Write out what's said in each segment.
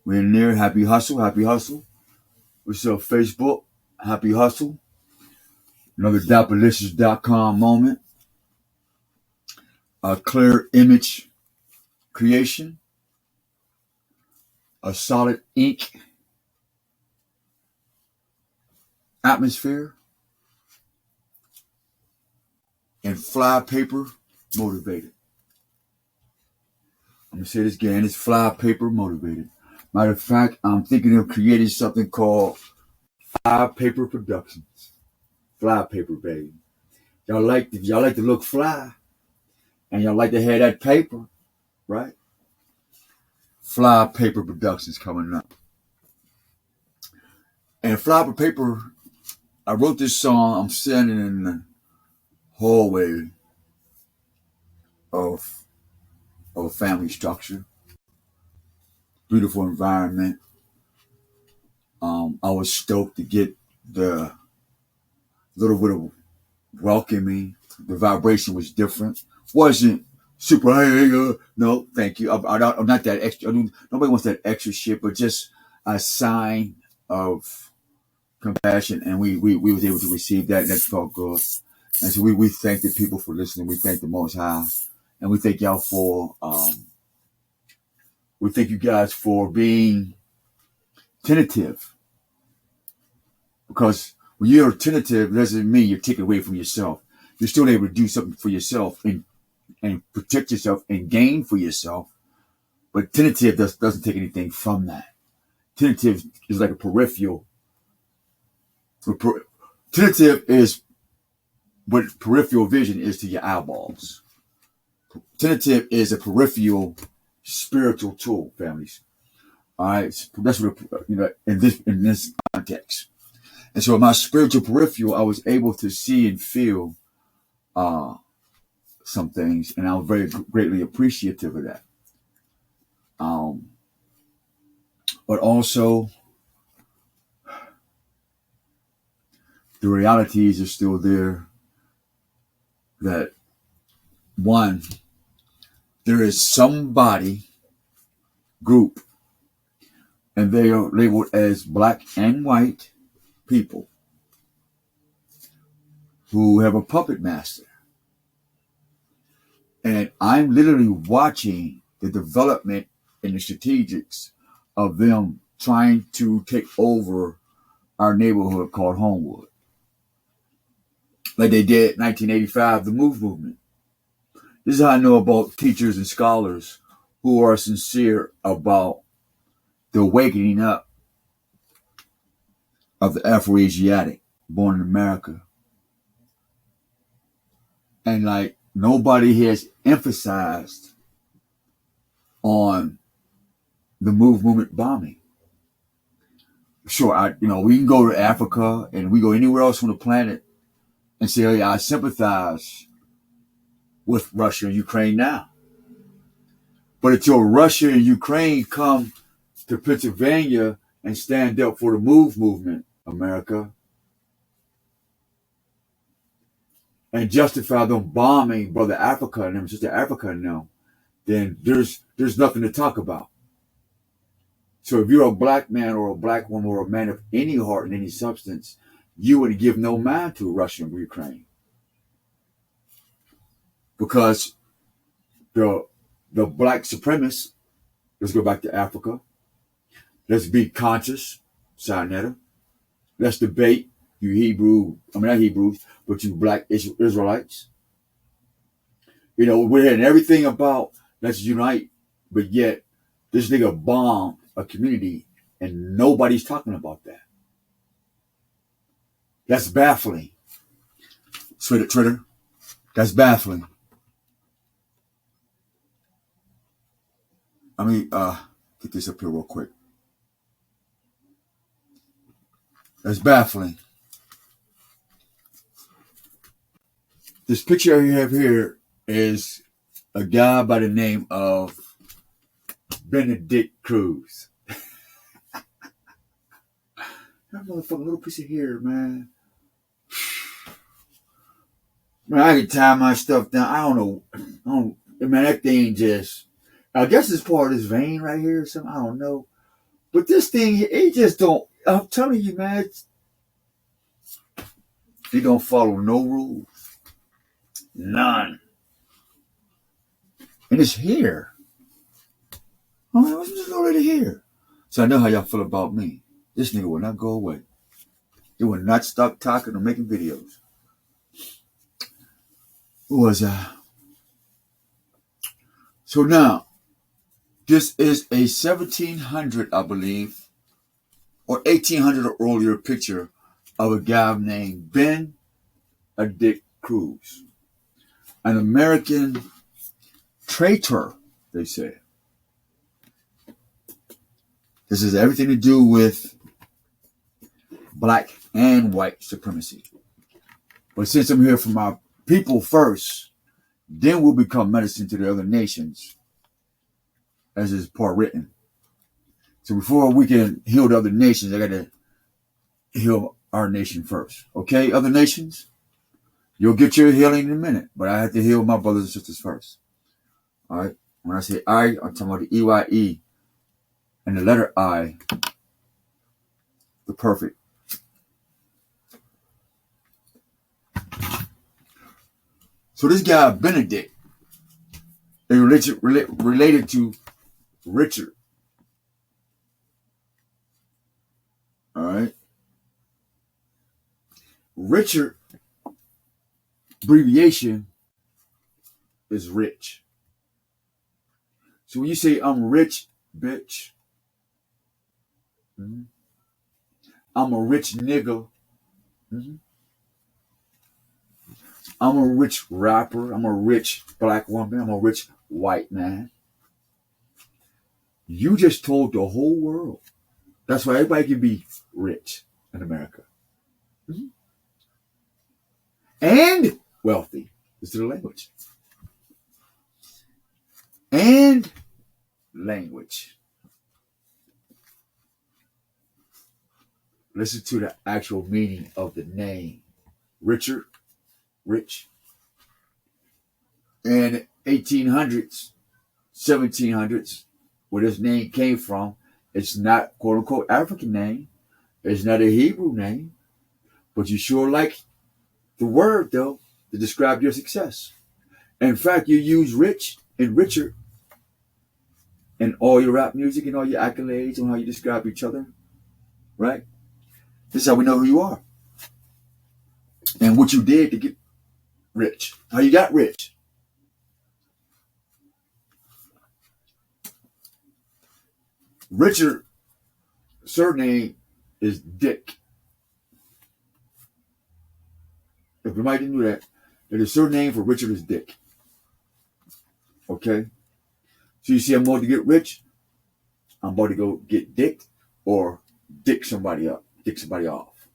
We're in there. Happy hustle, happy hustle. What's up, Facebook? Happy hustle. Another dapperlicious.com moment. A clear image creation. A solid ink atmosphere. And fly paper motivated. I'm going to say this again. It's fly paper motivated. Matter of fact, I'm thinking of creating something called Fly Paper Productions. Fly paper, baby. Y'all like to look fly, and y'all like to have that paper, right? Fly Paper Productions coming up. And Fly Paper, I wrote this song. I'm standing in the hallway of a family structure. Beautiful environment. I was stoked to get the little bit of welcoming. The vibration was different. Wasn't super, no, thank you. I'm not that extra. Nobody wants that extra shit, but just a sign of compassion. And we was able to receive that, and that felt good. And so we thank the people for listening. We thank the Most High. And we thank y'all for, we thank you guys for being tentative. Because when you're tentative, it doesn't mean you're taking away from yourself. You're still able to do something for yourself and protect yourself and gain for yourself. But tentative doesn't take anything from that. Tentative is like a peripheral. Tentative is what peripheral vision is to your eyeballs. Tentative is a peripheral spiritual tool, families. All right, so that's what in this context. And so, in my spiritual peripheral, I was able to see and feel some things, and I was very greatly appreciative of that. But also, the realities are still there. That one, there is somebody group, and they are labeled as black and white people who have a puppet master. And I'm literally watching the development and the strategics of them trying to take over our neighborhood called Homewood. Like they did in 1985, the MOVE movement. This is how I know about teachers and scholars who are sincere about the awakening up of the Afro-Asiatic born in America. And like nobody has emphasized on the MOVE movement bombing. Sure, we can go to Africa and we go anywhere else on the planet and say, hey, I sympathize with Russia and Ukraine now. But until Russia and Ukraine come to Pennsylvania and stand up for the MOVE movement, America, and justify them bombing Brother Africa and them, Sister Africa and them, then there's nothing to talk about. So if you're a black man or a black woman or a man of any heart and any substance, you would give no mind to Russia and Ukraine. Because the black supremacists, let's go back to Africa. Let's be conscious, Sinetta. Let's debate, you not Hebrews, but you black Israelites. We're hearing everything about let's unite, but yet this nigga bombed a community and nobody's talking about that. That's baffling. Twitter, that's baffling. Let me get this up here real quick. That's baffling. This picture you have here is a guy by the name of Benedict Cruz. That motherfucking little piece of hair, man. Man, I can tie my stuff down. I don't know. Man, that thing just, I guess it's part of this vein right here or something. I don't know. But this thing, it just don't. I'm telling you, man, it don't follow no rules, none, and it's here. It's already here. So I know how y'all feel about me. This nigga will not go away. He will not stop talking or making videos. Who was that? So now, this is a 1700, I believe, or 1800 or earlier picture of a guy named Ben Dick Cruz, an American traitor, they say. This has everything to do with black and white supremacy. But since I'm here for my people first, then we'll become medicine to the other nations, as is part written. So before we can heal the other nations, I got to heal our nation first. Okay, other nations? You'll get your healing in a minute, but I have to heal my brothers and sisters first. All right? When I say I, I'm talking about the EYE and the letter I, the perfect. So this guy, Benedict, is related to Richard. All right? Richard, abbreviation, is rich. So when you say I'm rich, bitch, I'm a rich nigga, I'm a rich rapper, I'm a rich black woman, I'm a rich white man. You just told the whole world. That's why everybody can be rich in America. And wealthy. This is the language. And language. Listen to the actual meaning of the name. Richard, rich. In 1800s, 1700s, where this name came from, it's not quote unquote African name. It's not a Hebrew name. But you sure like the word though to describe your success. In fact, you use rich and Richard in all your rap music and all your accolades and how you describe each other. Right? This is how we know who you are. And what you did to get rich. How you got rich. Richard surname is Dick. If you might didn't know that, the surname for Richard is Dick. Okay? So you see, I'm about to get rich. I'm about to go get dicked or dick somebody up, dick somebody off.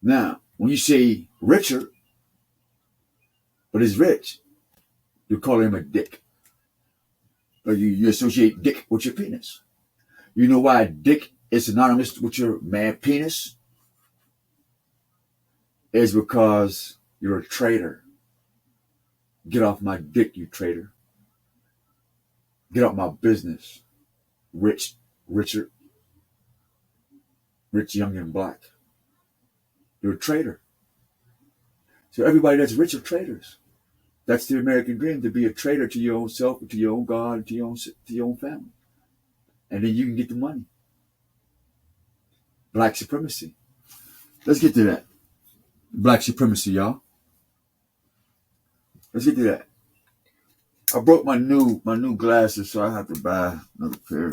Now, when you say Richard, but he's rich, you call him a dick. Or you associate dick with your penis. You know why dick is synonymous with your man penis? It's because you're a traitor. Get off my dick, you traitor. Get off my business. Richard. Rich, young, and black. You're a traitor. So everybody that's rich are traitors. That's the American dream, to be a traitor to your own self, to your own God, to your own family. And then you can get the money. Black supremacy. Let's get to that. Black supremacy, y'all. Let's get to that. I broke my new glasses, so I have to buy another pair.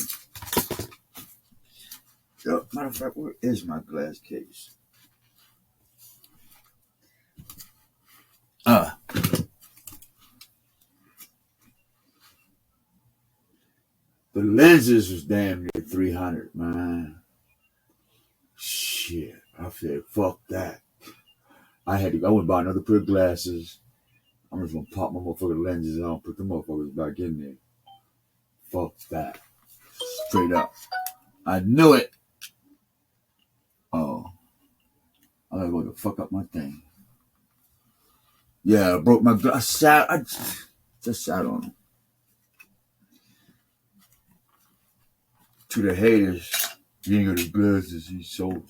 Matter of fact, where is my glass case? The lenses was damn near 300, man. Shit. I said, fuck that. I went and buy another pair of glasses. I'm just gonna pop my motherfucking lenses on, put the motherfuckers back in there. Fuck that. Straight up. I knew it. Oh. I was going to fuck up my thing. Yeah, I broke my glass. I just sat on them. To the haters, you ain't got the glasses. He's so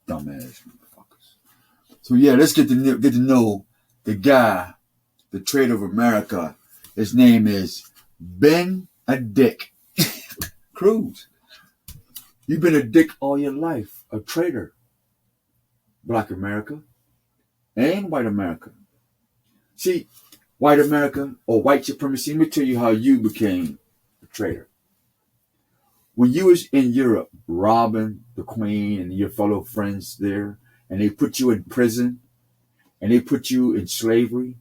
dumbass motherfuckers. So yeah, let's get to know the guy, the traitor of America. His name is Ben a Dick Cruz. You've been a dick all your life, a traitor. Black America and white America. See, white America or white supremacy, let me tell you how you became a traitor. When you was in Europe robbing the Queen and your fellow friends there, and they put you in prison, and they put you in slavery,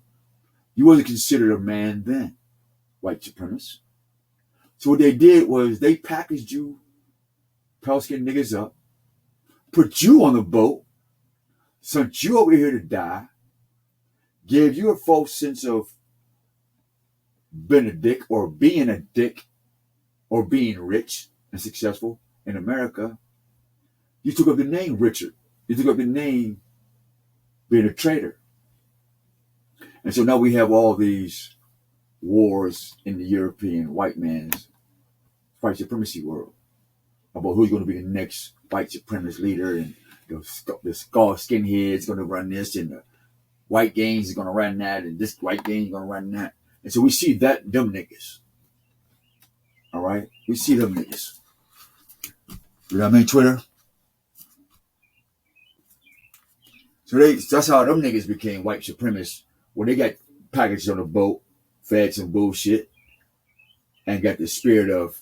you wasn't considered a man then, white supremacists. So what they did was they packaged you, pale-skinned niggas up, put you on the boat, sent you over here to die, gave you a false sense of being a dick or being a dick or being rich and successful in America. You took up the name Richard. You took up the name being a traitor. And so now we have all these wars in the European white man's white supremacy world about who's going to be the next white supremacist leader, and the skull skinhead's going to run this, and the white gangs is going to run that, and this white gang is going to run that. And so we see that them niggas. All right? We see them niggas. You know what I mean, Twitter? So that's how them niggas became white supremacists, when they got packaged on a boat, fed some bullshit, and got the spirit of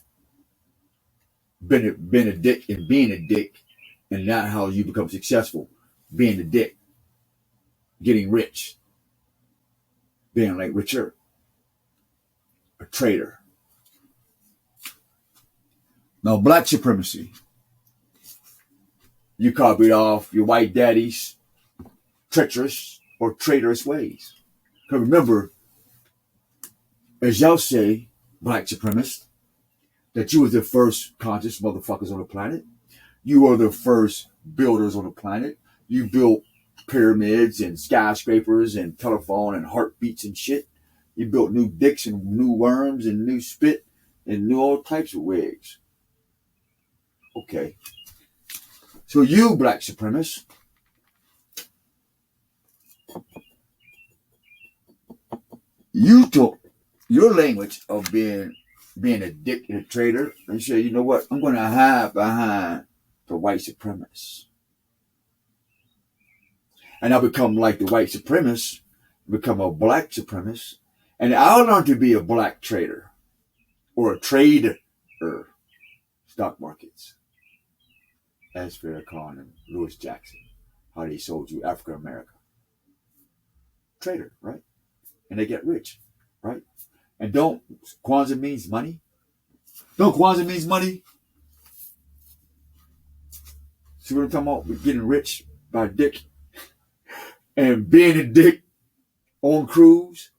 being a dick and being a dick, and not how you become successful. Being a dick, getting rich, being like Richard, a traitor. Now, black supremacy, you copied off your white daddy's treacherous or traitorous ways. Because remember, as y'all say, black supremacists, that you was the first conscious motherfuckers on the planet. You are the first builders on the planet. You built pyramids and skyscrapers and telephone and heartbeats and shit. You built new dicks and new worms and new spit and new all types of wigs. Okay. So you, black supremacists, you took your language of being a dick and a traitor and say, you know what, I'm going to hide behind the white supremacists. And I become like the white supremacist, become a black supremacist, and I'll learn to be a black trader or a trader. Stock markets. As Farrakhan and Lewis Jackson, how they sold you Africa America. Trader, right? And they get rich, right? And don't Kwanzaa means money? Don't Kwanzaa means money? See what I'm talking about? We're getting rich by dick and being a dick on cruise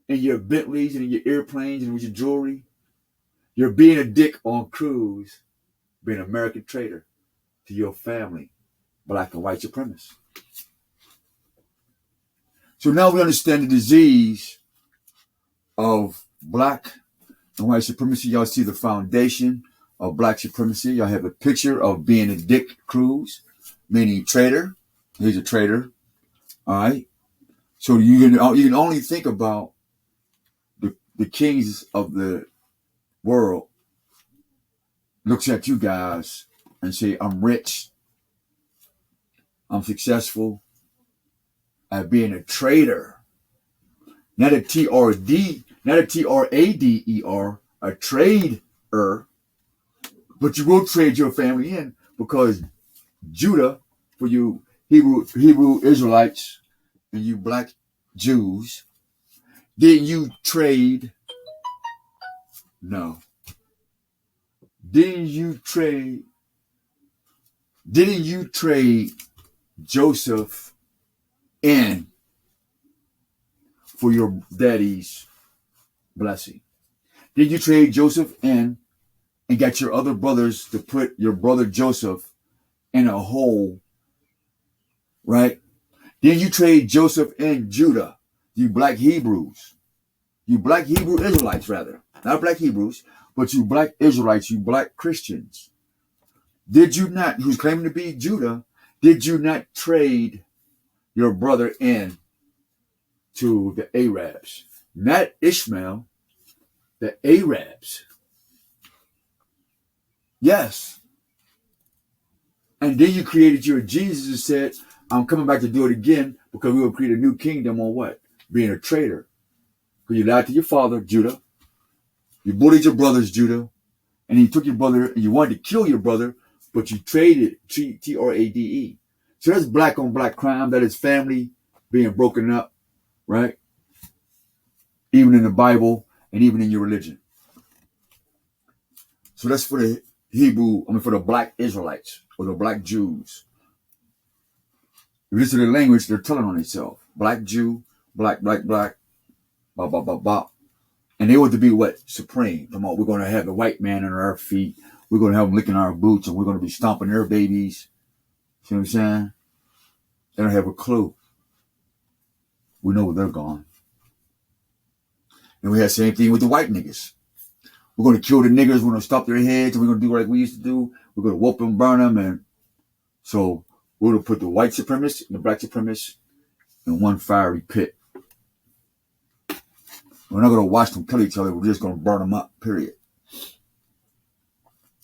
in your Bentleys and in your airplanes and with your jewelry. You're being a dick on cruise, being an American traitor to your family, black and white supremacists. So now we understand the disease of black and white supremacy. Y'all see the foundation of black supremacy. Y'all have a picture of being a dick Cruz, meaning traitor. He's a traitor. All right. So you can only think about the kings of the world looks at you guys and say, I'm rich. I'm successful at being a traitor. Not a T-R-D, not a T-R-A-D-E-R, a trader. But you will trade your family in because Judah, for you Hebrew Israelites and you black Jews, didn't you trade? No. Didn't you trade Joseph in for your daddy's blessing? Did you trade Joseph in and got your other brothers to put your brother Joseph in a hole, right? Did you trade Joseph and Judah, you black Hebrews, You black Hebrew Israelites, rather. Not black Hebrews, but you black Israelites, you black Christians. Did you not, who's claiming to be Judah, did you not trade your brother in to the Arabs? Not Ishmael, the Arabs. Yes. And then you created your Jesus and said, I'm coming back to do it again because we will create a new kingdom on what? Being a traitor. Because you lied to your father, Judah. You bullied your brothers, Judah. And you took your brother and you wanted to kill your brother, but you traded, Trade. So that's black on black crime. That is family being broken up, right? Even in the Bible and even in your religion. So that's for the for the black Israelites or the black Jews. If you listen to the language, they're telling on themselves. Black Jew, black, blah, blah, blah, blah. And they want to be what? Supreme. Come on, we're going to have the white man under our feet. We're going to have them licking our boots and we're going to be stomping their babies. See what I'm saying? They don't have a clue. We know where they're gone. And we had the same thing with the white niggas. We're going to kill the niggers. We're going to stop their heads. And we're going to do like we used to do. We're going to whoop them, burn them. And so we're going to put the white supremacists and the black supremacists in one fiery pit. We're not going to watch them kill each other. We're just going to burn them up, period.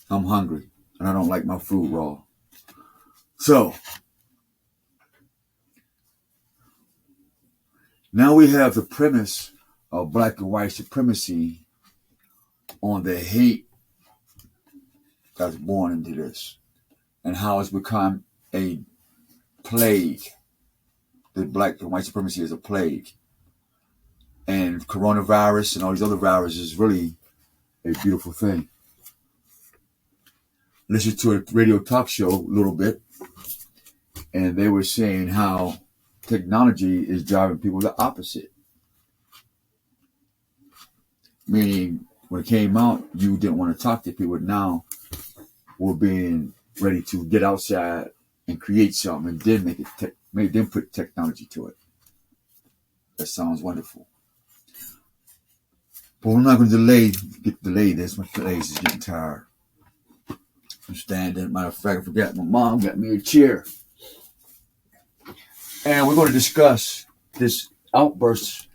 I'm hungry, and I don't like my food raw. So, now we have the premise of black and white supremacy on the hate that's born into this and how it's become a plague. The black and white supremacy is a plague. And coronavirus and all these other viruses is really a beautiful thing. Listened to a radio talk show a little bit, and they were saying how technology is driving people the opposite. Meaning, when it came out, you didn't want to talk to people. Now, we're being ready to get outside and create something, and then then put technology to it. That sounds wonderful. But we're not going to delay this. My legs is getting tired. I'm standing. Matter of fact, I forgot my mom got me a chair. And we're going to discuss this outburst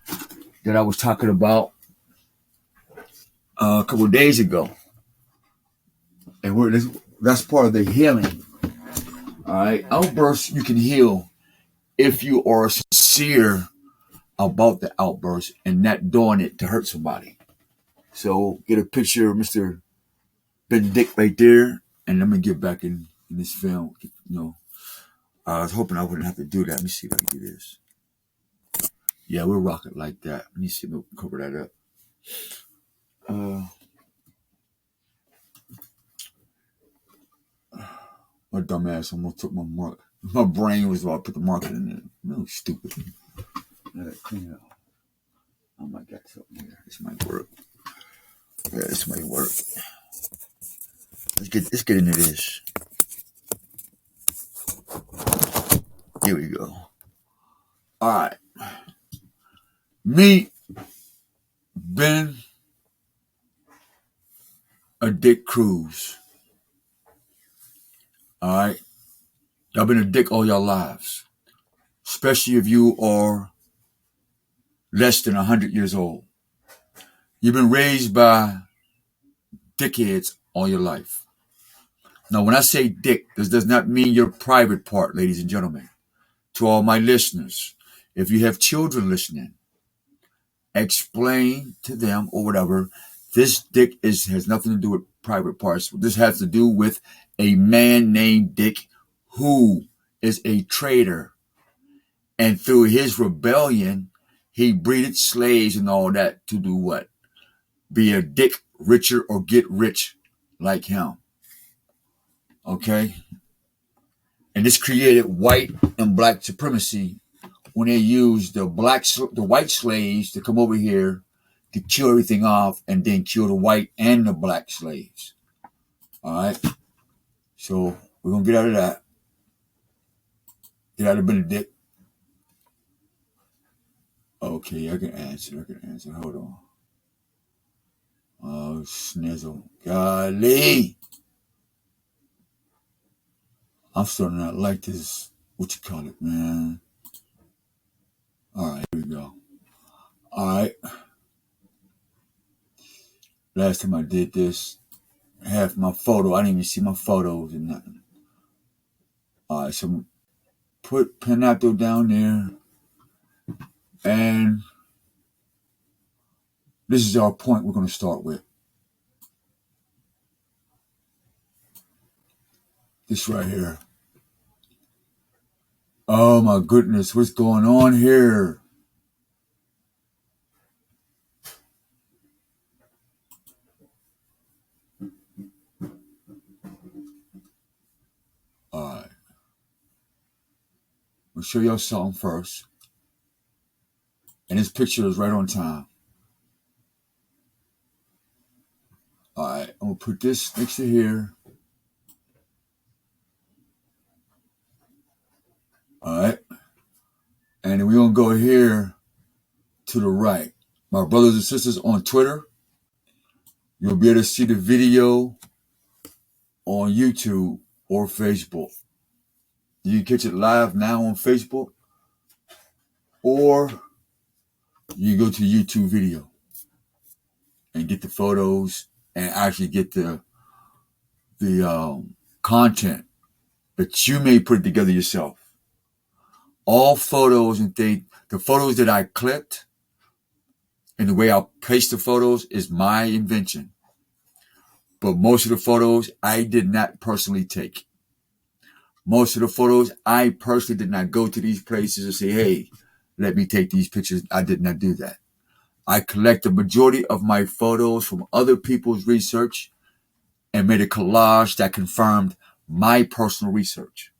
that I was talking about a couple of days ago. And that's part of the healing. All right. Outbursts you can heal if you are sincere about the outburst and not doing it to hurt somebody. So get a picture of Mr. Benedict right there, and let me get back in this film. I was hoping I wouldn't have to do that. Let me see if I can do this. Yeah, we'll rock it like that. Let me see if we can cover that up. My dumb ass almost took my mark. My brain was about to put the marker in there. No, stupid. Clean it up. I might get something here. This might work. Yeah, this might work. Let's get into this. Here we go. All right. Me, been a dick Cruz. All right. Y'all been a dick all your lives. Especially if you are less than 100 years old. You've been raised by dickheads all your life. Now, when I say dick, this does not mean your private part, ladies and gentlemen. To all my listeners, if you have children listening, explain to them or whatever, this dick has nothing to do with private parts. This has to do with a man named Dick who is a traitor. And through his rebellion, he breeded slaves and all that to do what? Be a dick richer or get rich like him. Okay? And this created white and black supremacy when they used the white slaves to come over here to kill everything off and then kill the white and the black slaves. All right? So we're going to get out of that. Get out of Benedict. Okay, I can answer. Hold on. snizzle. Golly. I'm starting to not like this. What you call it, man? All right, here we go. All right. Last time I did this, half my photo, I didn't even see my photos and nothing. All right, so put Panato down there. And this is our point we're going to start with. This right here. Oh my goodness, what's going on here? All right. We'll show y'all something first. And this picture is right on time. All right, I'm going to put this next to here. All right. And then we're going to go here to the right. My brothers and sisters on Twitter, you'll be able to see the video on YouTube or Facebook. You can catch it live now on Facebook, or you go to YouTube video and get the photos and actually get the content that you may put together yourself. All photos and the photos that I clipped and the way I placed the photos is my invention. But most of the photos I did not personally take. Most of the photos I personally did not go to these places and say, hey, let me take these pictures. I did not do that. I collect the majority of my photos from other people's research and made a collage that confirmed my personal research.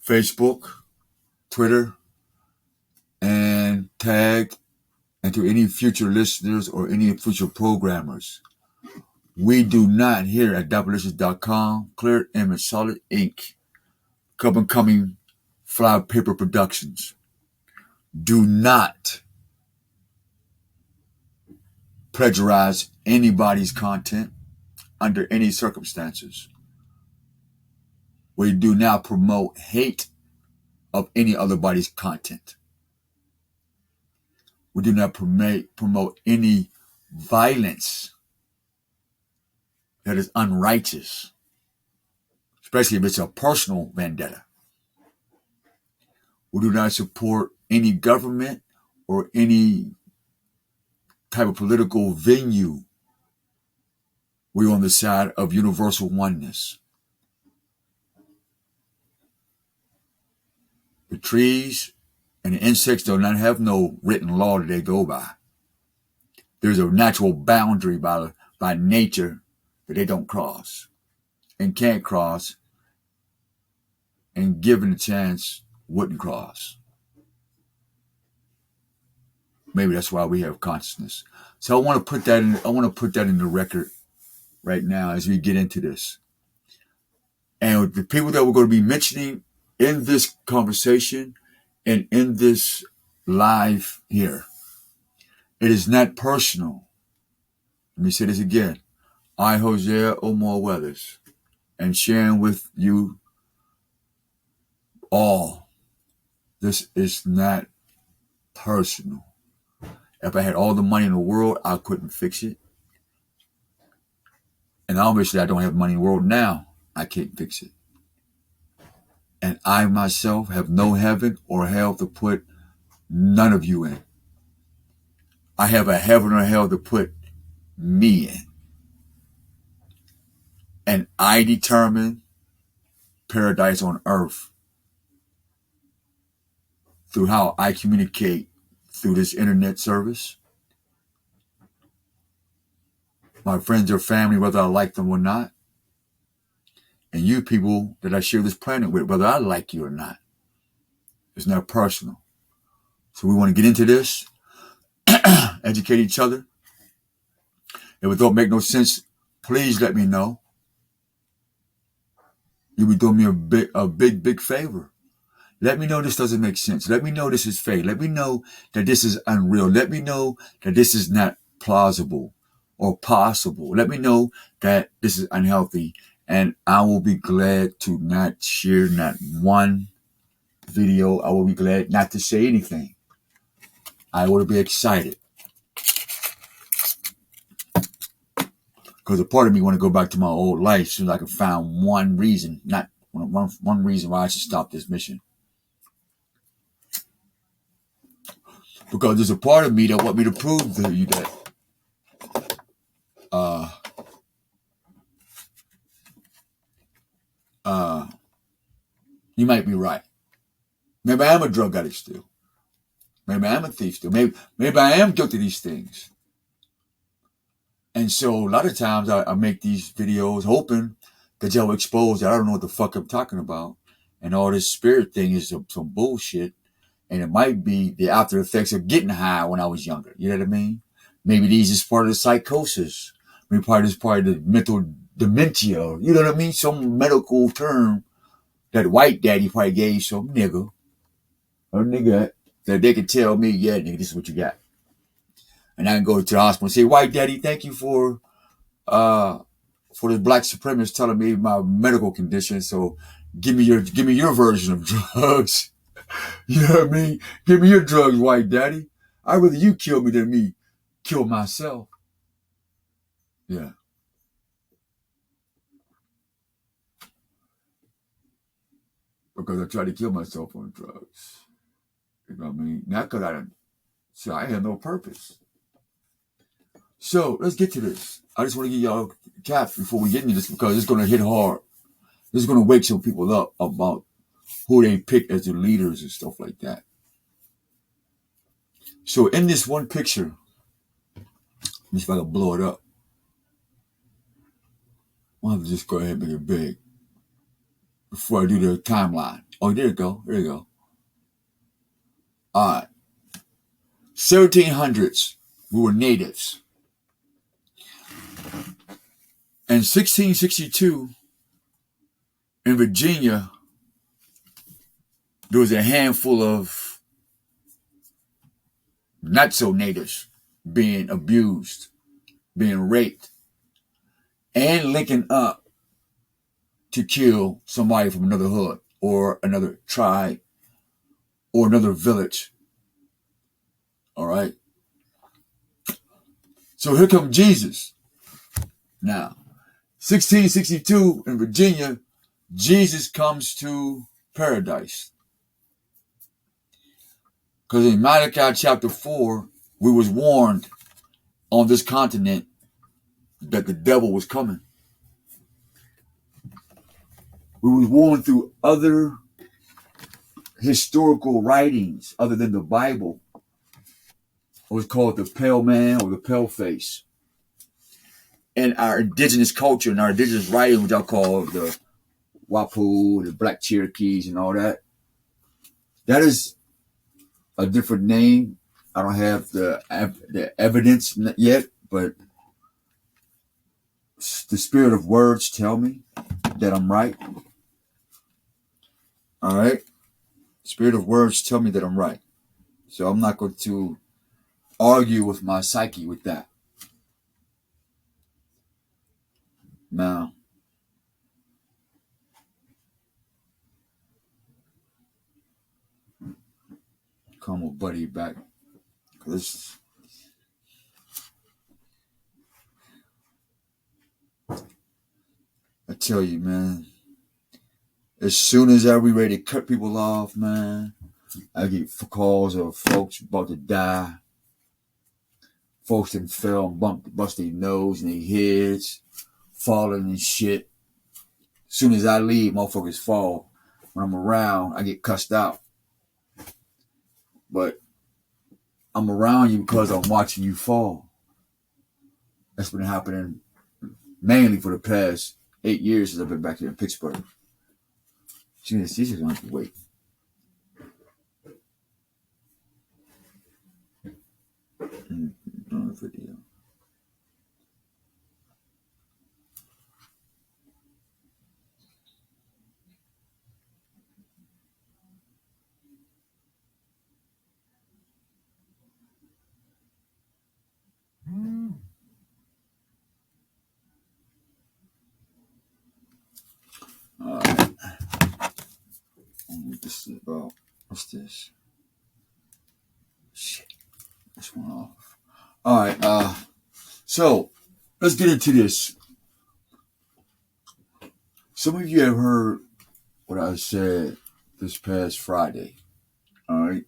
Facebook, Twitter, and tagged, and to any future listeners or any future programmers. We do not here at Dapperlicious.com, Clear Image Solid Ink, coming Fly Paper Productions. Do not plagiarize anybody's content under any circumstances. We do not promote hate of any other body's content. We do not promote any violence that is unrighteous, especially if it's a personal vendetta. We do not support any government or any type of political venue. We're on the side of universal oneness. The trees and the insects do not have no written law that they go by. There's a natural boundary by nature that they don't cross and can't cross, and given a chance wouldn't cross. Maybe that's why we have consciousness. So I want to put that in the record right now as we get into this. And the people that we're going to be mentioning in this conversation and in this live here, it is not personal. Let me say this again. I, Hosea Omar Weathers, and sharing with you all, this is not personal. If I had all the money in the world, I couldn't fix it. And obviously I don't have money in the world now. I can't fix it. And I myself have no heaven or hell to put none of you in. I have a heaven or hell to put me in. And I determine paradise on earth through how I communicate through this internet service. My friends or family, whether I like them or not. And you people that I share this planet with, whether I like you or not. It's not personal. So we want to get into this, educate each other. If it don't make no sense, please let me know. You'll be doing me a big favor. Let me know this doesn't make sense. Let me know this is fake. Let me know that this is unreal. Let me know that this is not plausible or possible. Let me know that this is unhealthy, and I will be glad to not share not one video. I will be glad not to say anything. I will be excited. Because a part of me want to go back to my old life as soon as I can find one reason, not one reason why I should stop this mission. Because there's a part of me that want me to prove to you that you might be right. Maybe I am a drug addict still. Maybe I am a thief still. Maybe I am guilty of these things. And so a lot of times I make these videos hoping that y'all expose that I don't know what the fuck I'm talking about. And all this spirit thing is some bullshit. And it might be the after effects of getting high when I was younger. You know what I mean? Maybe these is part of the psychosis. Maybe part of the mental dementia. You know what I mean? Some medical term that white daddy probably gave some nigga or nigga that they could tell me, yeah, nigga, this is what you got. And I can go to the hospital and say, white daddy, thank you for this black supremacist telling me my medical condition. So give me your version of drugs. You know what I mean? Give me your drugs, white daddy. I'd rather you kill me than me kill myself. Yeah. Because I tried to kill myself on drugs. You know what I mean? Not because I had no purpose. So let's get to this. I just want to give y'all a cap before we get into this because it's going to hit hard. This is going to wake some people up about who they pick as their leaders and stuff like that. So in this one picture, let me see if I can blow it up. I'll have to just go ahead and make it big before I do the timeline. Oh, there you go. There you go. All right. 1700s, we were natives. In 1662, in Virginia, there was a handful of not so natives being abused, being raped, and linking up to kill somebody from another hood or another tribe or another village. All right. So here comes Jesus. Now, 1662 in Virginia, Jesus comes to paradise. Because in Malachi chapter 4, we was warned on this continent that the devil was coming. We was warned through other historical writings other than the Bible. It was called the pale man or the pale face. And our indigenous culture and our indigenous writing, which I call the Wapu, the Black Cherokees and all that, that is a different name. I don't have the evidence yet, but the spirit of words tell me that I'm right. All right? Spirit of words tell me that I'm right. So I'm not going to argue with my psyche with that. Now, come with buddy back. Because I tell you, man, as soon as I be ready to cut people off, man, I get calls of folks about to die. Folks that fell and bust their nose and their heads, falling and shit. As soon as I leave, motherfuckers fall. When I'm around, I get cussed out. But I'm around you because I'm watching you fall. That's been happening mainly for the past 8 years since I've been back here in Pittsburgh. She's just going to have to wait. On the video. What's this? Shit. This one off. Alright, so let's get into this. Some of you have heard what I said this past Friday. Alright.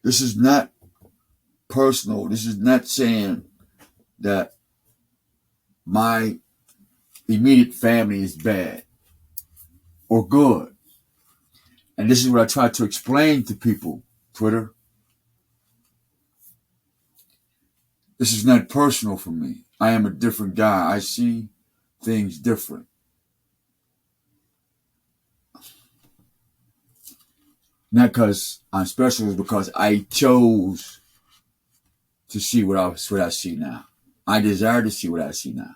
This is not personal. This is not saying that my immediate family is bad or good. And this is what I try to explain to people, Twitter. This is not personal for me. I am a different guy. I see things different. Not because I'm special, it's because I chose to see what I see now. I desire to see what I see now.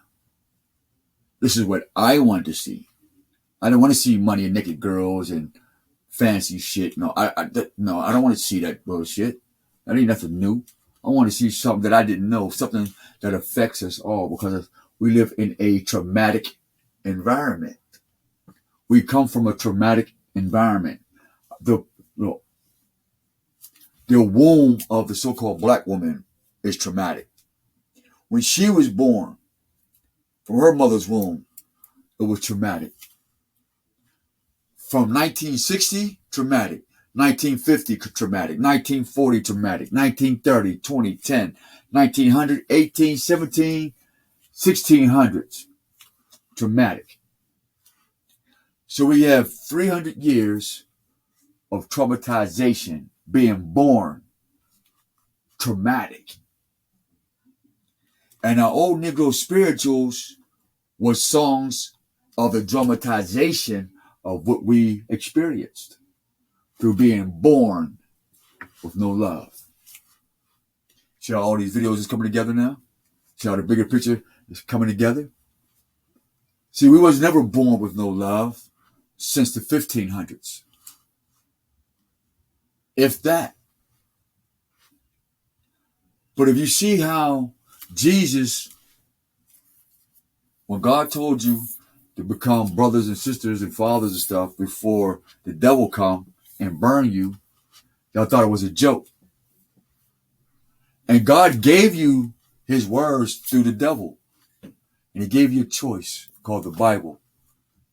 This is what I want to see. I don't want to see money and naked girls and fancy shit. No, I don't want to see that bullshit. That ain't nothing new. I want to see something that I didn't know, something that affects us all, because we live in a traumatic environment. We come from a traumatic environment. The womb of the so-called black woman is traumatic. When she was born from her mother's womb, it was traumatic. From 1960, traumatic. 1950, traumatic. 1940, traumatic. 1930, 2010, 1900, 18, 17, 1600s, traumatic. So we have 300 years of traumatization, being born, traumatic. And our old Negro spirituals were songs of the dramatization of what we experienced through being born with no love. See how all these videos is coming together now? See how the bigger picture is coming together? See, we was never born with no love since the 1500s. If that. But if you see how Jesus, when God told you to become brothers and sisters and fathers and stuff before the devil come and burn you, y'all thought it was a joke. And God gave you his words through the devil. And he gave you a choice called the Bible,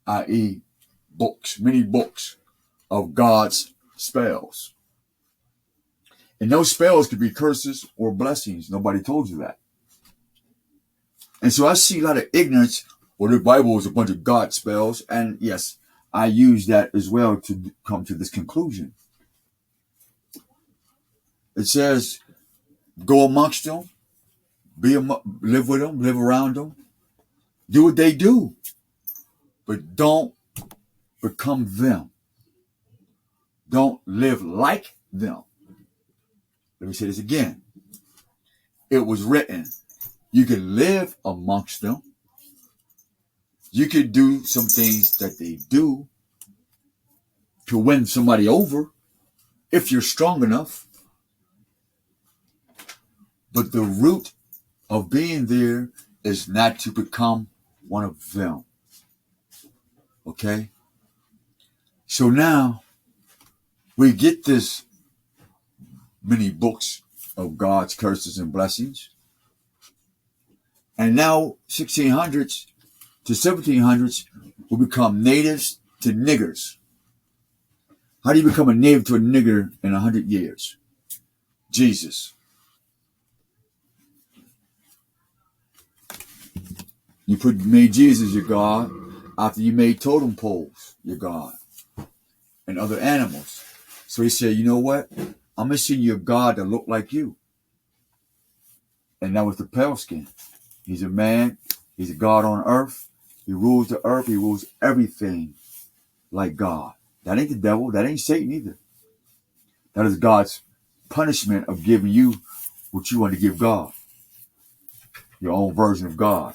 i.e. books, many books of God's spells. And those spells could be curses or blessings. Nobody told you that. And so I see a lot of ignorance. Well, the Bible is a bunch of God spells. And yes, I use that as well to come to this conclusion. It says, go amongst them, live with them, live around them, do what they do, but don't become them. Don't live like them. Let me say this again. It was written, you can live amongst them. You can do some things that they do to win somebody over if you're strong enough. But the root of being there is not to become one of them. Okay? So now we get this many books of God's curses and blessings. And now 1600s to 1700s will become natives to niggers. How do you become a native to a nigger in 100 years? Jesus. You made Jesus your God after you made totem poles your God and other animals. So he said, you know what? I'm going to send you a God that look like you. And that was the pale skin. He's a man. He's a God on earth. He rules the earth. He rules everything like God. That ain't the devil. That ain't Satan either. That is God's punishment of giving you what you want to give God. Your own version of God.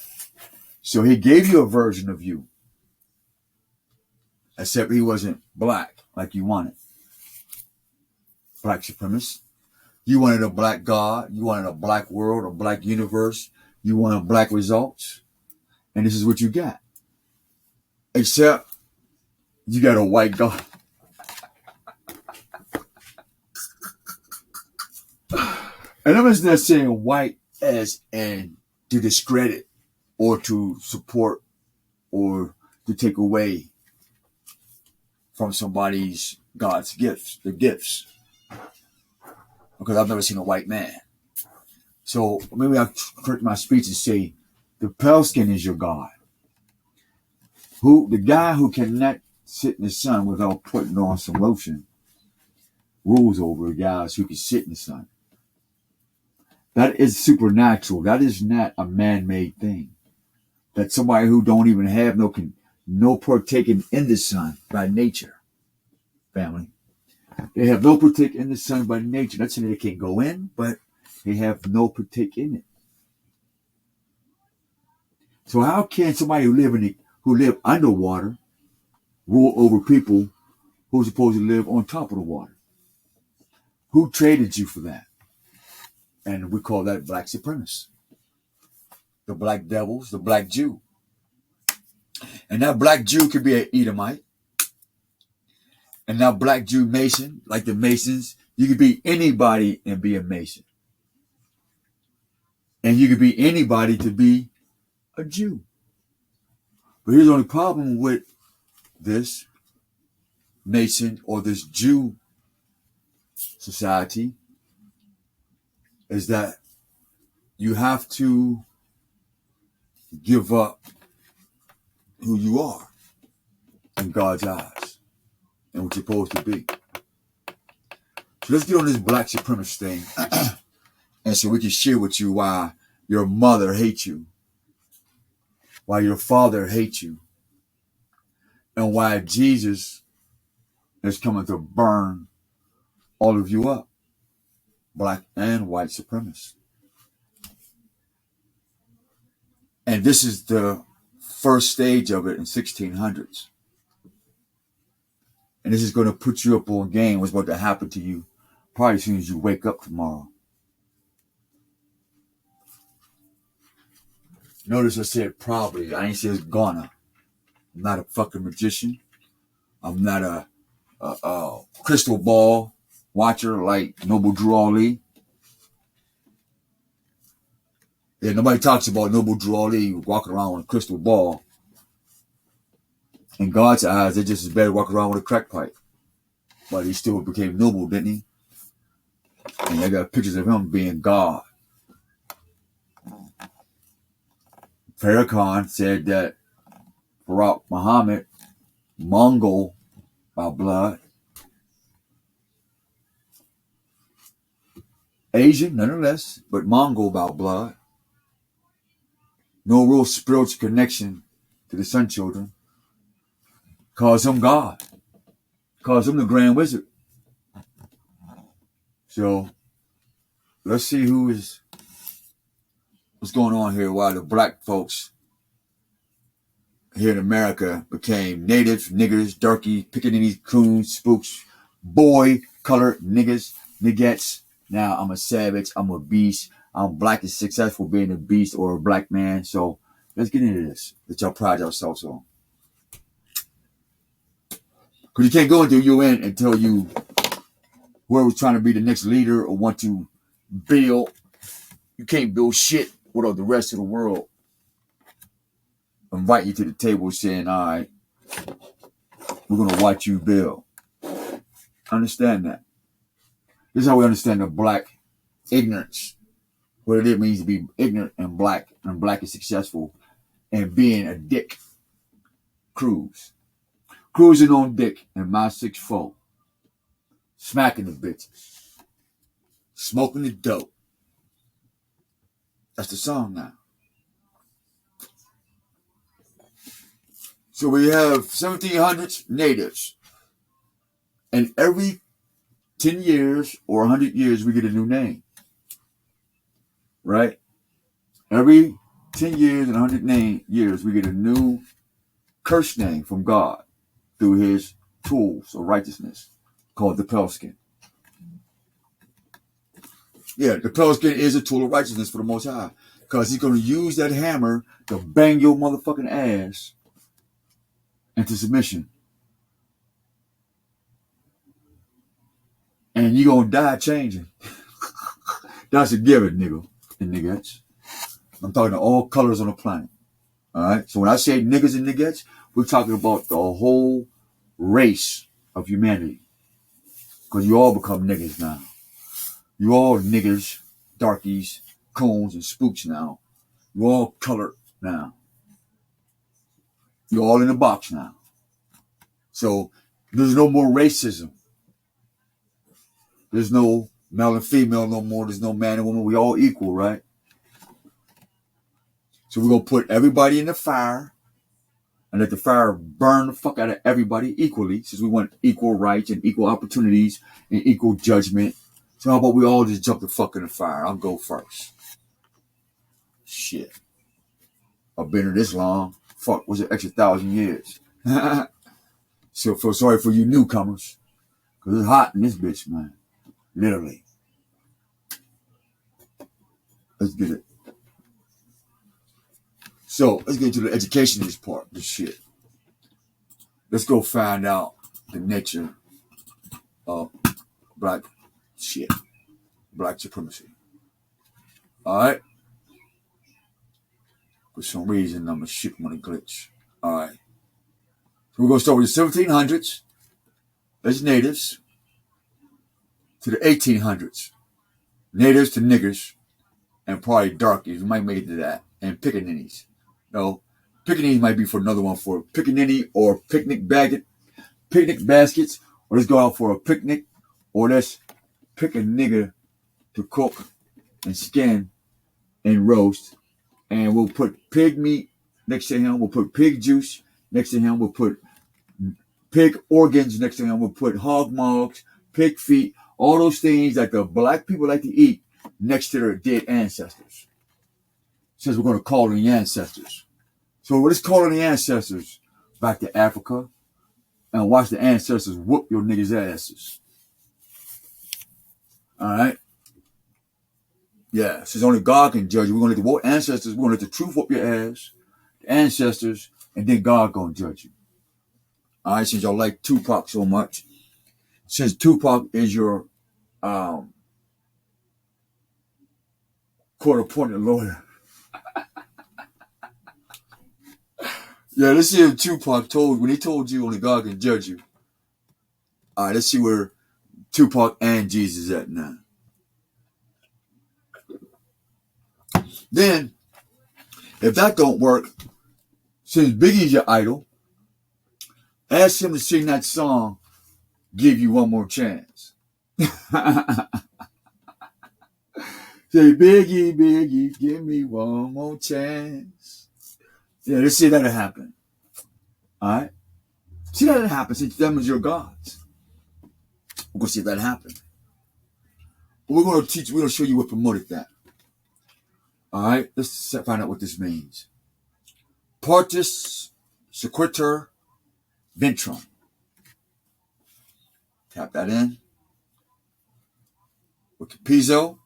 So he gave you a version of you. Except he wasn't black like you wanted. Black supremacist. You wanted a black God. You wanted a black world, a black universe. You wanted black results. And this is what you got. Except You got a white God. And I'm just not saying white as in to discredit or to support or to take away from somebody's God's gifts, the gifts. Because I've never seen a white man. So maybe I'll correct my speech and say the pale skin is your God. The guy who cannot sit in the sun without putting on some lotion rules over the guys who can sit in the sun. That is supernatural. That is not a man-made thing. That's somebody who don't even have no partaking in the sun by nature. Family. They have no partake in the sun by nature. That's saying they can't go in, but they have no partake in it. So how can somebody who live underwater rule over people who's supposed to live on top of the water? Who traded you for that? And we call that black supremacy. The black devils, the black Jew. And that black Jew could be an Edomite. And that black Jew Mason, like the Masons, you could be anybody and be a Mason. And you could be anybody to be a Jew. But here's the only problem with this Mason or this Jew society is that you have to give up who you are in God's eyes and what you're supposed to be. So let's get on this black supremacist thing and so we can share with you why your mother hates you, why your father hates you, and why Jesus is coming to burn all of you up, black and white supremacists. And this is the first stage of it in 1600s. And this is going to put you up on game what's about to happen to you probably as soon as you wake up tomorrow. Notice I said probably. I ain't say it's gonna. I'm not a fucking magician. I'm not a crystal ball watcher like Noble Drew Ali. Yeah, nobody talks about Noble Drew Ali walking around with a crystal ball. In God's eyes, they're just as bad walking around with a crack pipe. But he still became noble, didn't he? And I got pictures of him being God. Farrakhan said that Barack Muhammad, Mongol by blood, Asian nonetheless, but Mongol by blood, no real spiritual connection to the Sun Children, calls him God, calls him the Grand Wizard. So let's see what's going on here while the black folks here in America became natives, niggers, darky, pickaninnies, coons, spooks, boy, colored, niggas, niggettes. Now I'm a savage, I'm a beast, I'm black and successful being a beast or a black man. So let's get into this that y'all pride yourselves on. Because you can't go into the UN and tell you whoever's trying to be the next leader or want to build. You can't build shit without the rest of the world invite you to the table saying, all right, we're going to watch you build. Understand that. This is how we understand the black ignorance. What it means to be ignorant and black is successful, and being a dick. Cruising on dick in my 6'4", smacking the bitches, smoking the dope. That's the song now. So we have 1700s natives, and every 10 years or 100 years we get a new name, right? Every 10 years and 100 years we get a new curse name from God through his tools of righteousness called the pale skin. Yeah, the pale skin is a tool of righteousness for the Most High, because he's going to use that hammer to bang your motherfucking ass into submission And you gonna die changing. That's a given, nigga and niggettes. I'm talking to all colors on the planet. All right. So when I say niggas and niggettes, we're talking about the whole race of humanity. Because you all become niggas now. You all niggas, darkies, coons, and spooks now. You all colored now. You're all in a box now. So there's no more racism. There's no male and female no more. There's no man and woman. We all equal, right? So we're going to put everybody in the fire and let the fire burn the fuck out of everybody equally, since we want equal rights and equal opportunities and equal judgment. So how about we all just jump the fuck in the fire? I'll go first. Shit. I've been here this long. Fuck, was it extra 1,000 years? So feel sorry for you newcomers. Because it's hot in this bitch, man. Literally. Let's get it. So let's get to the educationist part of this shit. Let's go find out the nature of black supremacy. All right? For some reason, I'm a shit want to glitch. All right. So we're going to start with the 1700s as natives to the 1800s. Natives to niggers and probably darkies. We might make it to that. And pickaninnies. No, pickaninnies might be for another one, for pickaninny or picnic baskets, or let's go out for a picnic, or let's pick a nigger to cook and skin and roast, and we'll put pig meat next to him, we'll put pig juice next to him, we'll put pig organs next to him, we'll put hog mugs, pig feet, all those things that the black people like to eat next to their dead ancestors. Since we're going to call them the ancestors. So let's call them the ancestors back to Africa and watch the ancestors whoop your niggas' asses. All right? Yeah, since only God can judge you, we're going to let the ancestors, we're going to let the truth whoop your ass, the ancestors, and then God going to judge you. All right, since y'all like Tupac so much, since Tupac is your court-appointed lawyer. Yeah, let's see if Tupac when he told you only God can judge you. All right, let's see where Tupac and Jesus at now. Then, if that don't work, since Biggie's your idol, ask him to sing that song, Give You One More Chance. Say, Biggie, Biggie, give me one more chance. Yeah, let's see that'll happen. All right? See that'll happen since them is your gods. We're going to see if that happen. But we're going to show you what promoted that. All right? Let's find out what this means. Partis sequitur ventrum. Tap that in. Wikipedia.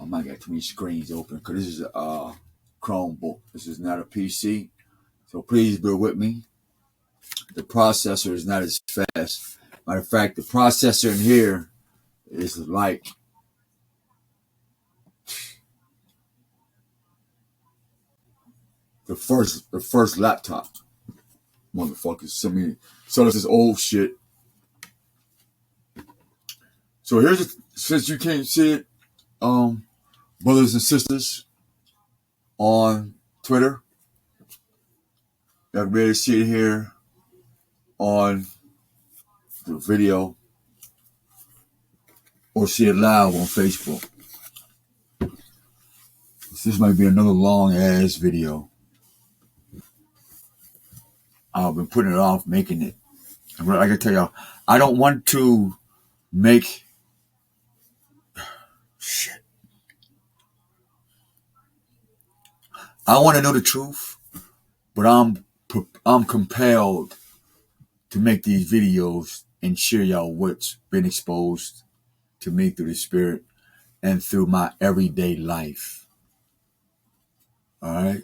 I might got too many screens open because this is a Chromebook. This is not a PC. So please bear with me. The processor is not as fast. Matter of fact, the processor in here is like the first laptop. Motherfuckers. So this is old shit. So since you can't see it, brothers and sisters on Twitter, y'all can be able to see it here on the video or see it live on Facebook. This might be another long ass video. I've been putting it off making it. I can tell y'all, I don't want to make shit. I want to know the truth, but I'm compelled to make these videos and share y'all what's been exposed to me through the spirit and through my everyday life. All right.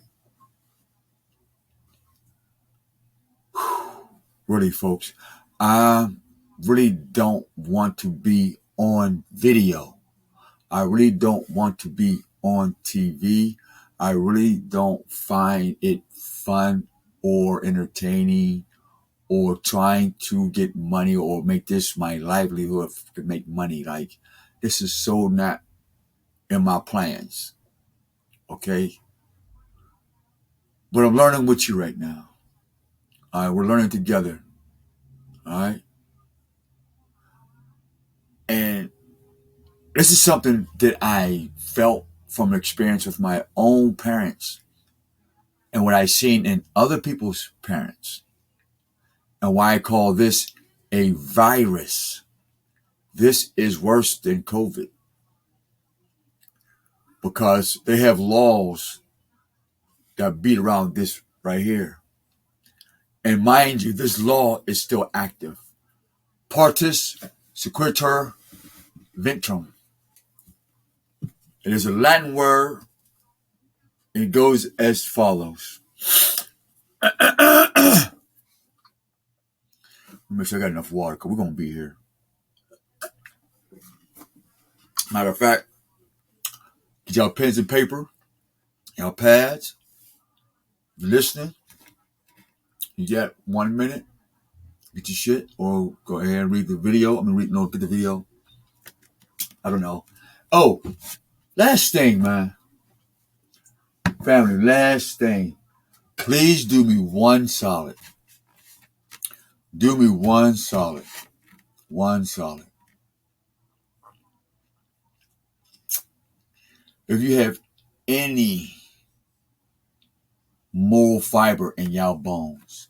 Really, folks, I really don't want to be on video. I really don't want to be on TV. I really don't find it fun or entertaining or trying to get money or make this my livelihood to make money. Like, this is so not in my plans. Okay? But I'm learning with you right now. All right, we're learning together. All right? And this is something that I felt from experience with my own parents and what I've seen in other people's parents. And why I call this a virus. This is worse than COVID because they have laws that beat around this right here. And mind you, this law is still active. Partis sequitur vinctum. It is a Latin word. It goes as follows. Make sure I got enough water because we're going to be here. Matter of fact, get y'all pens and paper, y'all pads. If you're listening, you got 1 minute, get your shit, or go ahead and read the video. Get the video. I don't know. Oh, last thing, man. Family, last thing. Please do me one solid. Do me one solid. One solid. If you have any moral fiber in y'all bones,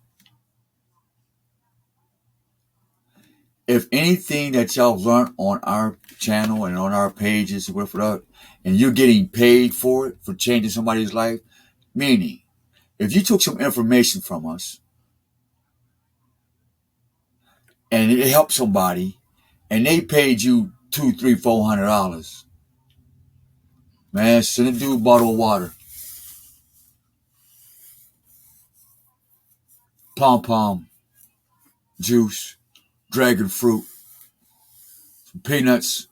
if anything that y'all learned on our channel and on our pages and whatever, and you're getting paid for it, for changing somebody's life, meaning, if you took some information from us and it helped somebody and they paid you $200, $300, $400, man, send a dude a bottle of water. Pom-pom juice, dragon fruit, some peanuts,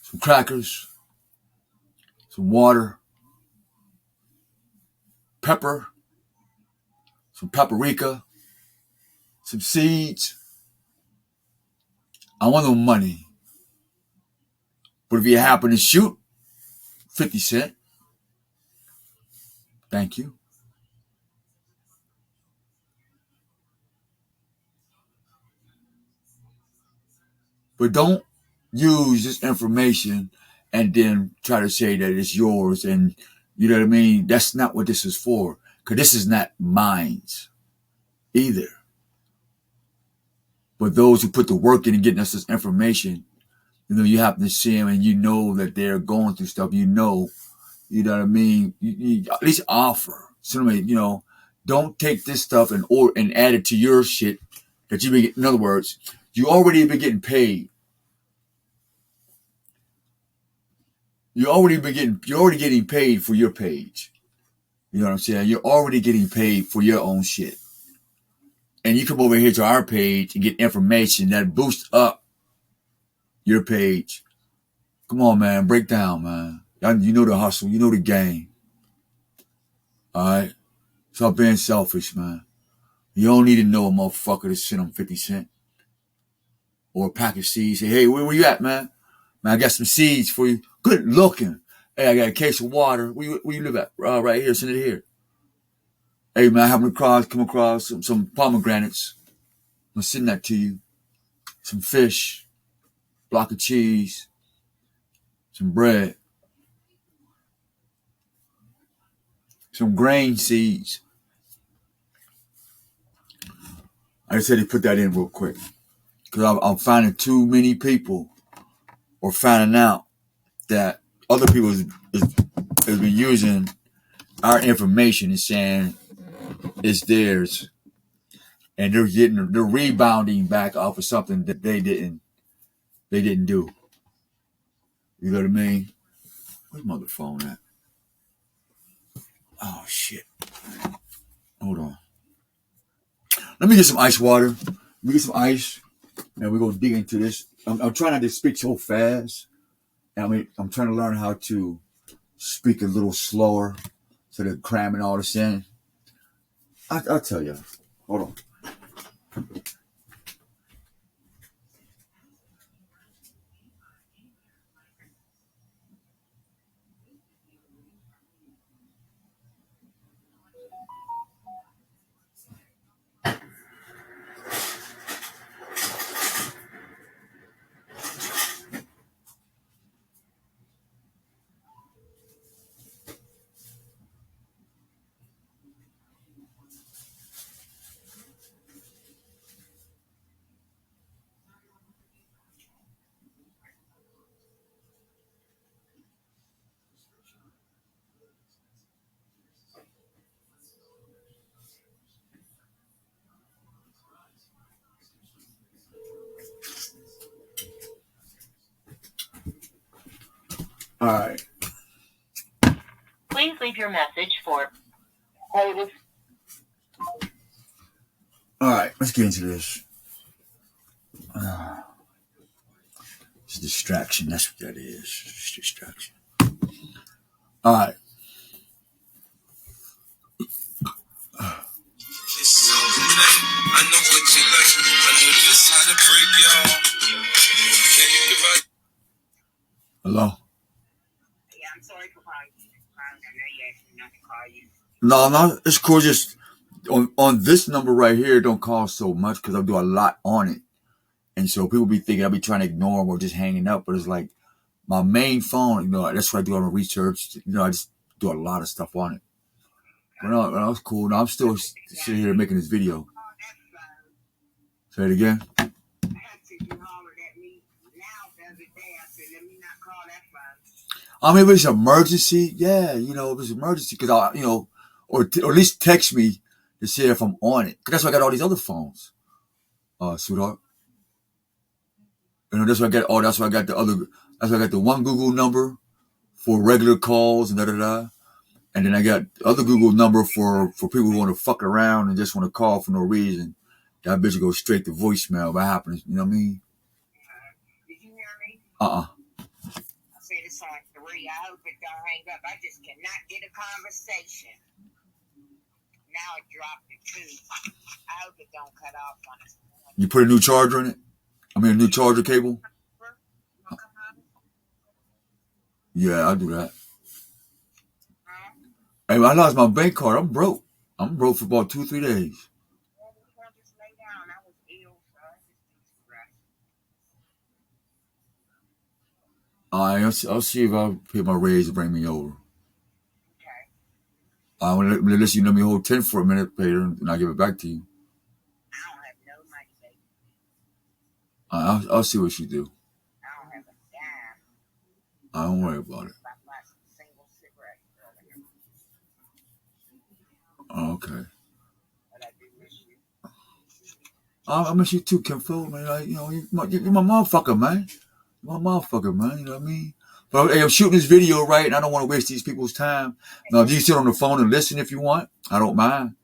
some crackers, some water, pepper, some paprika, some seeds. I want no money. But if you happen to shoot 50 cents, thank you. But don't use this information and then try to say that it's yours and you know what I mean? That's not what this is for. Because this is not mine either. But those who put the work in and getting us this information, you know, you happen to see them and you know that they're going through stuff. You know what I mean? You at least offer. So, you know, don't take this stuff and add it to your shit that you be. In other words, you already been getting paid. You're already getting paid for your page. You know what I'm saying? You're already getting paid for your own shit. And you come over here to our page and get information that boosts up your page. Come on, man. Break down, man. You know the hustle. You know the game. All right? Stop being selfish, man. You don't need to know a motherfucker to send them 50 cents. Or a pack of seeds. Say, hey, where you at, man? Man, I got some seeds for you. Good looking. Hey, I got a case of water. Where you live at? Right here. Send it here. Hey, man, I happen to come across some pomegranates. I'm sending that to you. Some fish. Block of cheese. Some bread. Some grain seeds. I just had to put that in real quick. Because I'm finding too many people or finding out that other people has been using our information and saying it's theirs. And they're rebounding back off of something that they didn't do. You know what I mean? Where's my other phone at? Oh shit. Hold on. Let me get some ice water. Let me get some ice, and we're gonna dig into this. I'm trying not to speak so fast. I mean, I'm trying to learn how to speak a little slower, so they're cramming all this in. I'll tell you. Hold on. All right. Please leave your message for. All right, let's get into this. It's a distraction. That's what that is. It's a distraction. All right. It's on tonight. I know what you like. I know just how to break y'all. Can you give us? Hello? Yeah, I'm sorry for calling you. I know you asked me not to call you. No, it's cool. Just on this number right here, it don't cost so much because I do a lot on it. And so people be thinking I'll be trying to ignore them or just hanging up. But it's like my main phone, that's what I do on the research. I just do a lot of stuff on it. But no, that's cool. No, I'm still sitting here making this video. Say it again. I mean, if it's emergency, yeah, if it's emergency, because or at least text me to see if I'm on it. Because that's why I got all these other phones, sweetheart. That's why I got. Oh, that's why I got the other. That's why I got the one Google number for regular calls and da. And then I got the other Google number for people who want to fuck around and just want to call for no reason. That bitch goes straight to voicemail. What happens? You know what I mean? Did you hear me? I said it's on 3. I hope it don't hang up. I just cannot get a conversation. Now it dropped to 2. I hope it don't cut off on us. You put a new charger in it? I mean, a new charger cable? Yeah, I'll do that. Hey, I lost my bank card. I'm broke. I'm broke for about 2-3 days. I'll see if I'll pay my raise to bring me over. Okay. I'm going to let you let me hold 10 for a minute later, and I'll give it back to you. I don't have no money, baby. I'll see what you do. I don't have a dime. I don't worry about it. Okay. But I do miss you. I miss you too, Kim Phil, man. You're my motherfucker, man. You're my motherfucker, man. You know what I mean? But hey, I'm shooting this video, right? And I don't want to waste these people's time. Now, if you sit on the phone and listen if you want, I don't mind.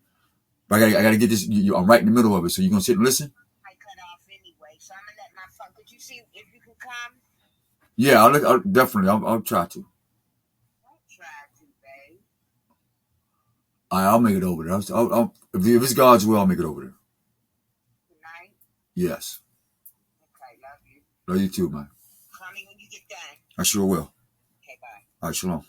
But I gotta get this. I'm right in the middle of it. So you gonna sit and listen? I cut off anyway, so I'm gonna let my phone. Could you see if you can come? Yeah, I'll definitely. I'll try to. Don't try to, babe. I'll make it over there. If it's God's will, I'll make it over there. Tonight? Yes. Okay, love you. Love you too, man. Call me when you get done. I sure will. Okay, bye. All right, shalom.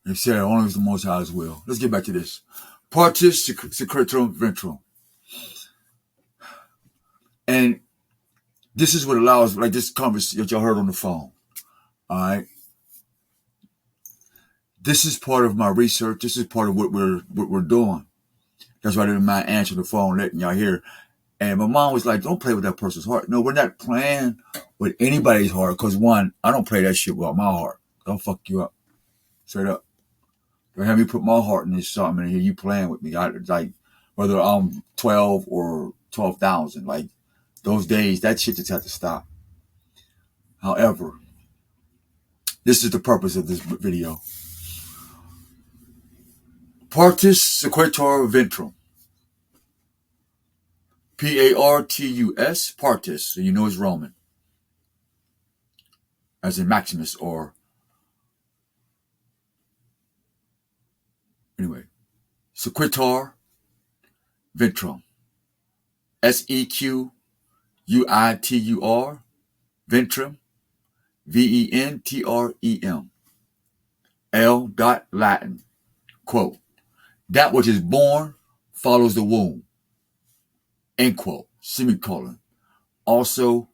They said only is the Most High's will. Let's get back to this. Partis secretum ventrum. And this is what allows, like this conversation that y'all heard on the phone. All right. This is part of my research. This is part of what we're doing. That's why I didn't mind answering the phone, letting y'all hear. And my mom was like, don't play with that person's heart. No, we're not playing with anybody's heart. Because one, I don't play that shit with my heart. I'll fuck you up. Straight up. Don't have me put my heart in this something and here you playing with me. Like, whether I'm 12 or 12,000. Like, those days, that shit just had to stop. However, this is the purpose of this video. Partus sequitur ventrum. Partus, partus. So you know it's Roman. As in Maximus or... Anyway. Sequitur ventrum. Sequitur ventrum. Ventrem. L. Latin. Quote. That which is born follows the womb. End quote. Semicolon. Also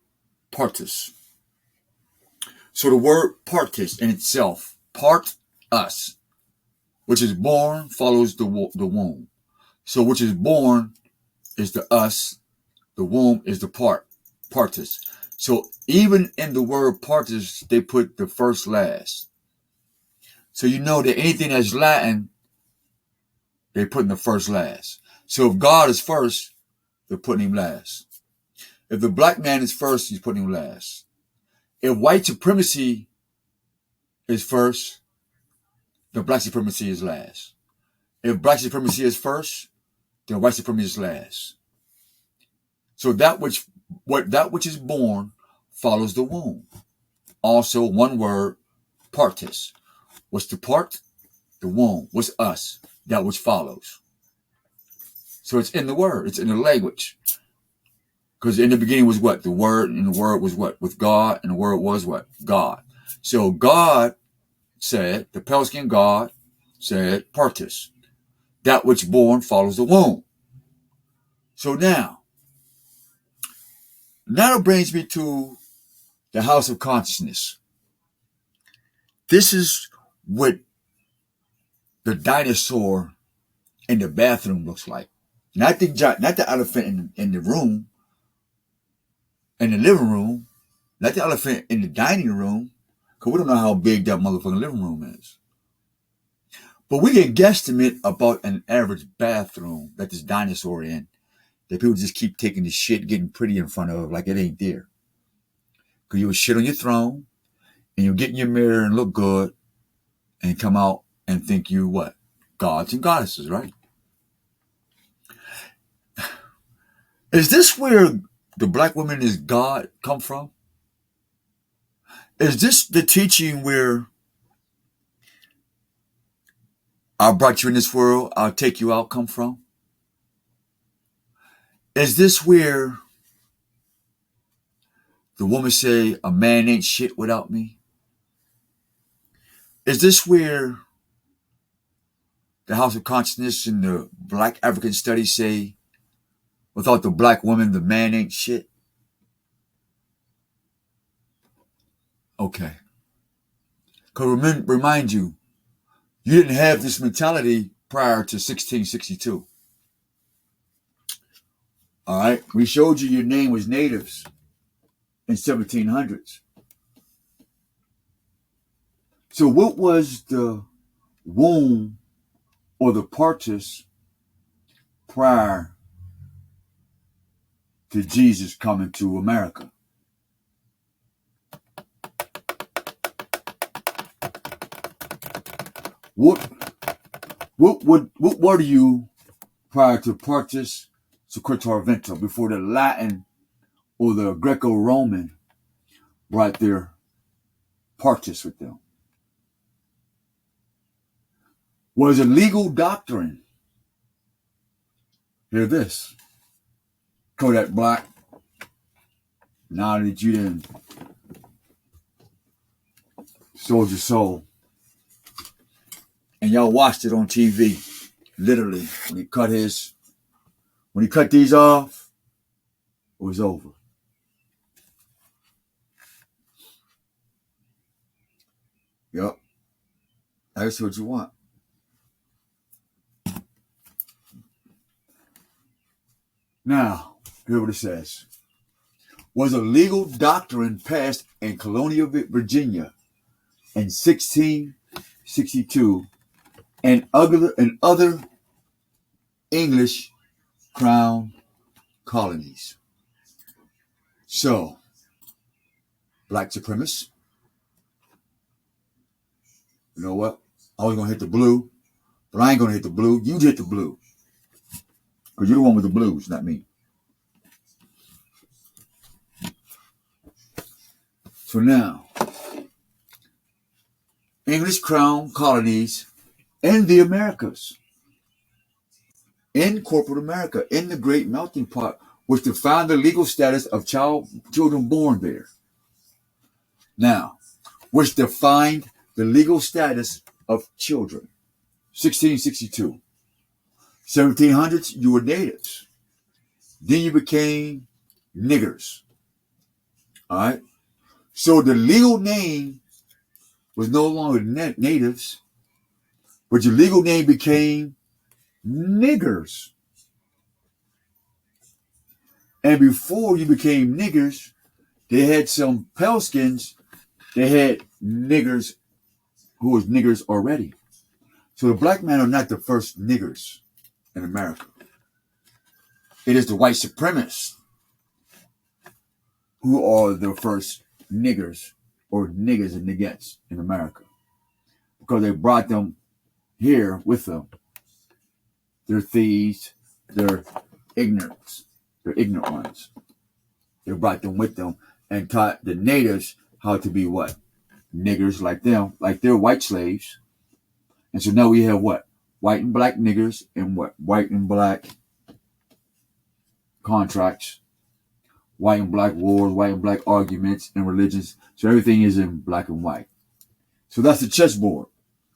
partus. So the word partus in itself, part us, which is born follows the womb. So which is born is the us, the womb is the partus. So even in the word partus, they put the first last. So you know that anything that's Latin, they put in the first last. So if God is first, they're putting him last. If the black man is first, he's putting him last. If white supremacy is first, then black supremacy is last. If black supremacy is first, then white supremacy is last. So that which is born follows the womb. Also, one word, partus. What's the part? The womb. What's us? That which follows. So it's in the word. It's in the language. Because in the beginning was what? The word, and the word was what? With God, and the word was what? God. So God said, the pale skinned God said, partus. That which born follows the womb. So now it brings me to the house of consciousness. This is what the dinosaur in the bathroom looks like. Not the elephant in the room, in the living room, not the elephant in the dining room, because we don't know how big that motherfucking living room is. But we can guesstimate about an average bathroom that this dinosaur in, that people just keep taking the shit, getting pretty in front of, like it ain't there. Because you would shit on your throne, and you get in your mirror and look good, and come out and think you what? Gods and goddesses, right? Is this where the black woman is God come from? Is this the teaching where I brought you in this world, I'll take you out come from? Is this where the woman say, a man ain't shit without me? Is this where the House of Consciousness and the Black African Studies say, without the black woman, the man ain't shit? Okay. Because remind you, you didn't have this mentality prior to 1662. All right? We showed you your name was natives in 1700s. So what was the womb or the partus prior to Jesus coming to America? What were you prior to partus sequitur ventrum, before the Latin or the Greco-Roman brought their partus with them? Was a legal doctrine. Hear this. Kodak Black, now that you didn't sold your soul, and y'all watched it on TV, literally, when he cut these off, it was over. Yep. That's what you want. Now, here's what it says. Was a legal doctrine passed in colonial Virginia in 1662 and other English crown colonies. So, black supremacists, you know what? I was going to hit the blue, But I ain't gonna hit the blue. You hit the blue. Because you're the one with the blues, not me. So now, English Crown colonies in the Americas, in corporate America, in the great melting pot, which defined the legal status of children born there. Now, which defined the legal status of children. 1662. 1700s, you were natives. Then you became niggers. All right? So the legal name was no longer natives, but your legal name became niggers. And before you became niggers, they had some pale skins. They had niggers who was niggers already. So the black men are not the first niggers in America. It is the white supremacists who are the first niggers or niggas and niggettes in America. Because they brought them here with them. They're thieves. They're ignorant. They're ignorant ones. They brought them with them and taught the natives how to be what? Niggers like them, like they're white slaves. And so now we have what? White and black niggers and what? White and black contracts, white and black wars, white and black arguments and religions. So everything is in black and white. So that's the chessboard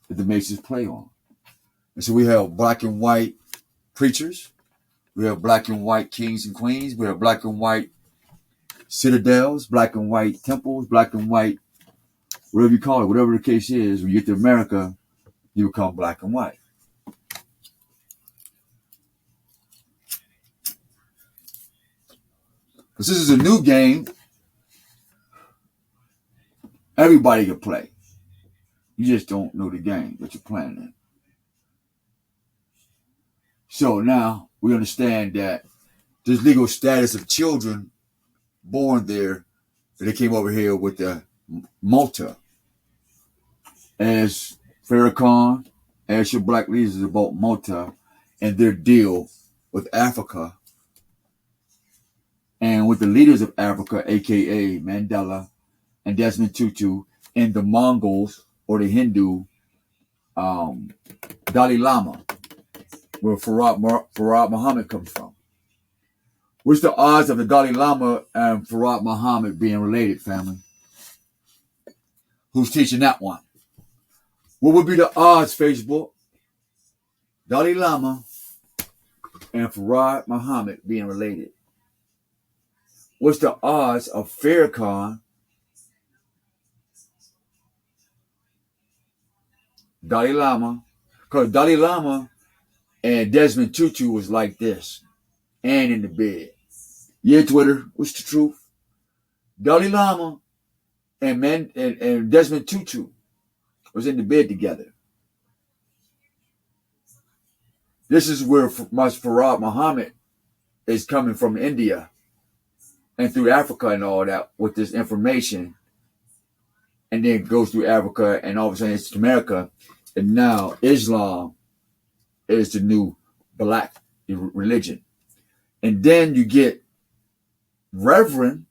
that the Masons play on. And so we have black and white preachers. We have black and white kings and queens. We have black and white citadels, black and white temples, black and white, whatever you call it, whatever the case is. When you get to America, you become black and white. Because this is a new game, everybody can play. You just don't know the game that you're playing in. So now we understand that this legal status of children born there, they came over here with the Malta. As Farrakhan, as your black leaders about Malta and their deal with Africa and with the leaders of Africa, aka Mandela and Desmond Tutu, and the Mongols or the Hindu Dalai Lama, where Farad Muhammad comes from. What's the odds of the Dalai Lama and Farad Muhammad being related, family? Who's teaching that one? What would be the odds, Facebook? Dalai Lama and Farad Muhammad being related. What's the odds of Farrakhan, Dalai Lama? Because Dalai Lama and Desmond Tutu was like this and in the bed. Yeah, Twitter, what's the truth? Dalai Lama and Desmond Tutu was in the bed together. This is where Farad Muhammad is coming from India and through Africa and all that with this information. And then it goes through Africa and all of a sudden it's America. And now Islam is the new black religion. And then you get Reverend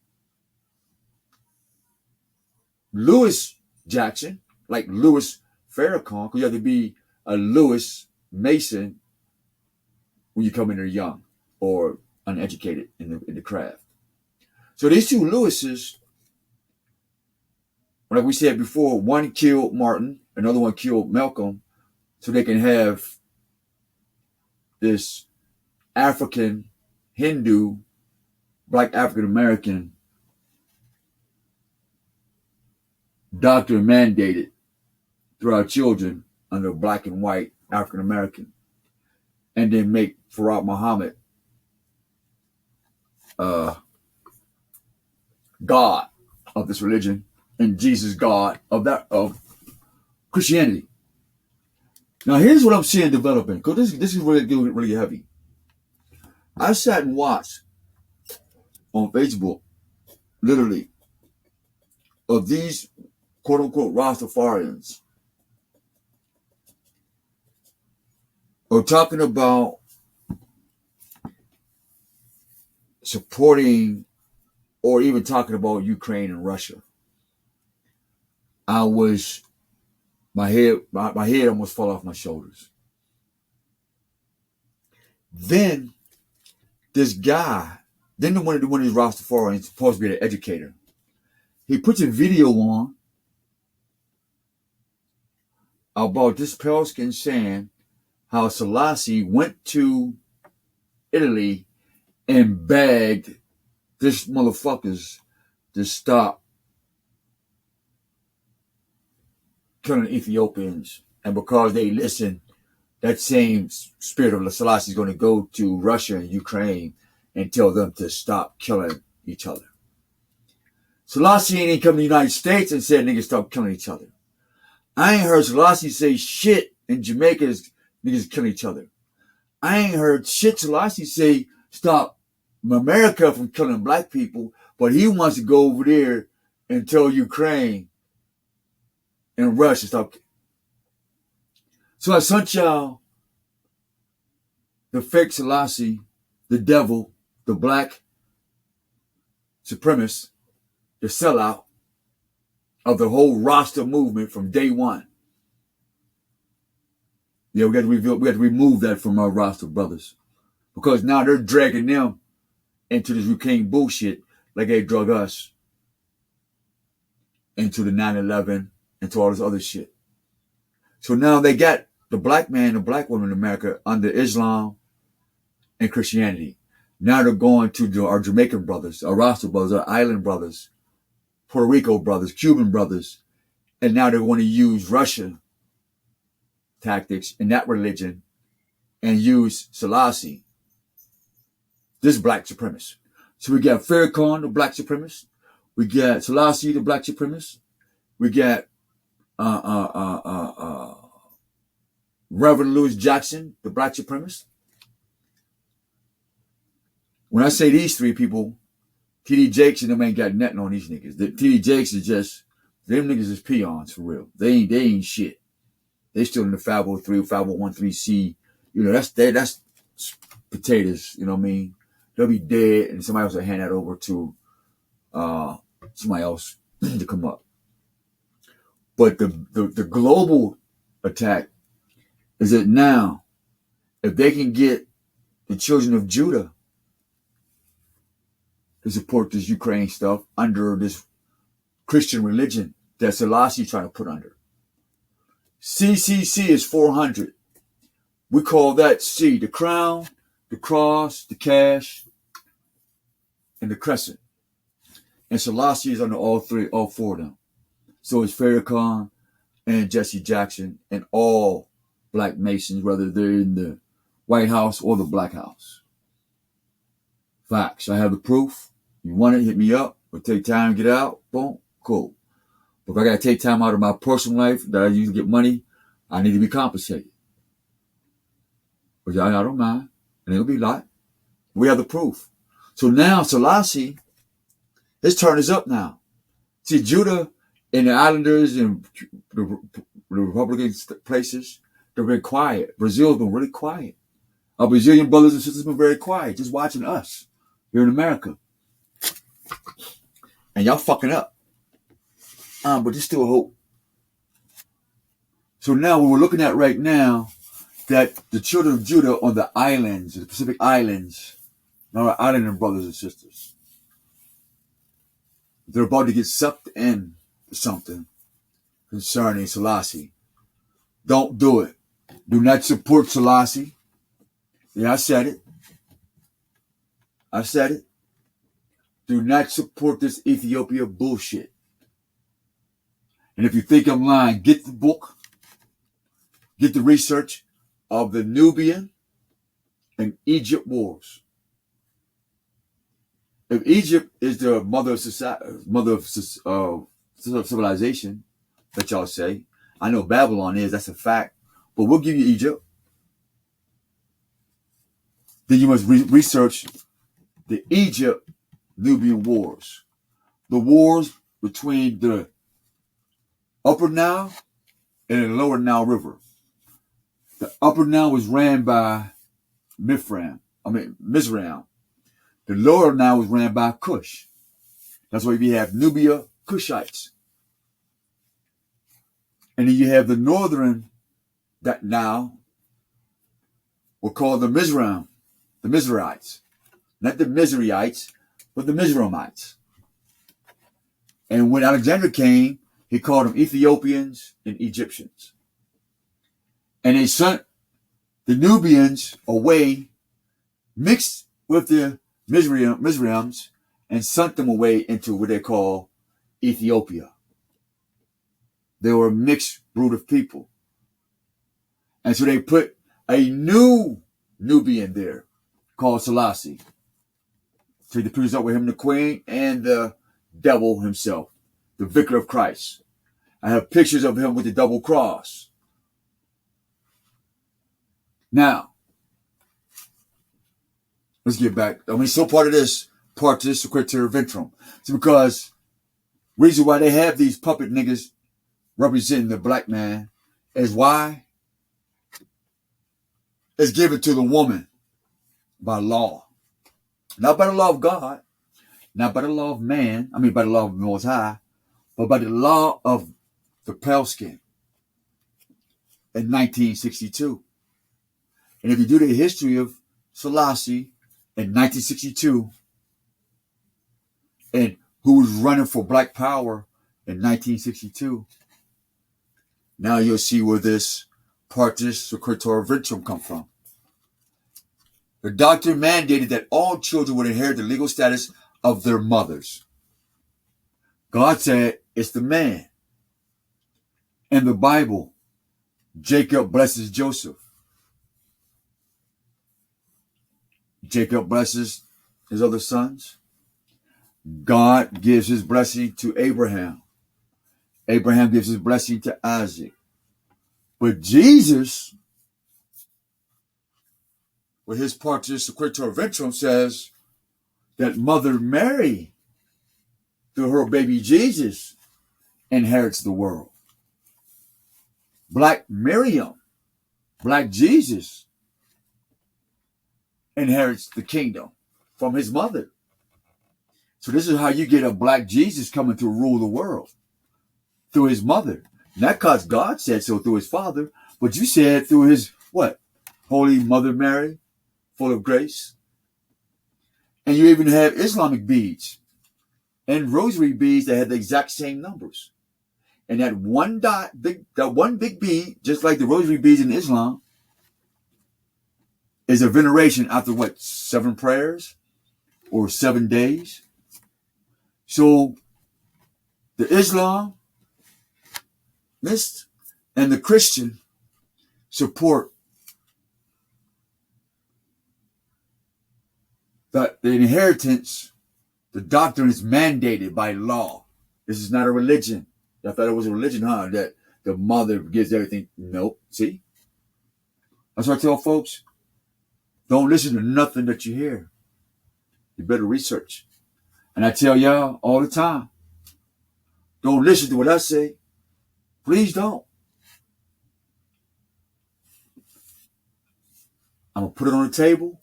Lewis Jackson, like Louis Farrakhan, because you have to be a Lewis Mason when you come in there young or uneducated in the craft. So these two Lewises, like we said before, one killed Martin, another one killed Malcolm, so they can have this African Hindu, black African American doctrine mandated through our children under black and white African American, and then make Farad Muhammad God of this religion and Jesus God of Christianity. Now here's what I'm seeing developing, because this is really heavy. I sat and watched on Facebook, literally, of these quote unquote Rastafarians or talking about supporting or even talking about Ukraine and Russia, my head almost fell off my shoulders. Then this guy, then one of these Rastafarians, supposed to be an educator, he puts a video on about this pale skin saying how Selassie went to Italy and begged this motherfuckers to stop killing Ethiopians. And because they listen, that same spirit of Selassie is going to go to Russia and Ukraine and tell them to stop killing each other. Selassie ain't come to the United States and said niggas stop killing each other. I ain't heard Selassie say shit in Jamaica niggas killing each other. I ain't heard shit Selassie say stop America from killing black people, but he wants to go over there and tell Ukraine and Russia stop. So I sent y'all the fake Selassie, the devil, the black supremacist, the sellout of the whole Rasta movement from day one. Yeah, we got to remove that from our Rasta brothers, because now they're dragging them into this Ukraine bullshit like they drug us into the 9/11 and to all this other shit. So now they got the black man and the black woman in America under Islam and Christianity. Now they're going to our Jamaican brothers, our Rasta brothers, our island brothers, Puerto Rico brothers, Cuban brothers, and now they want to use Russian tactics in that religion and use Selassie, this black supremacist. So we got Farrakhan, the black supremacist. We got Selassie, the black supremacist. We got Reverend Louis Jackson, the black supremacist. When I say these three people, T.D. Jakes and them ain't got nothing on these niggas. T.D. Jakes is just, them niggas is peons for real. They ain't shit. They still in the 503, 5013C. You know, that's potatoes, you know what I mean? They'll be dead and somebody else will hand that over to somebody else to come up. But the global attack is that now, if they can get the children of Judah to support this Ukraine stuff under this Christian religion that Selassie trying to put under. CCC is 400. We call that C, the crown, the cross, the cash, and the crescent. And Selassie is under all four of them. So it's Farrakhan and Jesse Jackson and all black Masons, whether they're in the White House or the Black House. Facts. I have the proof. You want it, hit me up. Or take time to get out. Boom. Cool. But if I got to take time out of my personal life that I use to get money, I need to be compensated. But I don't mind. And it'll be a lot. We have the proof. So now Selassie, his turn is up now. See, Judah and the Islanders and the Republican places, they've been quiet. Brazil's been really quiet. Our Brazilian brothers and sisters have been very quiet, just watching us here in America. And y'all fucking up. But there's still hope. So now what we're looking at right now, that the children of Judah on the islands, the Pacific Islands, our islander brothers and sisters, they're about to get sucked in to something concerning Selassie. Don't do it. Do not support Selassie. Yeah, I said it. Do not support this Ethiopia bullshit. And if you think I'm lying, get the book, get the research of the Nubian and Egypt wars. If Egypt is the mother of society, mother of civilization, that y'all say, I know Babylon is, that's a fact, but we'll give you Egypt. Then you must research the Egypt-Nubian wars. The wars between the Upper Nile and the Lower Nile River. The upper Nile was ran by Mizraim. The lower Nile was ran by Cush. That's why you have Nubia, Cushites. And then you have the northern that now were called the Mizraim, the Mizraites. Not the Mizraites, but the Mizraimites. And when Alexander came, he called them Ethiopians and Egyptians. And they sent the Nubians away, mixed with the Mizraims, and sent them away into what they call Ethiopia. They were a mixed brood of people. And so they put a new Nubian there called Selassie. So he put up with him, the queen, and the devil himself, the vicar of Christ. I have pictures of him with the double cross. Now, let's get back. So part of this Secretary Ventrum. It's because reason why they have these puppet niggas representing the black man is why? It's given to the woman by law. Not by the law of God, not by the law of man, by the law of the Most High, but by the law of the pale skin in 1962. And if you do the history of Selassie in 1962 and who was running for black power in 1962, now you'll see where this Partridge Secretary Ventrum come from. The doctrine mandated that all children would inherit the legal status of their mothers. God said it's the man. In the Bible, Jacob blesses Joseph. Jacob blesses his other sons. God gives his blessing to Abraham. Abraham gives his blessing to Isaac. But Jesus, with his Partridge Secretary Ventrum, says that Mother Mary, through her baby Jesus, inherits the world. Black Miriam, Black Jesus, inherits the kingdom from his mother. So this is how you get a Black Jesus coming to rule the world, through his mother. Not because God said so through his father, but you said through his what? Holy Mother Mary, full of grace. And you even have Islamic beads and rosary beads that have the exact same numbers. And that one big bead, just like the rosary beads in Islam, is a veneration after 7 prayers or 7 days. So the Islamist and the Christian support that the inheritance, the doctrine is mandated by law. This is not a religion. I thought it was a religion, that the mother gives everything. Nope. See? That's what I tell folks. Don't listen to nothing that you hear. You better research. And I tell y'all all the time, don't listen to what I say. Please don't. I'm going to put it on the table,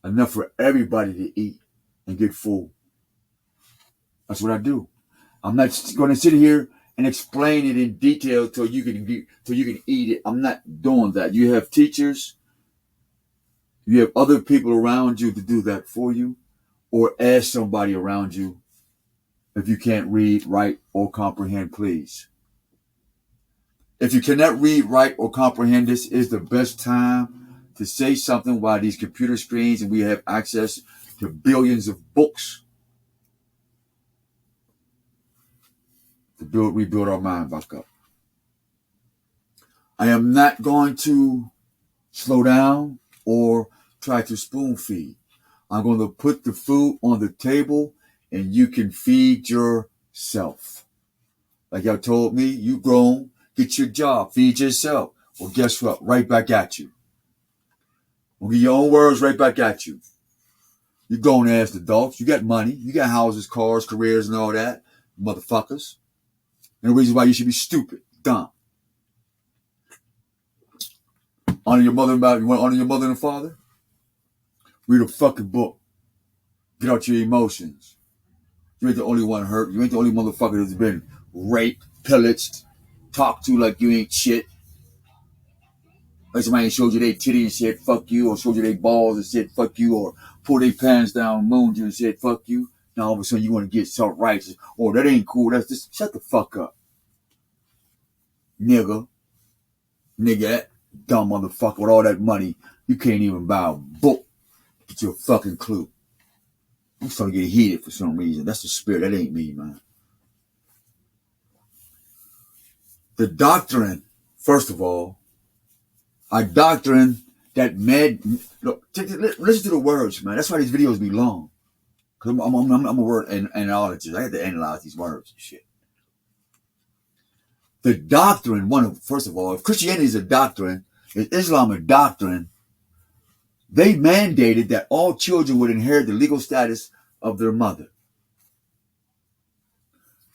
enough for everybody to eat and get full. That's what I do. I'm not going to sit here and explain it in detail till you can eat it. I'm not doing that. You have teachers. You have other people around you to do that for you, or ask somebody around you if you can't read, write, or comprehend, please. If you cannot read, write, or comprehend, this is the best time to say something while these computer screens and we have access to billions of books to rebuild our mind back up. I am not going to slow down or try to spoon feed. I'm going to put the food on the table and you can feed yourself. Like y'all told me, you grown, get your job, feed yourself. Well, guess what? Right back at you. We'll get your own words right back at you. You're grown ass adults. You got money. You got houses, cars, careers, and all that. Motherfuckers. And the reason why you should be stupid, dumb. Honor your mother and you want to honor your mother and father? Read a fucking book. Get out your emotions. You ain't the only one hurt. You ain't the only motherfucker that's been raped, pillaged, talked to like you ain't shit. Like somebody showed you their titty and said fuck you, or showed you their balls and said fuck you, or pulled their pants down, mooned you and said fuck you. Now all of a sudden you want to get self-righteous. Oh, that ain't cool. That's just shut the fuck up. Nigga, that dumb motherfucker with all that money, you can't even buy a book. Get you a fucking clue. I'm starting to get heated for some reason. That's the spirit. That ain't me, man. The doctrine, first of all, a doctrine that look, listen to the words, man. That's why these videos be long. Cause I'm a word analyst. I have to analyze these words and shit. The doctrine, first of all, if Christianity is a doctrine, if Islam a doctrine, they mandated that all children would inherit the legal status of their mother.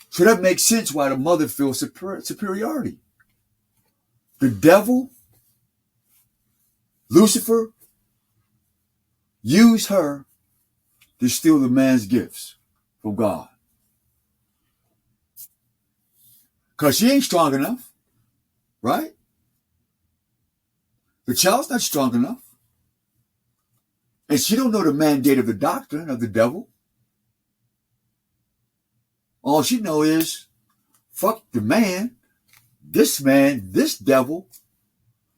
So that makes sense why the mother feels superiority. The devil, Lucifer, used her to steal the man's gifts from God. Because she ain't strong enough, right? The child's not strong enough. And she don't know the mandate of the doctrine of the devil. All she know is, fuck the man, this devil,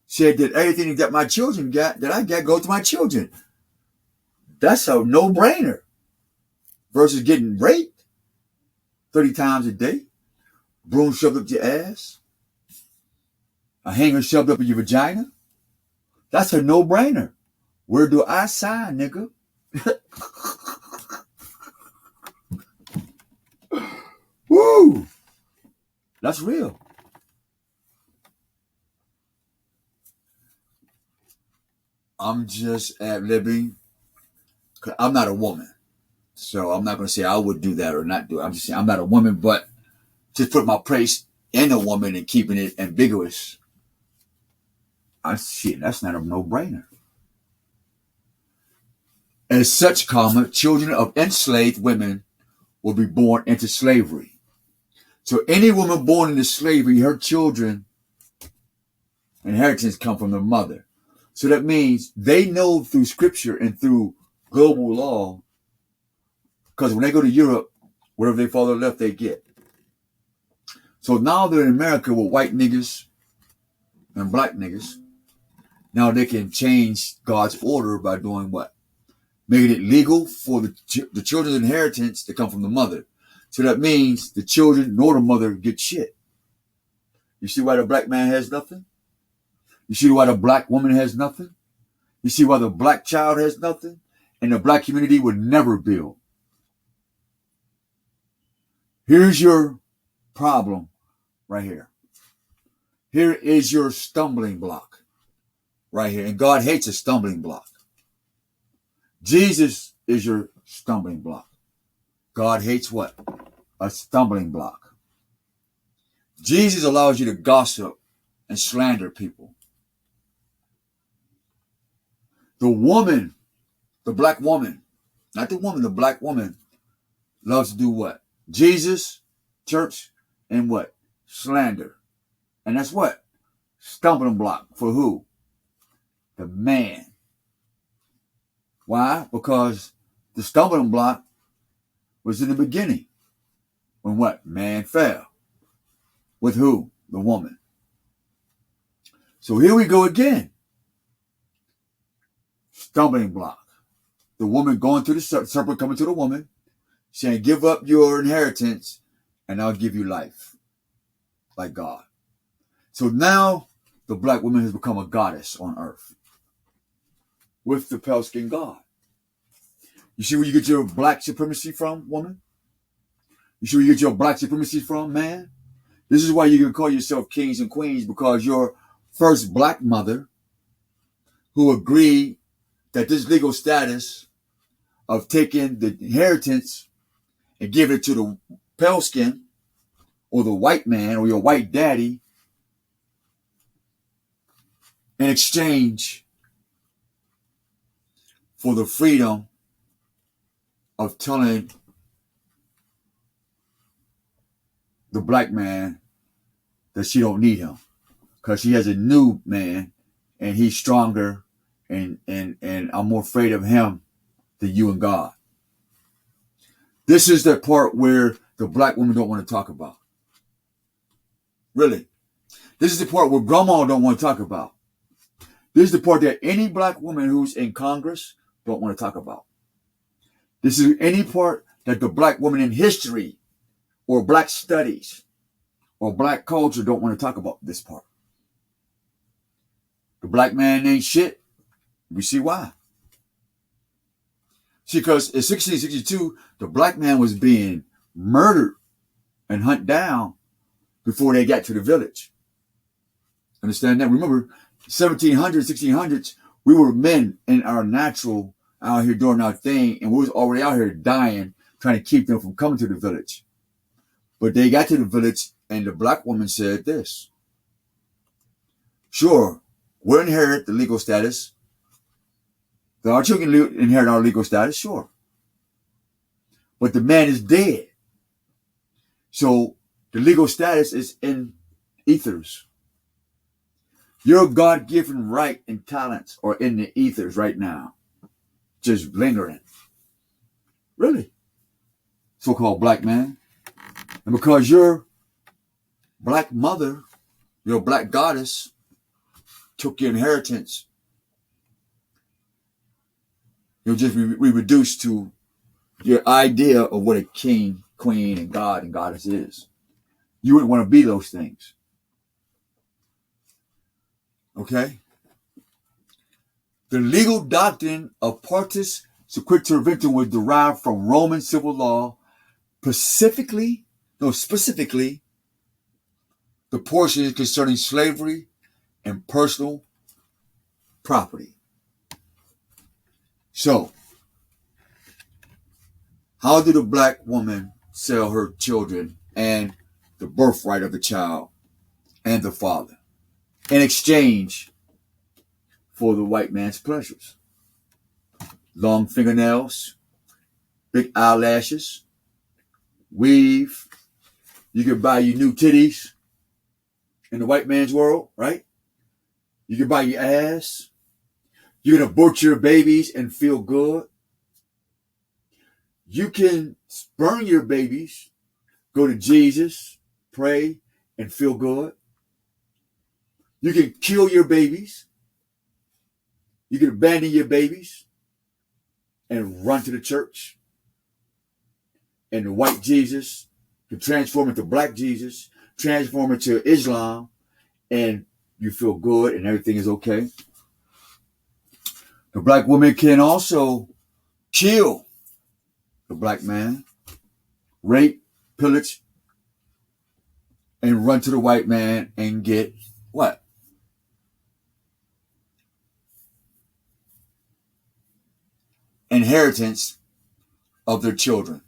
said that everything that my children got, that I got, go to my children. That's a no-brainer. Versus getting raped 30 times a day, broom shoved up your ass, a hanger shoved up in your vagina. That's a no-brainer. Where do I sign, nigga? Woo! That's real. I'm just ad-libbing. I'm not a woman. So I'm not going to say I would do that or not do it. I'm just saying I'm not a woman, but just put my place in a woman and keeping it ambiguous. That's not a no-brainer. As such, children of enslaved women will be born into slavery. So any woman born into slavery, her children, inheritance come from their mother. So that means they know through scripture and through global law, because when they go to Europe, wherever they father left, they get. So now they're in America with white niggas and black niggas. Now they can change God's order by doing what? Making it legal for the children's inheritance to come from the mother. So that means the children nor the mother get shit. You see why the black man has nothing? You see why the black woman has nothing? You see why the black child has nothing? And the black community would never build. Here's your problem right here. Here is your stumbling block right here. And God hates a stumbling block. Jesus is your stumbling block. God hates what? A stumbling block. Jesus allows you to gossip and slander people. The woman, the black woman, not the woman, the black woman loves to do what? Jesus, church, and what? Slander. And that's what? Stumbling block for who? The man. Why? Because the stumbling block was in the beginning. When what? Man fell. With who? The woman. So here we go again. Stumbling block. The woman going to the serpent, coming to the woman, saying, give up your inheritance and I'll give you life. Like God. So now the black woman has become a goddess on earth. With the pale skin God. You see where you get your black supremacy from, woman? You see where you get your black supremacy from, man? This is why you can call yourself kings and queens, because your first black mother, who agreed that this legal status of taking the inheritance and giving it to the pale skin or the white man or your white daddy, in exchange for the freedom of telling the black man that she don't need him because she has a new man and he's stronger and I'm more afraid of him than you and God. This is the part where the black women don't want to talk about. Really. This is the part where grandma don't want to talk about. This is the part that any black woman who's in Congress don't want to talk about. This is any part that the black woman in history or black studies or black culture don't want to talk about this part. The black man ain't shit. We see why. See, because in 1662, the black man was being murdered and hunted down before they got to the village. Understand that? Remember, 1700s, 1600s, we were men in our natural out here doing our thing, and we was already out here dying, trying to keep them from coming to the village. But they got to the village, and the black woman said this. Sure, we'll inherit the legal status. Our children inherit our legal status, sure. But the man is dead. So the legal status is in ethers. Your God-given right and talents are in the ethers right now. Just lingering. Really. So-called black man. And because your black mother, your black goddess, took your inheritance, you'll just be reduced to your idea of what a king, queen, and God and goddess is. You wouldn't want to be those things. Okay? The legal doctrine of partis sequitur was derived from Roman civil law, specifically the portions concerning slavery and personal property. So, how did a black woman sell her children and the birthright of the child and the father in exchange for the white man's pleasures? Long fingernails, big eyelashes, weave. You can buy you new titties in the white man's world, right? You can buy your ass. You can abort your babies and feel good. You can burn your babies, go to Jesus, pray, and feel good. You can kill your babies. You can abandon your babies and run to the church. And the white Jesus can transform into black Jesus, transform into Islam, and you feel good and everything is okay. The black woman can also kill the black man, rape, pillage, and run to the white man and get what? Inheritance of their children.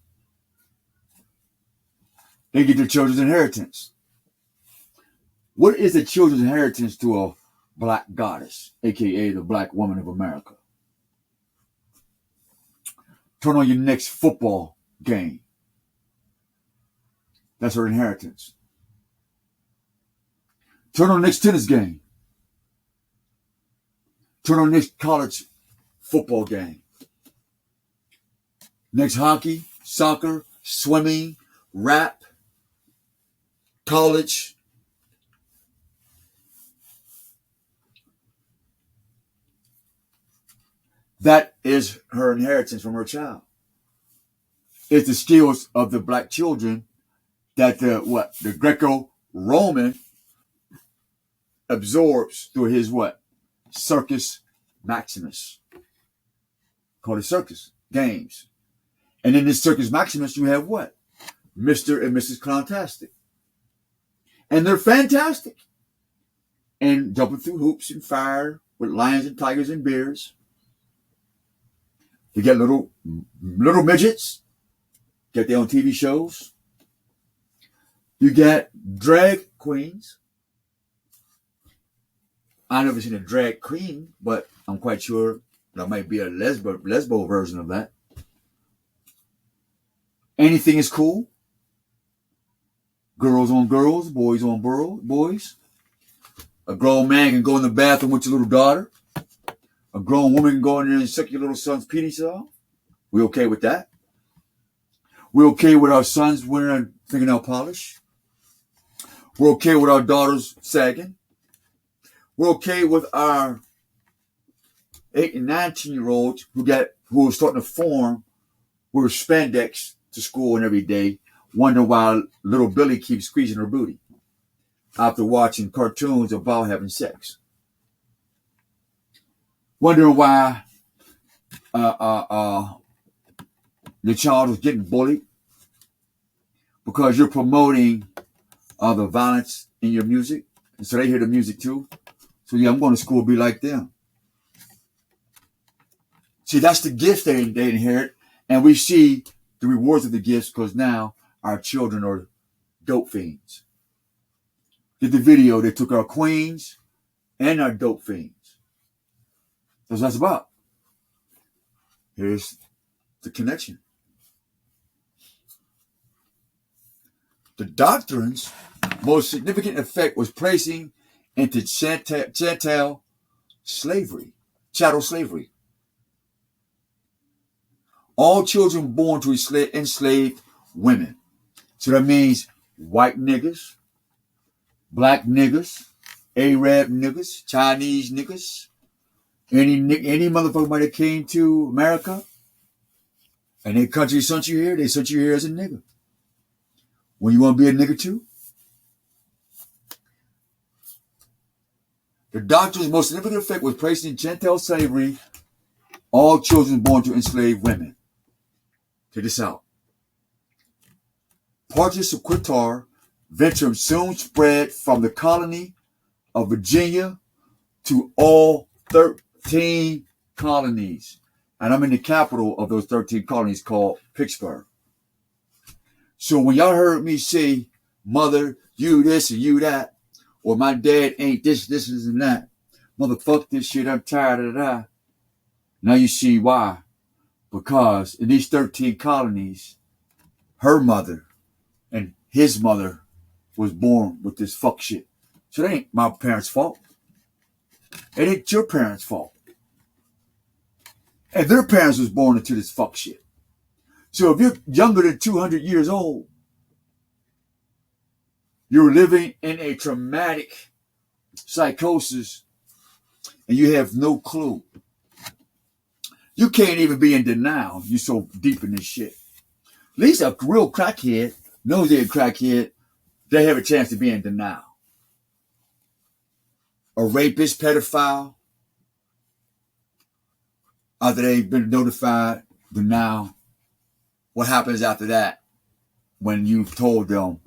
They get their children's inheritance. What is the children's inheritance to a black goddess, aka the black woman of America? Turn on your next football game. That's her inheritance. Turn on the next tennis game. Turn on the next college football game. Next hockey, soccer, swimming, rap, college. That is her inheritance from her child. It's the skills of the black children that the Greco-Roman absorbs through his what? Circus Maximus. Called it circus games. And in this Circus Maximus, you have what? Mr. and Mrs. Clowntastic. And they're fantastic. And jumping through hoops and fire with lions and tigers and bears. You get little midgets. Get their own TV shows. You get drag queens. I never seen a drag queen, but I'm quite sure there might be a lesbo version of that. Anything is cool. Girls on girls, boys on boys. A grown man can go in the bathroom with your little daughter. A grown woman can go in there and suck your little son's penis off. We okay with that? We're okay with our sons wearing fingernail polish. We're okay with our daughters sagging. We're okay with our 8 and 19-year-olds who are starting to form with spandex to school and every day, wonder why little Billy keeps squeezing her booty after watching cartoons about having sex. Wondering why your child is getting bullied because you're promoting the violence in your music. And so they hear the music too. So yeah, I'm going to school be like them. See, that's the gift they inherit. And we see the rewards of the gifts because now our children are dope fiends. Did the video, they took our queens and our dope fiends. That's what that's about. Here's the connection. The doctrine's most significant effect was placing into chattel slavery. All children born to enslaved women. So that means white niggas, black niggas, Arab niggas, Chinese niggas, any motherfucker that came to America and their country sent you here, they sent you here as a nigga. When you want to be a nigga too? The doctrine's most significant effect was placing in chattel slavery all children born to enslaved women. Check this out. Parties of Surpremacy soon spread from the colony of Virginia to all 13 colonies. And I'm in the capital of those 13 colonies called Pittsburgh. So when y'all heard me say, mother, you this and you that, or my dad ain't this and that, motherfuck this shit, I'm tired of that. Now you see why. Because in these 13 colonies, her mother and his mother was born with this fuck shit. So that ain't my parents' fault. It ain't your parents' fault. And their parents was born into this fuck shit. So if you're younger than 200 years old, you're living in a traumatic psychosis and you have no clue. You can't even be in denial. You're so deep in this shit. At least a real crackhead, knows they're a crackhead, they have a chance to be in denial. A rapist, pedophile, after they've been notified, denial. What happens after that when you've told them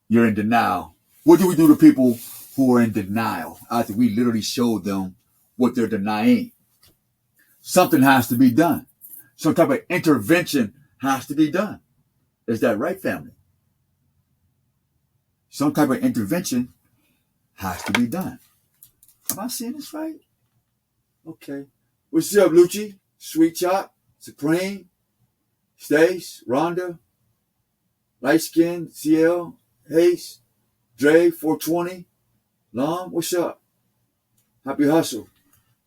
you're in denial? What do we do to people who are in denial after we literally showed them what they're denying? Something has to be done. Some type of intervention has to be done. Is that right, family? Some type of intervention has to be done. Am I saying this right? Okay. What's up, Lucci? Sweet Chop? Supreme? Stace? Rhonda? Light Skin? CL? Hayes? Dre? 420? Lom? What's up? Happy Hustle.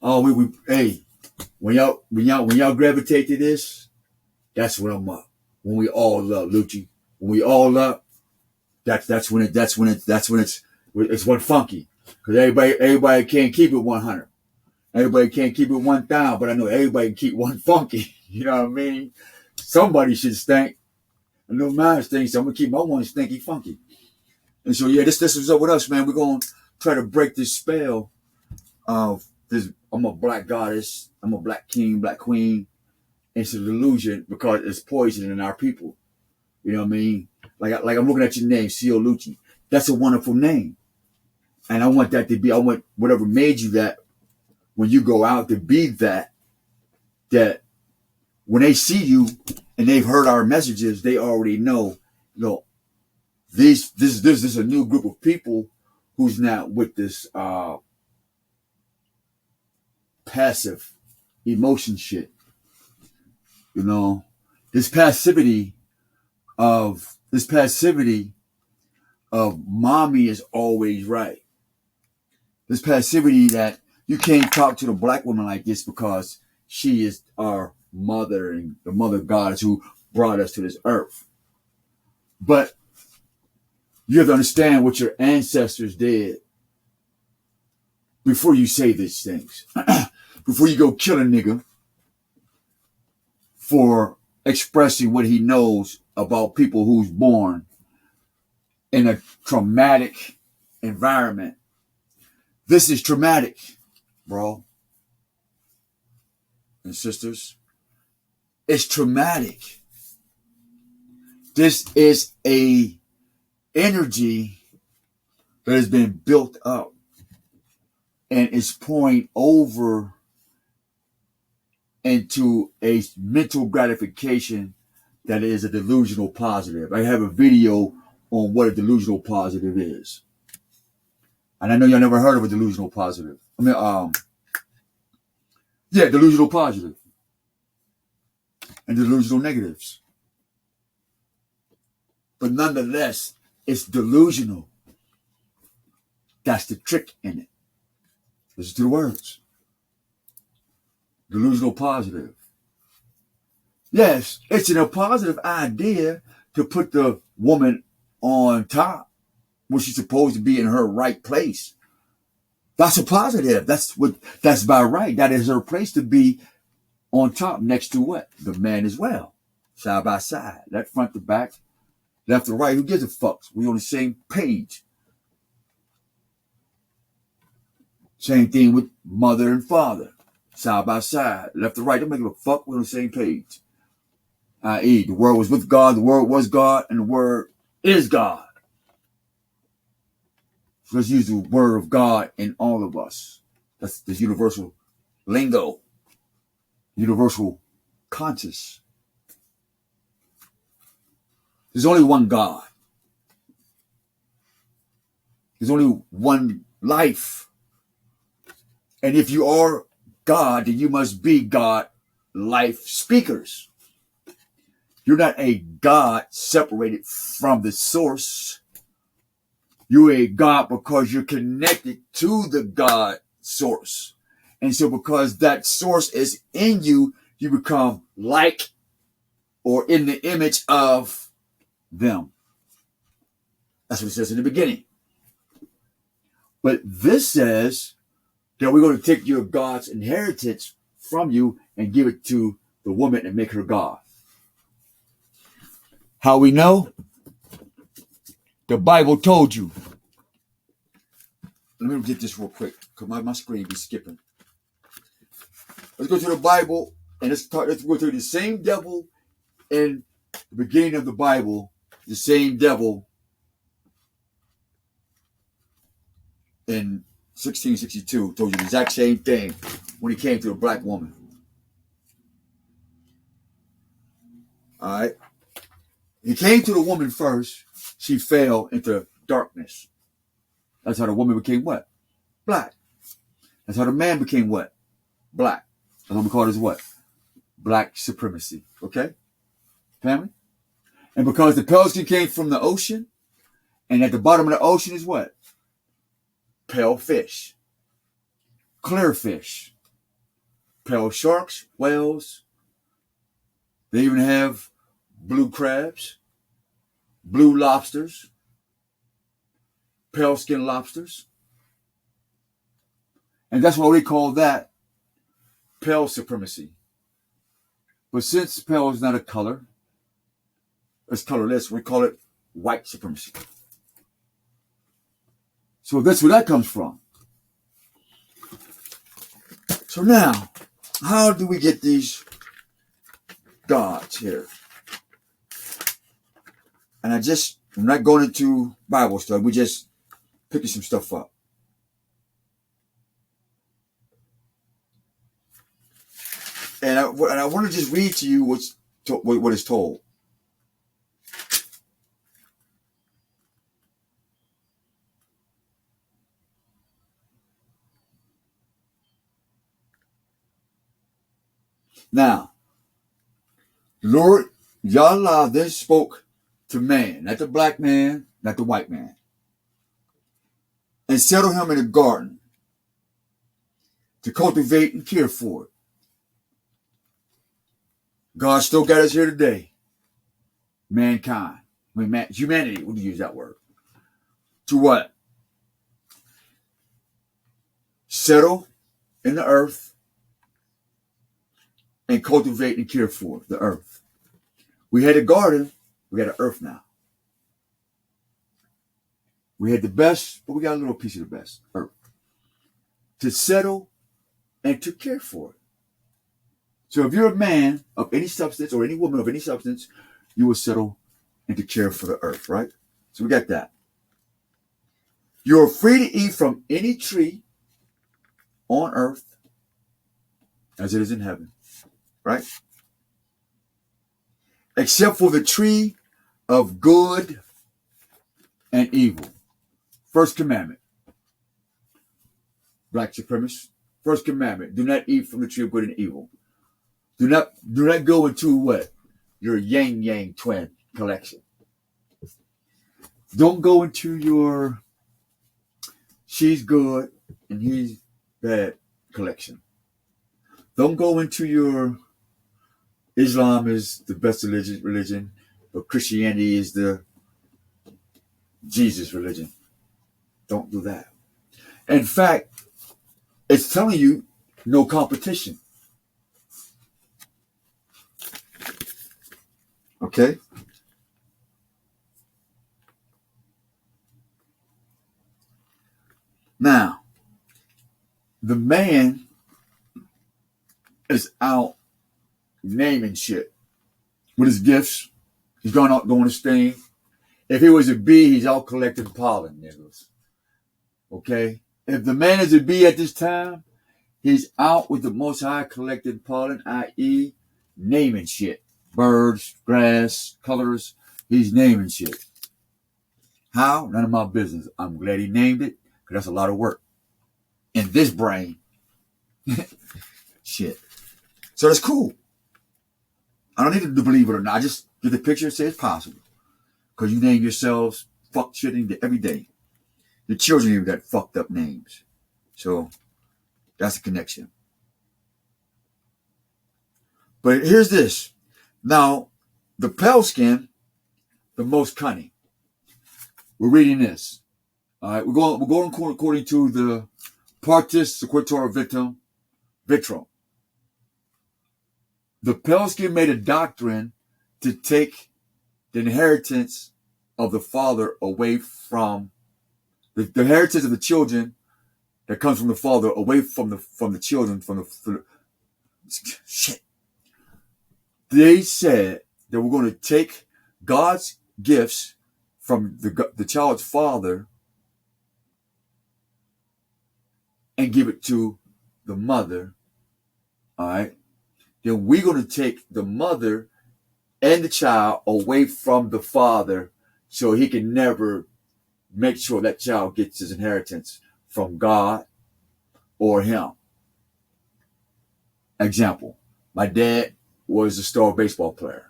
Oh, hey. When y'all gravitate to this, that's when I'm up. When we all up, Lucci. When we all up, that's when it's one funky. Because everybody can't keep it 100. Everybody can't keep it 1,000, but I know everybody can keep one funky. You know what I mean? Somebody should stink. I know mine stinks, so I'm gonna keep my one stinky funky. And so yeah, this is up with us, man. We're gonna try to break this spell of this. I'm a black goddess. I'm a black king, black queen. It's a delusion because it's poison in our people. You know what I mean? Like I'm looking at your name, C.O. Lucci. That's a wonderful name. And I want whatever made you that, when you go out to be that when they see you and they've heard our messages, they already know, this is a new group of people who's not with this passive emotion shit. You know, this passivity of mommy is always right. This passivity that you can't talk to the black woman like this because she is our mother and the mother goddess who brought us to this earth. But you have to understand what your ancestors did before you say these things. Before you go kill a nigga for expressing what he knows about people who's born in a traumatic environment. This is traumatic, bro and sisters. It's traumatic. This is a energy that has been built up and is pouring over into a mental gratification that is a delusional positive. I have a video on what a delusional positive is. And I know y'all never heard of a delusional positive. Delusional positive and delusional negatives. But nonetheless, it's delusional. That's the trick in it. Listen to the words. Delusional positive. Yes, it's a positive idea to put the woman on top when she's supposed to be in her right place. That's a positive. That's by right. That is her place to be on top next to what? The man as well. Side by side. Left front to back. Left to right. Who gives a fuck? We on the same page. Same thing with mother and father. Side by side. Left to right. Don't make a fuck. We're on the same page. I.e., the word was with God, the word was God, and the word is God. So let's use the word of God in all of us. That's the universal lingo. Universal conscious. There's only one God. There's only one life. And if you are God, then you must be God life speakers. You're not a God separated from the source. You're a God because you're connected to the God source. And so because that source is in you, you become like or in the image of them. That's what it says in the beginning. But this says that we're going to take your God's inheritance from you and give it to the woman and make her God. How we know? The Bible told you. Let me get this real quick because my screen be skipping. Let's go to the Bible and let's go to the same devil in the beginning of the Bible, the same devil in 1662 told you the exact same thing when he came to a black woman. All right. He came to the woman first. She fell into darkness. That's how the woman became what? Black. That's how the man became what? Black. That's what we call it as what? Black supremacy. Okay? Family? And because the pelican came from the ocean, and at the bottom of the ocean is what? Pale fish. Clear fish. Pale sharks, whales. They even have blue crabs, blue lobsters, pale skin lobsters. And that's why we call that pale supremacy. But since pale is not a color, it's colorless, we call it white supremacy. So that's where that comes from. So now, how do we get these gods here? And I'm not going into Bible stuff, we just picking some stuff up. And I want to just read to you what is told. Now, Lord Yahweh then spoke to man, not the black man, not the white man, and settled him in a garden to cultivate and care for it. God still got us here today. Mankind. Humanity, we'll use that word. To what? Settle in the earth and cultivate and care for the earth. We had a garden, we got an earth now. We had the best, but we got a little piece of the best, earth. To settle and to care for it. So if you're a man of any substance or any woman of any substance, you will settle and to care for the earth, right? So we got that. You're free to eat from any tree on earth as it is in heaven, right? Except for the tree of good and evil. First commandment. Black supremacists. First commandment. Do not eat from the tree of good and evil. Do not go into what? Your yang twin collection. Don't go into your she's good and he's bad collection. Don't go into your Islam is the best religion, but Christianity is the Jesus religion. Don't do that. In fact, it's telling you no competition. Okay? Now, the man is out naming shit with his gifts. He's going out doing his thing. If he was a bee, he's out collecting pollen, niggas. Okay? If the man is a bee at this time, he's out with the Most High collecting pollen, i.e. naming shit. Birds, grass, colors. He's naming shit. How? None of my business. I'm glad he named it, because that's a lot of work. In this brain. Shit. So that's cool. I don't need to believe it or not. I just get the picture and say it's possible. Because you name yourselves fuck shit every day. Your children even got fucked up names. So that's a connection. But here's this. Now, the pale skin, the most cunning. We're reading this. All right, we're going according to the Partis Sequitur Vitrum. The pale skin made a doctrine to take the inheritance of the father away from the inheritance of the children that comes from the father away from the children from the shit. They said that we're going to take God's gifts from the child's father and give it to the mother. All right. Then we're going to take the mother and the child away from the father so he can never make sure that child gets his inheritance from God or him. Example, my dad was a star baseball player.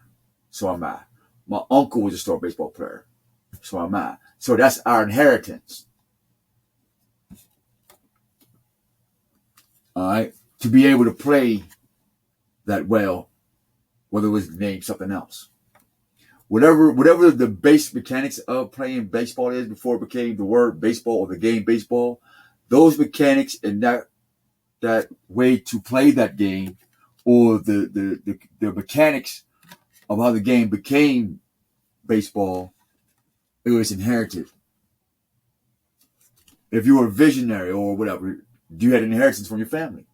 So am I. My uncle was a star baseball player. So am I. So that's our inheritance. All right. To be able to play that well, whether it was named something else. Whatever the base mechanics of playing baseball is before it became the word baseball or the game baseball, those mechanics and that way to play that game or the mechanics of how the game became baseball, it was inherited. If you were a visionary or whatever, you had inheritance from your family.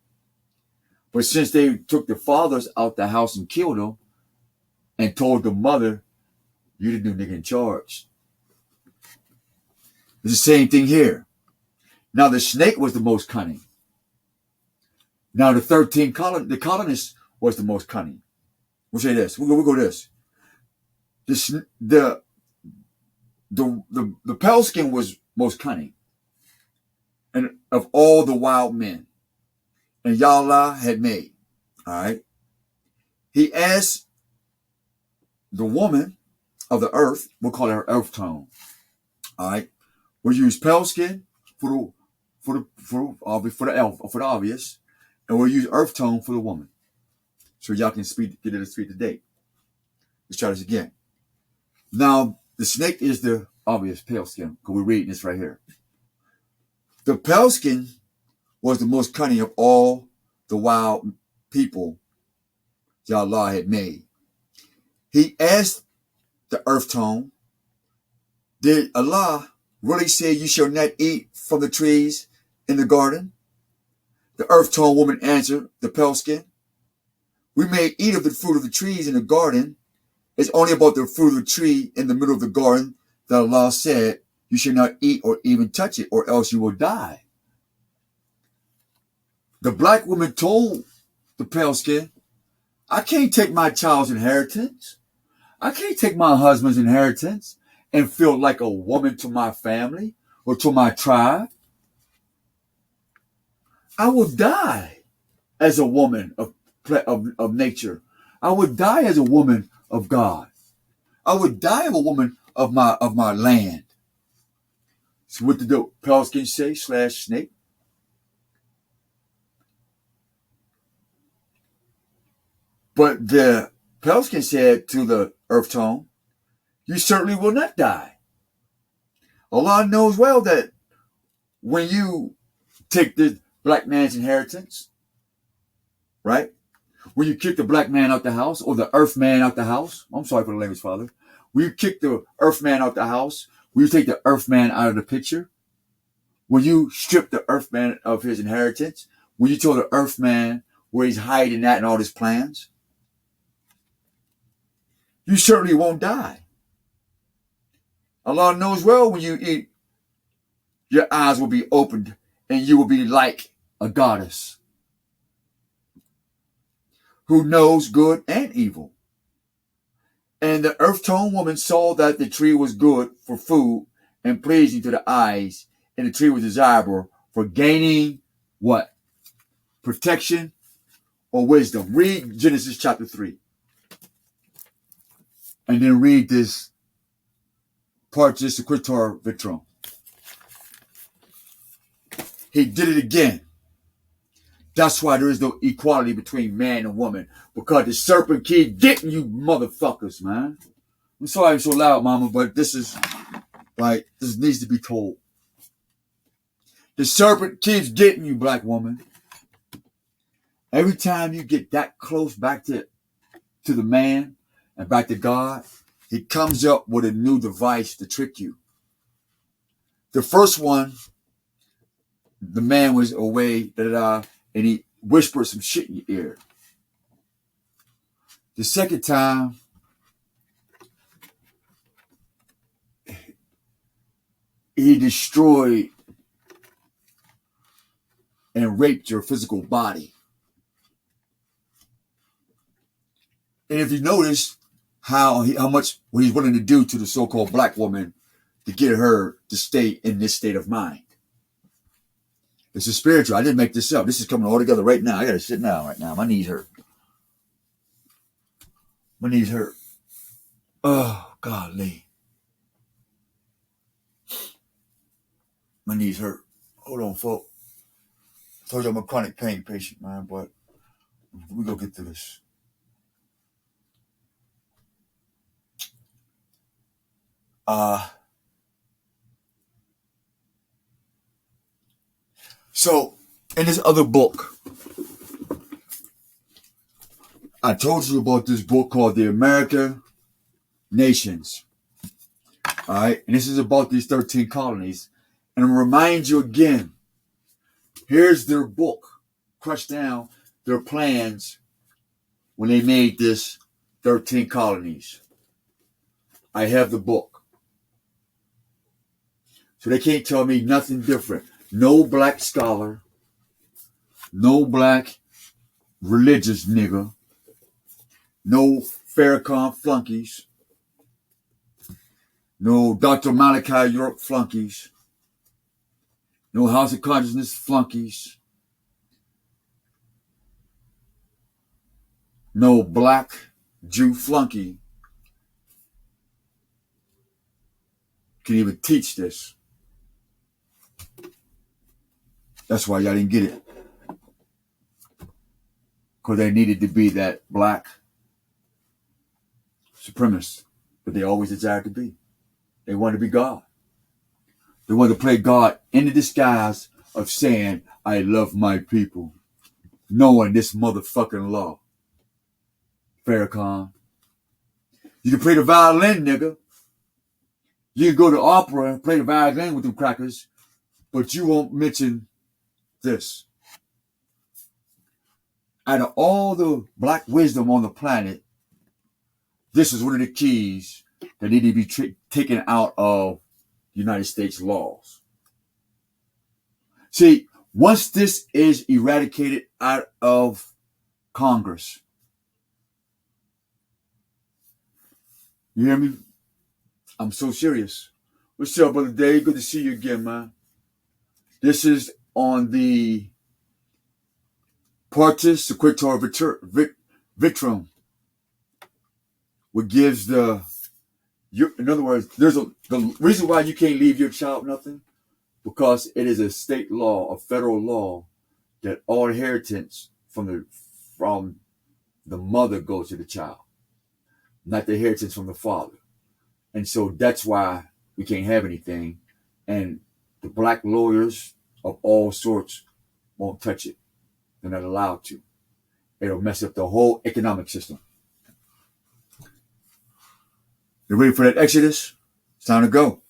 But since they took the fathers out the house and killed them and told the mother, you the new nigga in charge. It's the same thing here. Now the snake was the most cunning. Now the 13 the colonists was the most cunning. We'll say this. We'll go this. The pale skin was most cunning, and of all the wild men, and Yahweh had made. All right. He asked the woman of the earth, we'll call it her earth tone. All right. We'll use pale skin for the obvious, and we'll use earth tone for the woman. So y'all can get it straight today. Let's try this again. Now, the snake is the obvious pale skin, because we're reading this right here. The pale skin was the most cunning of all the wild people that Allah had made. He asked the earth tone, did Allah really say you shall not eat from the trees in the garden? The earth tone woman answered the pale skin, we may eat of the fruit of the trees in the garden. It's only about the fruit of the tree in the middle of the garden that Allah said you should not eat or even touch it, or else you will die. The black woman told the pale skin, I can't take my child's inheritance. I can't take my husband's inheritance and feel like a woman to my family or to my tribe. I will die as a woman of nature. I would die as a woman of God. I would die as a woman of my land. So what did the pale skin say / snake? But the pale skin said to the earth tone, you certainly will not die. Allah knows well that when you take the black man's inheritance, right? When you kick the black man out the house, or the earth man out the house, I'm sorry for the language, Father. When you kick the earth man out the house, when you take the earth man out of the picture, when you strip the earth man of his inheritance, when you tell the earth man where he's hiding at and all his plans, you certainly won't die. Allah knows well when you eat, your eyes will be opened and you will be like a goddess who knows good and evil. And the earth tone woman saw that the tree was good for food and pleasing to the eyes, and the tree was desirable for gaining what? Protection or wisdom. Read Genesis chapter 3. And then read this part, just a Surpremacy. He did it again. That's why there is no equality between man and woman. Because the serpent keeps getting you motherfuckers, man. I'm sorry I'm so loud, mama, but this needs to be told. The serpent keeps getting you, black woman. Every time you get that close back to the man and back to God, he comes up with a new device to trick you. The first one, the man was away, and he whispered some shit in your ear. The second time, he destroyed and raped your physical body. And if you notice how much what he's willing to do to the so-called black woman to get her to stay in this state of mind. This is spiritual. I didn't make this up. This is coming all together right now. I got to sit down right now. My knees hurt. My knees hurt. Oh, golly. My knees hurt. Hold on, folks. I told you I'm a chronic pain patient, man, but we go get through this. So, in this other book, I told you about this book called The American Nations. All right, and this is about these 13 colonies. And I'm going to remind you again, here's their book, crushed down their plans when they made this 13 colonies. I have the book. So they can't tell me nothing different. No black scholar, no black religious nigga, no Farrakhan flunkies, no Dr. Malachi York flunkies, no House of Consciousness flunkies, no black Jew flunky can even teach this. That's why y'all didn't get it. Because they needed to be that black supremacist that they always desired to be. They wanted to be God. They wanted to play God in the disguise of saying, I love my people, knowing this motherfucking law. Farrakhan. You can play the violin, nigga. You can go to opera and play the violin with them crackers, but you won't mention this. Out of all the black wisdom on the planet, this is one of the keys that need to be taken out of United States laws. See, once this is eradicated out of Congress, you hear me? I'm so serious. What's up, Brother Dave? Good to see you again, man. This is on the Partis Sequitur Vitrum, what gives in other words, the reason why you can't leave your child nothing, because it is a state law, a federal law, that all inheritance from the mother goes to the child, not the inheritance from the father. And so that's why we can't have anything. And the black lawyers of all sorts won't touch it. They're not allowed to. It'll mess up the whole economic system. You ready for that exodus? It's time to go.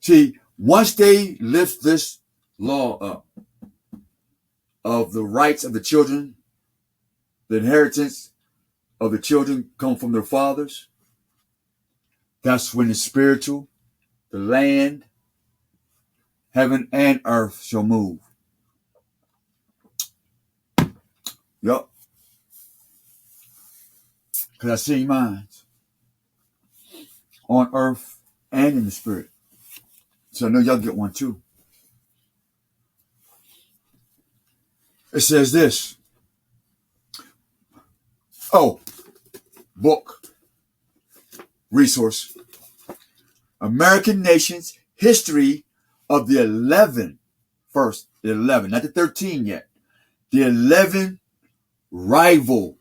See, once they lift this law up of the rights of the children, the inheritance of the children come from their fathers, that's when the spiritual, the land, heaven and earth shall move. Yup. Because I see minds on earth and in the spirit. So I know y'all get one too. It says this. Oh, book. Resource. American Nations History of the 11, first, the 11, not the 13 yet. The 11 rival.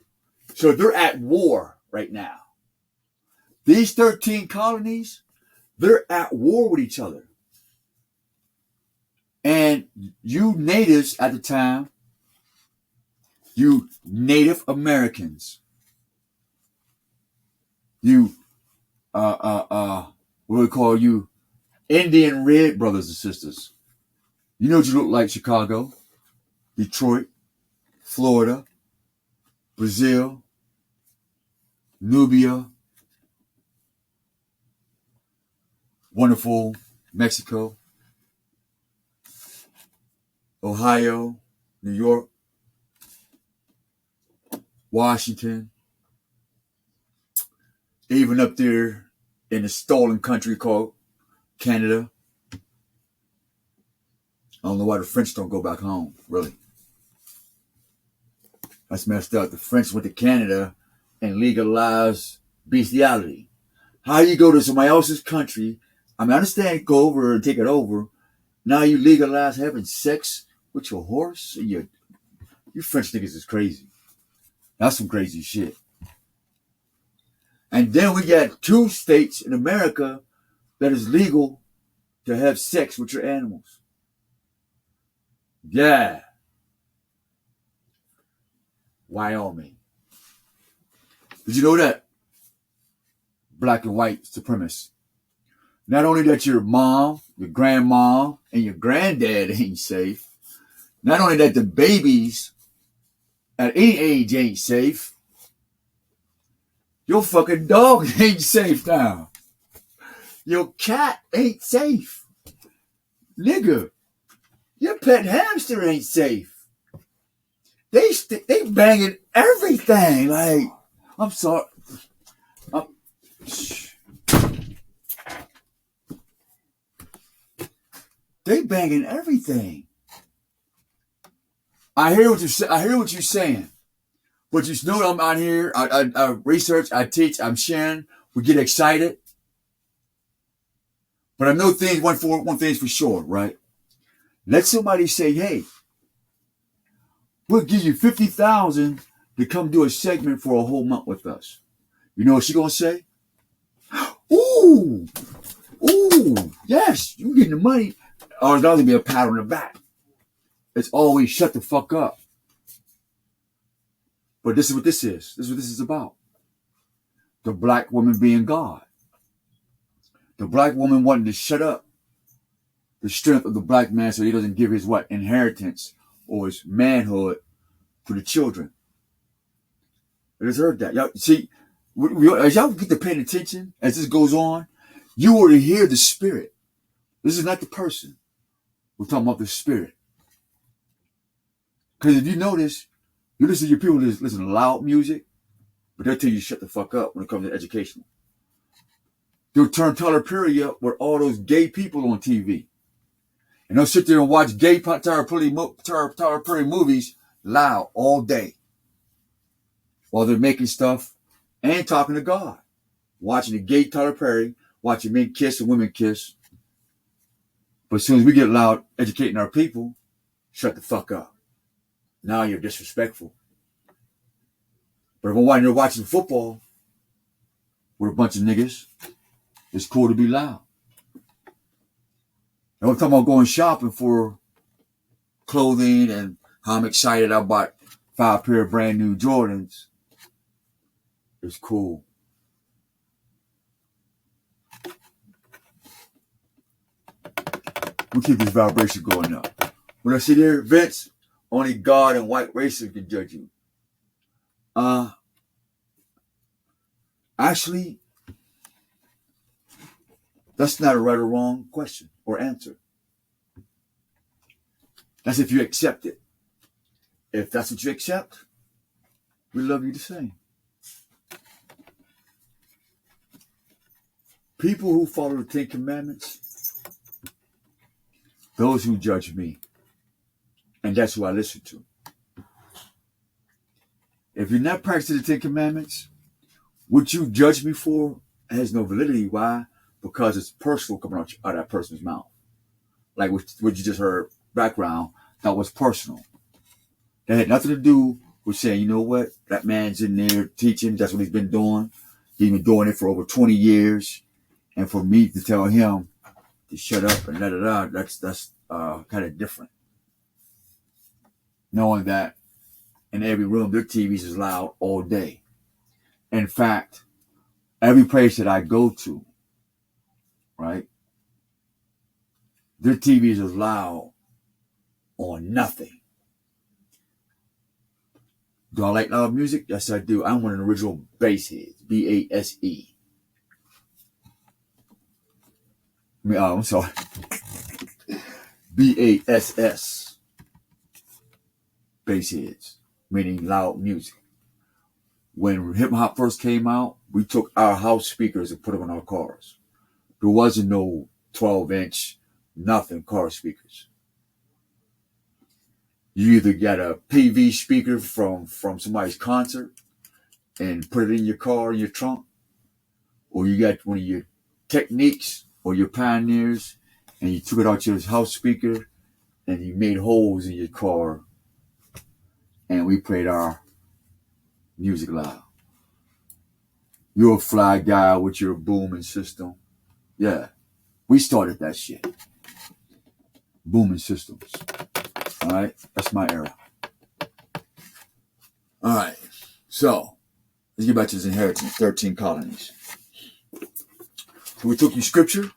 So they're at war right now. These 13 colonies, they're at war with each other. And you natives at the time, you Native Americans, you, what do we call you? Indian Red brothers and sisters. You know what you look like: Chicago, Detroit, Florida, Brazil, Nubia, wonderful Mexico, Ohio, New York, Washington, even up there in the stolen country called Canada. I don't know why the French don't go back home, really. That's messed up. The French went to Canada and legalized bestiality. How you go to somebody else's country? I mean, I understand go over and take it over. Now you legalize having sex with your horse? You French niggas is crazy. That's some crazy shit. And then we got 2 states in America that is legal to have sex with your animals. Yeah. Wyoming. Did you know that? Black and white supremacists. Not only that your mom, your grandma, and your granddad ain't safe. Not only that the babies at any age ain't safe. Your fucking dog ain't safe now. Your cat ain't safe. Nigga, your pet hamster ain't safe. They banging everything. Like, I'm sorry. They banging everything. I hear what you're saying. But you know I'm out here. I research, I teach, I'm sharing. We get excited. But I know things, one thing's for sure, right? Let somebody say, hey, we'll give you $50,000 to come do a segment for a whole month with us. You know what she gonna say? Ooh, yes, you getting the money. Or it's gonna be a pat on the back. It's always shut the fuck up. But this is what this is. This is what this is about. The black woman being God. The black woman wanting to shut up the strength of the black man so he doesn't give his what? Inheritance or his manhood to the children. I just heard that. Y'all see, as y'all get to paying attention as this goes on, you will hear the spirit. This is not the person. We're talking about the spirit. Because if you notice, you listen to your people listen to loud music, but they'll tell you to shut the fuck up when it comes to education. They'll turn Tyler Perry up with all those gay people on TV. And they'll sit there and watch gay Tyler Perry movies loud all day while they're making stuff and talking to God. Watching the gay Tyler Perry, watching men kiss and women kiss. But as soon as we get loud educating our people, shut the fuck up. Now you're disrespectful. But if I'm watching football with a bunch of niggas, it's cool to be loud. And I'm talking about going shopping for clothing and how I'm excited I bought 5 pair of brand new Jordans. It's cool. We keep this vibration going up. When I see there, Vince, only God and white racists can judge you. Actually, that's not a right or wrong question or answer. That's if you accept it. If that's what you accept, we love you the same. People who follow the 10 Commandments, those who judge me, and that's who I listen to. If you're not practicing the 10 Commandments, what you judge me for has no validity. Why? Because it's personal coming out of that person's mouth. Like what you just heard, background, that was personal. That had nothing to do with saying, you know what, that man's in there teaching, that's what he's been doing. He's been doing it for over 20 years. And for me to tell him to shut up and let it out, that's kind of different. Knowing that in every room, their TVs is loud all day. In fact, every place that I go to, right, their TVs is loud on nothing. Do I like loud music? Yes, I do. I'm one of the original bass heads, B-A-S-E. I'm sorry. B-A-S-S. Bass heads, meaning loud music. When hip hop first came out, we took our house speakers and put them in our cars. There wasn't no 12-inch, nothing car speakers. You either got a PV speaker from somebody's concert and put it in your car, in your trunk, or you got one of your Techniques or your Pioneers and you took it out your house speaker and you made holes in your car and we played our music loud. You're a fly guy with your booming system. Yeah, we started that shit. Booming systems. All right, that's my era. All right, so let's get back to this inheritance, 13 colonies. So we took you scripture.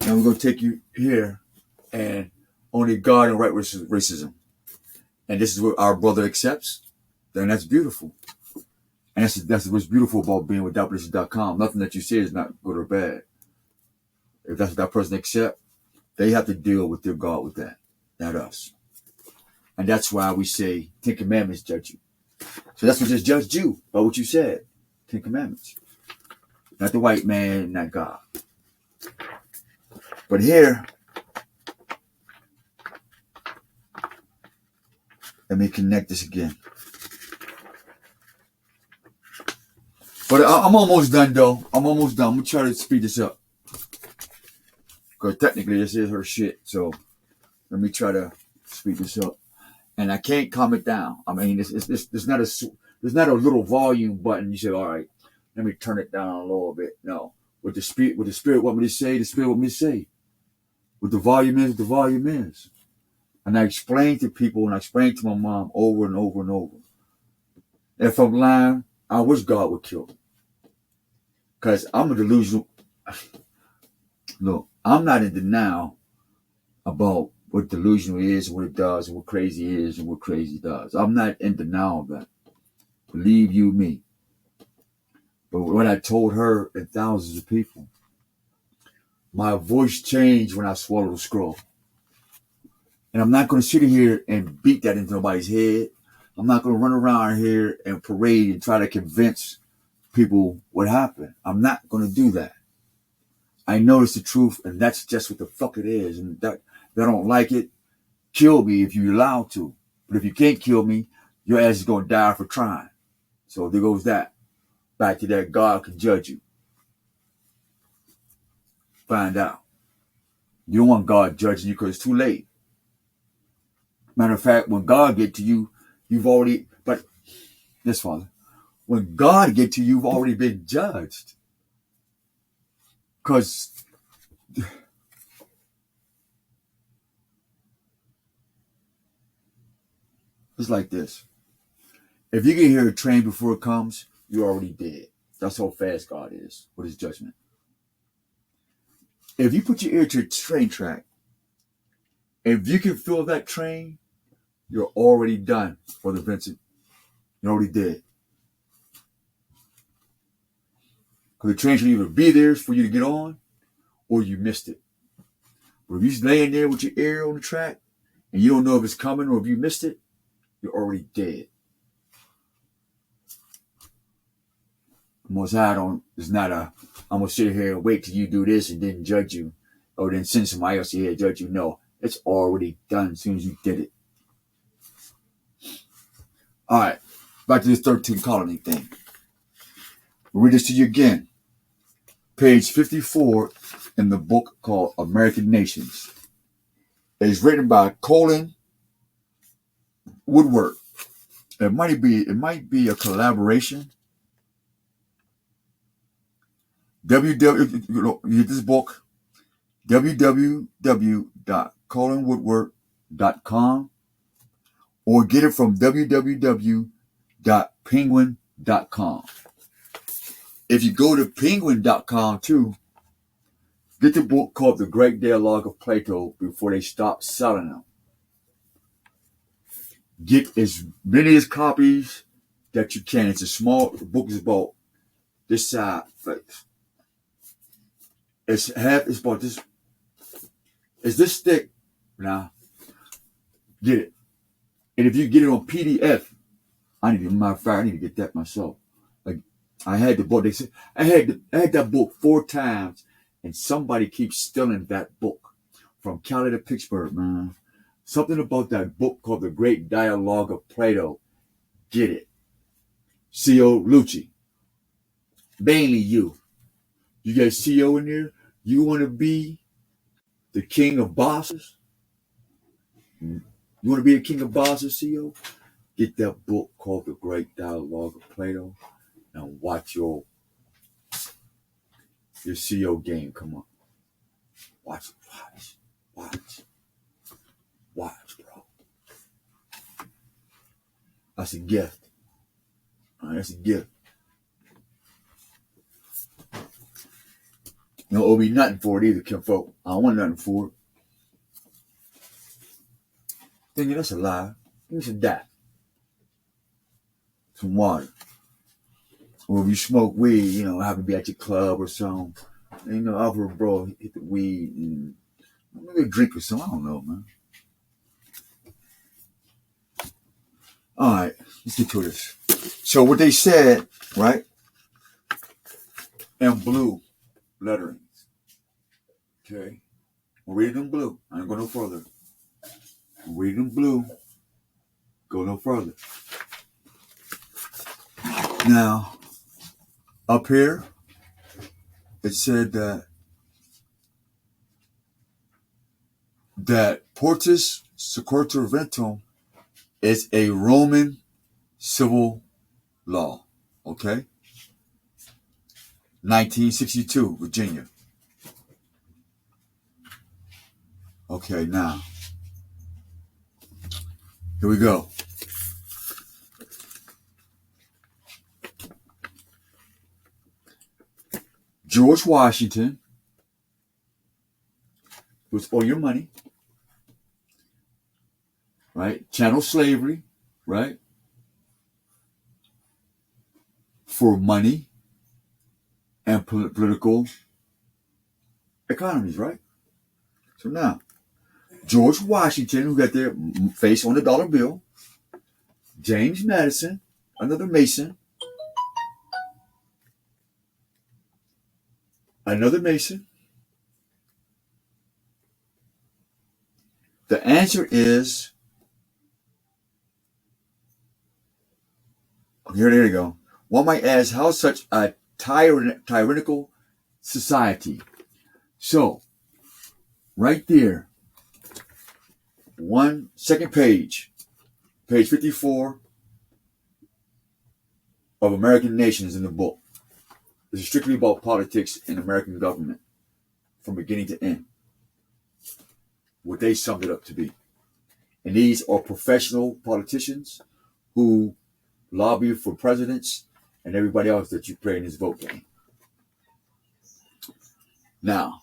Now we're going to take you here and only God and right racism. And this is what our brother accepts. Then that's beautiful. And that's what's beautiful about being with Doubtless.com. Nothing that you say is not good or bad. If that's what that person accepts, they have to deal with their God with that, not us. And that's why we say 10 Commandments judge you. So that's what just judged you by what you said. 10 Commandments. Not the white man, not God. But here, Let me connect this again. But I'm almost done, though. I'm almost done. I'm going to try to speed this up. Because technically, this is her shit. So let me try to speed this up. And I can't calm it down. I mean, there's not a little volume button. You say, all right, let me turn it down a little bit. No. What the spirit want me to say, the spirit want me to say. What the volume is, the volume is. And I explain to people, and I explain to my mom over and over and over. If I'm lying, I wish God would kill me. Because I'm a delusional. Look, I'm not in denial about what delusional is, what it does, and what crazy is, and what crazy does. I'm not in denial of that. Believe you me. But what I told her and thousands of people, my voice changed when I swallowed the scroll. And I'm not going to sit here and beat that into nobody's head. I'm not going to run around here and parade and try to convince people what happened. I'm not going to do that. I know it's the truth, and that's just what the fuck it is. And that if I don't like it, kill me if you're allowed to. But if you can't kill me, your ass is going to die for trying. So there goes that. Back to that, God can judge you. Find out. You don't want God judging you because it's too late. Matter of fact, when God get to you, you've already, but this Father, when God get to you, you've already been judged. Because it's like this. If you can hear a train before it comes, you're already dead. That's how fast God is with his judgment. If you put your ear to a train track, if you can feel that train, you're already done, Brother Vincent. You're already dead. Because the train should either be there for you to get on, or you missed it. But if you're laying there with your ear on the track, and you don't know if it's coming or if you missed it, you're already dead. Most High is not I'm going to sit here and wait till you do this and then judge you. Or then send somebody else here to judge you. No, it's already done as soon as you did it. All right, back to this 13 colony thing. I'll read this to you again. Page 54 in the book called American Nations. It's written by Colin Woodward. It might be a collaboration. This book, www.colinwoodward.com, or get it from www.penguin.com. If you go to penguin.com too, get the book called The Great Dialogue of Plato before they stop selling them. Get as many copies that you can. It's a small, the book is about this side face. It's about this. It's this thick. Now, get it. And if you get it on PDF, I need to get that myself. Like, I had the book. They said I had that book 4 times, and somebody keeps stealing that book from Cali to Pittsburgh, man. Something about that book called The Great Dialogue of Plato. Get it. C.O. Lucci. Mainly you. You got C.O. in there? You want to be the king of bosses? You want to be the king of bosses, C.O.? Get that book called The Great Dialogue of Plato and watch your C.O. game come up. Watch, bro. That's a gift. All right, that's a gift. You don't owe me nothing for it either, Kim Folk. I don't want nothing for it. Thinking that's a lie. Give me some that. Some water. Or if you smoke weed, have to be at your club or something. Offer a bro hit the weed and maybe a drink or something. I don't know, man. All right, let's get to this. So what they said, right? In blue letterings. Okay. We'll read it in blue. I ain't going no further. We'll read it in blue. Go no further. Now, up here, it said that Portus Securitaventum is a Roman civil law. Okay? 1962, Virginia. Okay, now, here we go. George Washington was for your money, right? Chattel slavery, right? For money and political economies, right? So now, George Washington, who got their face on the dollar bill, James Madison, another Mason, The answer is, here you go. One might ask, how such a tyrannical society? So, right there, second page 54 of American Nations in the book. This is strictly about politics and American government from beginning to end. What they summed it up to be. And these are professional politicians who lobby for presidents and everybody else that you play in this vote game. Now,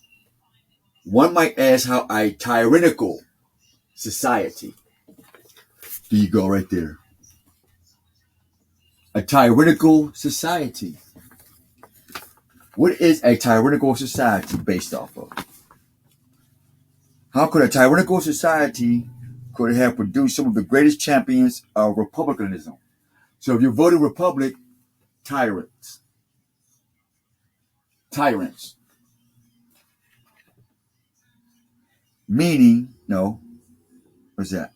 one might ask how a tyrannical society. There you go right there. A tyrannical society. What is a tyrannical society based off of? How could a tyrannical society could have produced some of the greatest champions of republicanism? So if you voted Republic, tyrants. Meaning, no, what's that?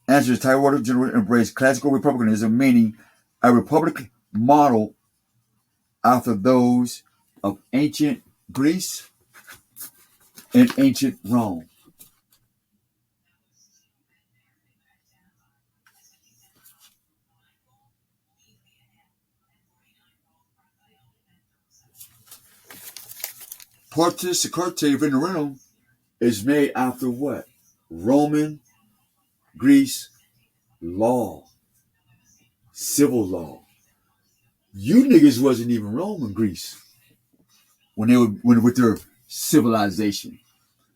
Answer is tyrannical generally embraced classical republicanism, meaning a republic model after those of ancient Greece and ancient Rome. Portus Securitaventum is made after what? Roman, Greece, law, civil law. You niggas wasn't even Roman Greece when they were with their civilization.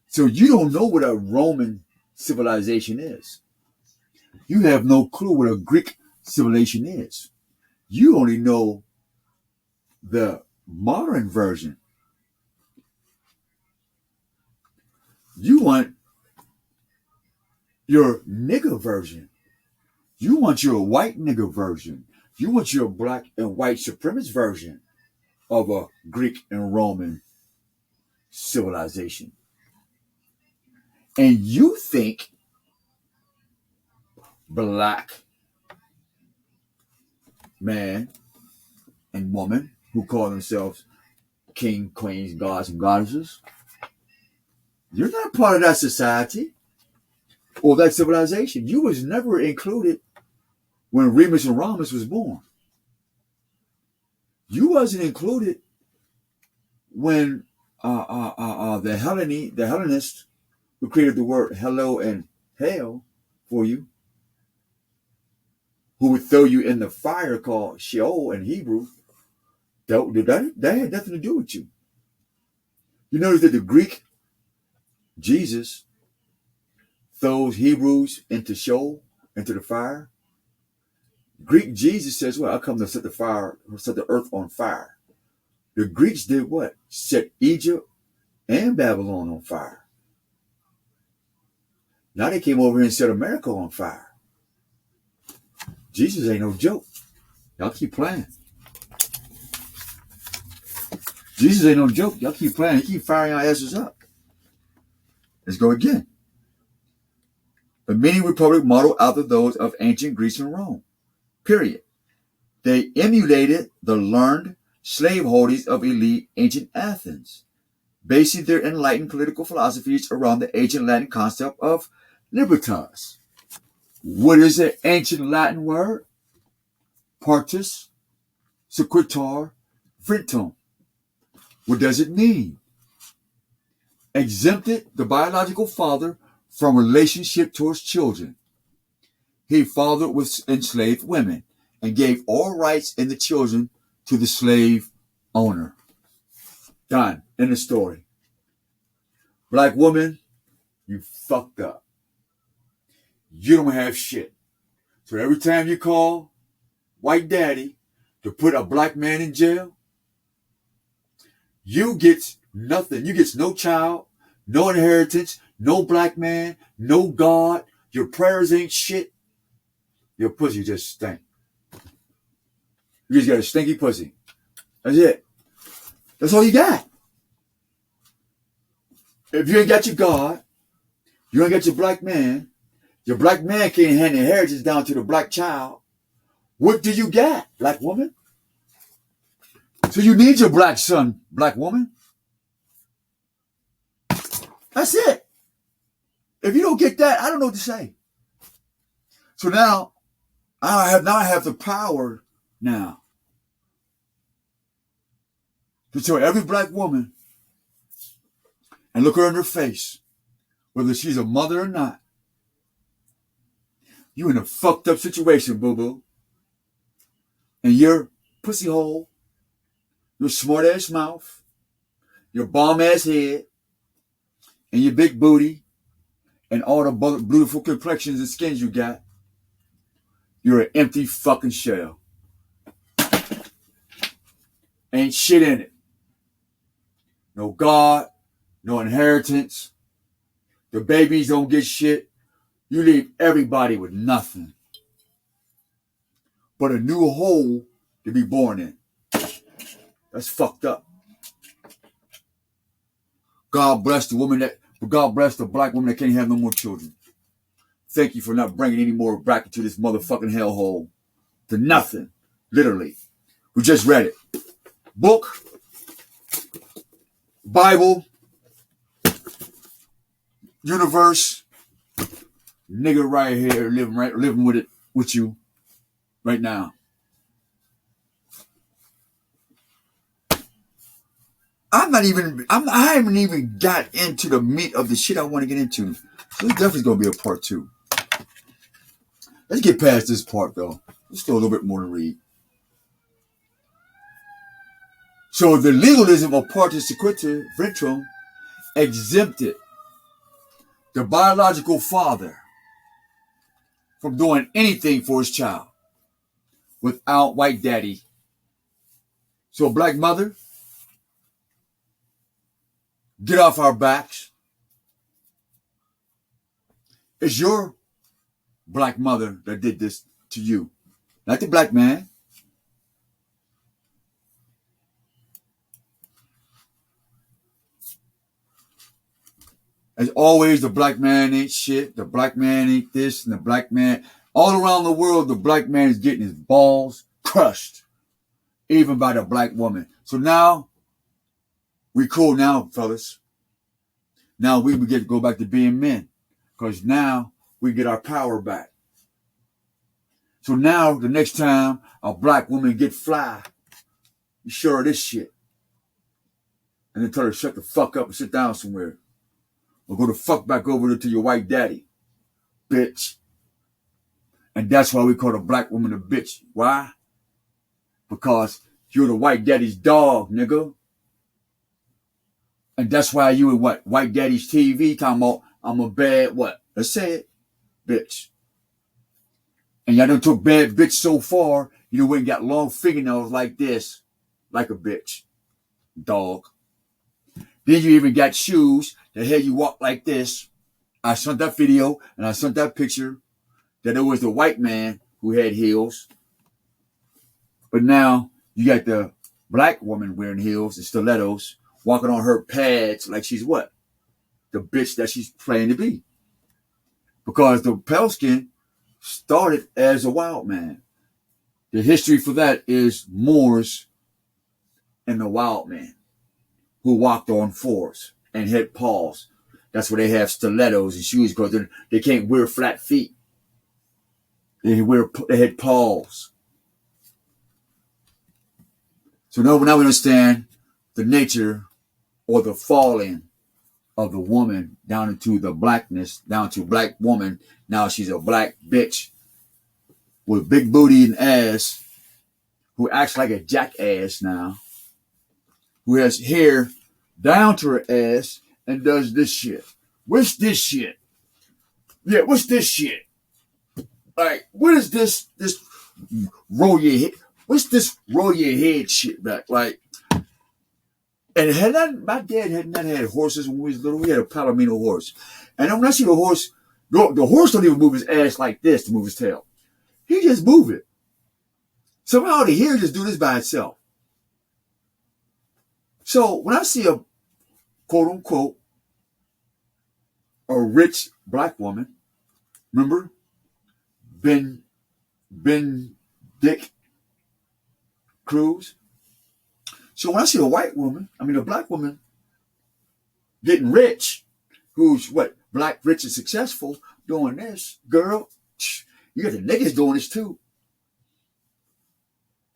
So you don't know what a Roman civilization is. You have no clue what a Greek civilization is. You only know the modern version. You want your nigger version. You want your white nigger version. You want your black and white supremacist version of a Greek and Roman civilization. And you think black man and woman who call themselves king, queens, gods, and goddesses, you're not part of that society or that civilization. You was never included when Remus and Romulus was born. You wasn't included when the Hellenists who created the word hello and hell for you, who would throw you in the fire called Sheol in Hebrew, that had nothing to do with you. You notice that the Greek Jesus throws Hebrews into Sheol, into the fire. Greek Jesus says, well, I come to set the earth on fire. The Greeks did what? Set Egypt and Babylon on fire. Now they came over here and set America on fire. Jesus ain't no joke. Y'all keep playing. Jesus ain't no joke. Y'all keep playing. He keep firing our asses up. Let's go again. The mini republic modeled after those of ancient Greece and Rome. Period. They emulated the learned slaveholders of elite ancient Athens, basing their enlightened political philosophies around the ancient Latin concept of libertas. What is the ancient Latin word? Partus sequitur ventum. What does it mean? Exempted the biological father from relationship towards children. He fathered with enslaved women and gave all rights in the children to the slave owner. Done. End of story. Black woman, you fucked up. You don't have shit. So every time you call white daddy to put a black man in jail, you get nothing. You get no child, no inheritance, no black man, no God. Your prayers ain't shit. Your pussy just stink. You just got a stinky pussy. That's it. That's all you got. If you ain't got your God, you ain't got your black man can't hand the inheritance down to the black child. What do you got, black woman? So you need your black son, black woman. That's it. If you don't get that, I don't know what to say. So now I have the power now to tell every black woman and look her in her face, whether she's a mother or not. You in a fucked up situation, boo-boo. And your pussy hole, your smart ass mouth, your bomb ass head, and your big booty, and all the beautiful complexions and skins you got, you're an empty fucking shell. Ain't shit in it. No God, no inheritance. The babies don't get shit. You leave everybody with nothing but a new hole to be born in. That's fucked up. God bless the black woman that can't have no more children. Thank you for not bringing any more back into this motherfucking hellhole. To nothing. Literally. We just read it. Book, Bible, universe, nigga right here living with it with you right now. I haven't even got into the meat of the shit I want to get into. So this definitely going to be a part 2. Let's get past this part though. There's still a little bit more to read. So the legalism of partus sequitur ventum exempted the biological father from doing anything for his child without white daddy. So black mother, get off our backs. It's your black mother that did this to you, not the black man. As always, the black man ain't shit. The black man ain't this, and the black man, all around the world, the black man is getting his balls crushed, even by the black woman. So now, we cool now, fellas. Now we get to go back to being men, because now we get our power back. So now, the next time a black woman get fly, you show her this shit. And then tell her to shut the fuck up and sit down somewhere. Or go the fuck back over to your white daddy, bitch. And that's why we call the black woman a bitch. Why? Because you're the white daddy's dog, nigga. And that's why you in what? White daddy's TV talking about, I'm a bad what? Let's say it. Bitch. And y'all done took bad bitch so far, you know, we ain't got long fingernails like this. Like a bitch. Dog. Then you even got shoes that had you walk like this. I sent that video and I sent that picture that it was the white man who had heels. But now you got the black woman wearing heels and stilettos, walking on her pads like she's what? The bitch that she's playing to be. because the pale skin started as a wild man. The history for that is Moors and the wild men who walked on fours and had paws. That's why they have stilettos and shoes, because they can't wear flat feet. They had paws. So now we understand the nature or the falling of the woman down into the blackness, down to black woman. Now she's a black bitch with big booty and ass, who acts like a jackass now, who has hair down to her ass and does this shit. What's this shit? Yeah, what's this shit? Like, what is this roll your head? What's this roll your head shit back? Like, and my dad had not had horses when we was little. We had a Palomino horse. And when I see the horse don't even move his ass like this to move his tail. He just move it. Somehow the hair just do this by itself. So when I see a quote unquote a rich black woman, remember Ben Dick Cruz. So when I see a black woman getting rich, who's what, black, rich, and successful, doing this, girl, you got the niggas doing this too.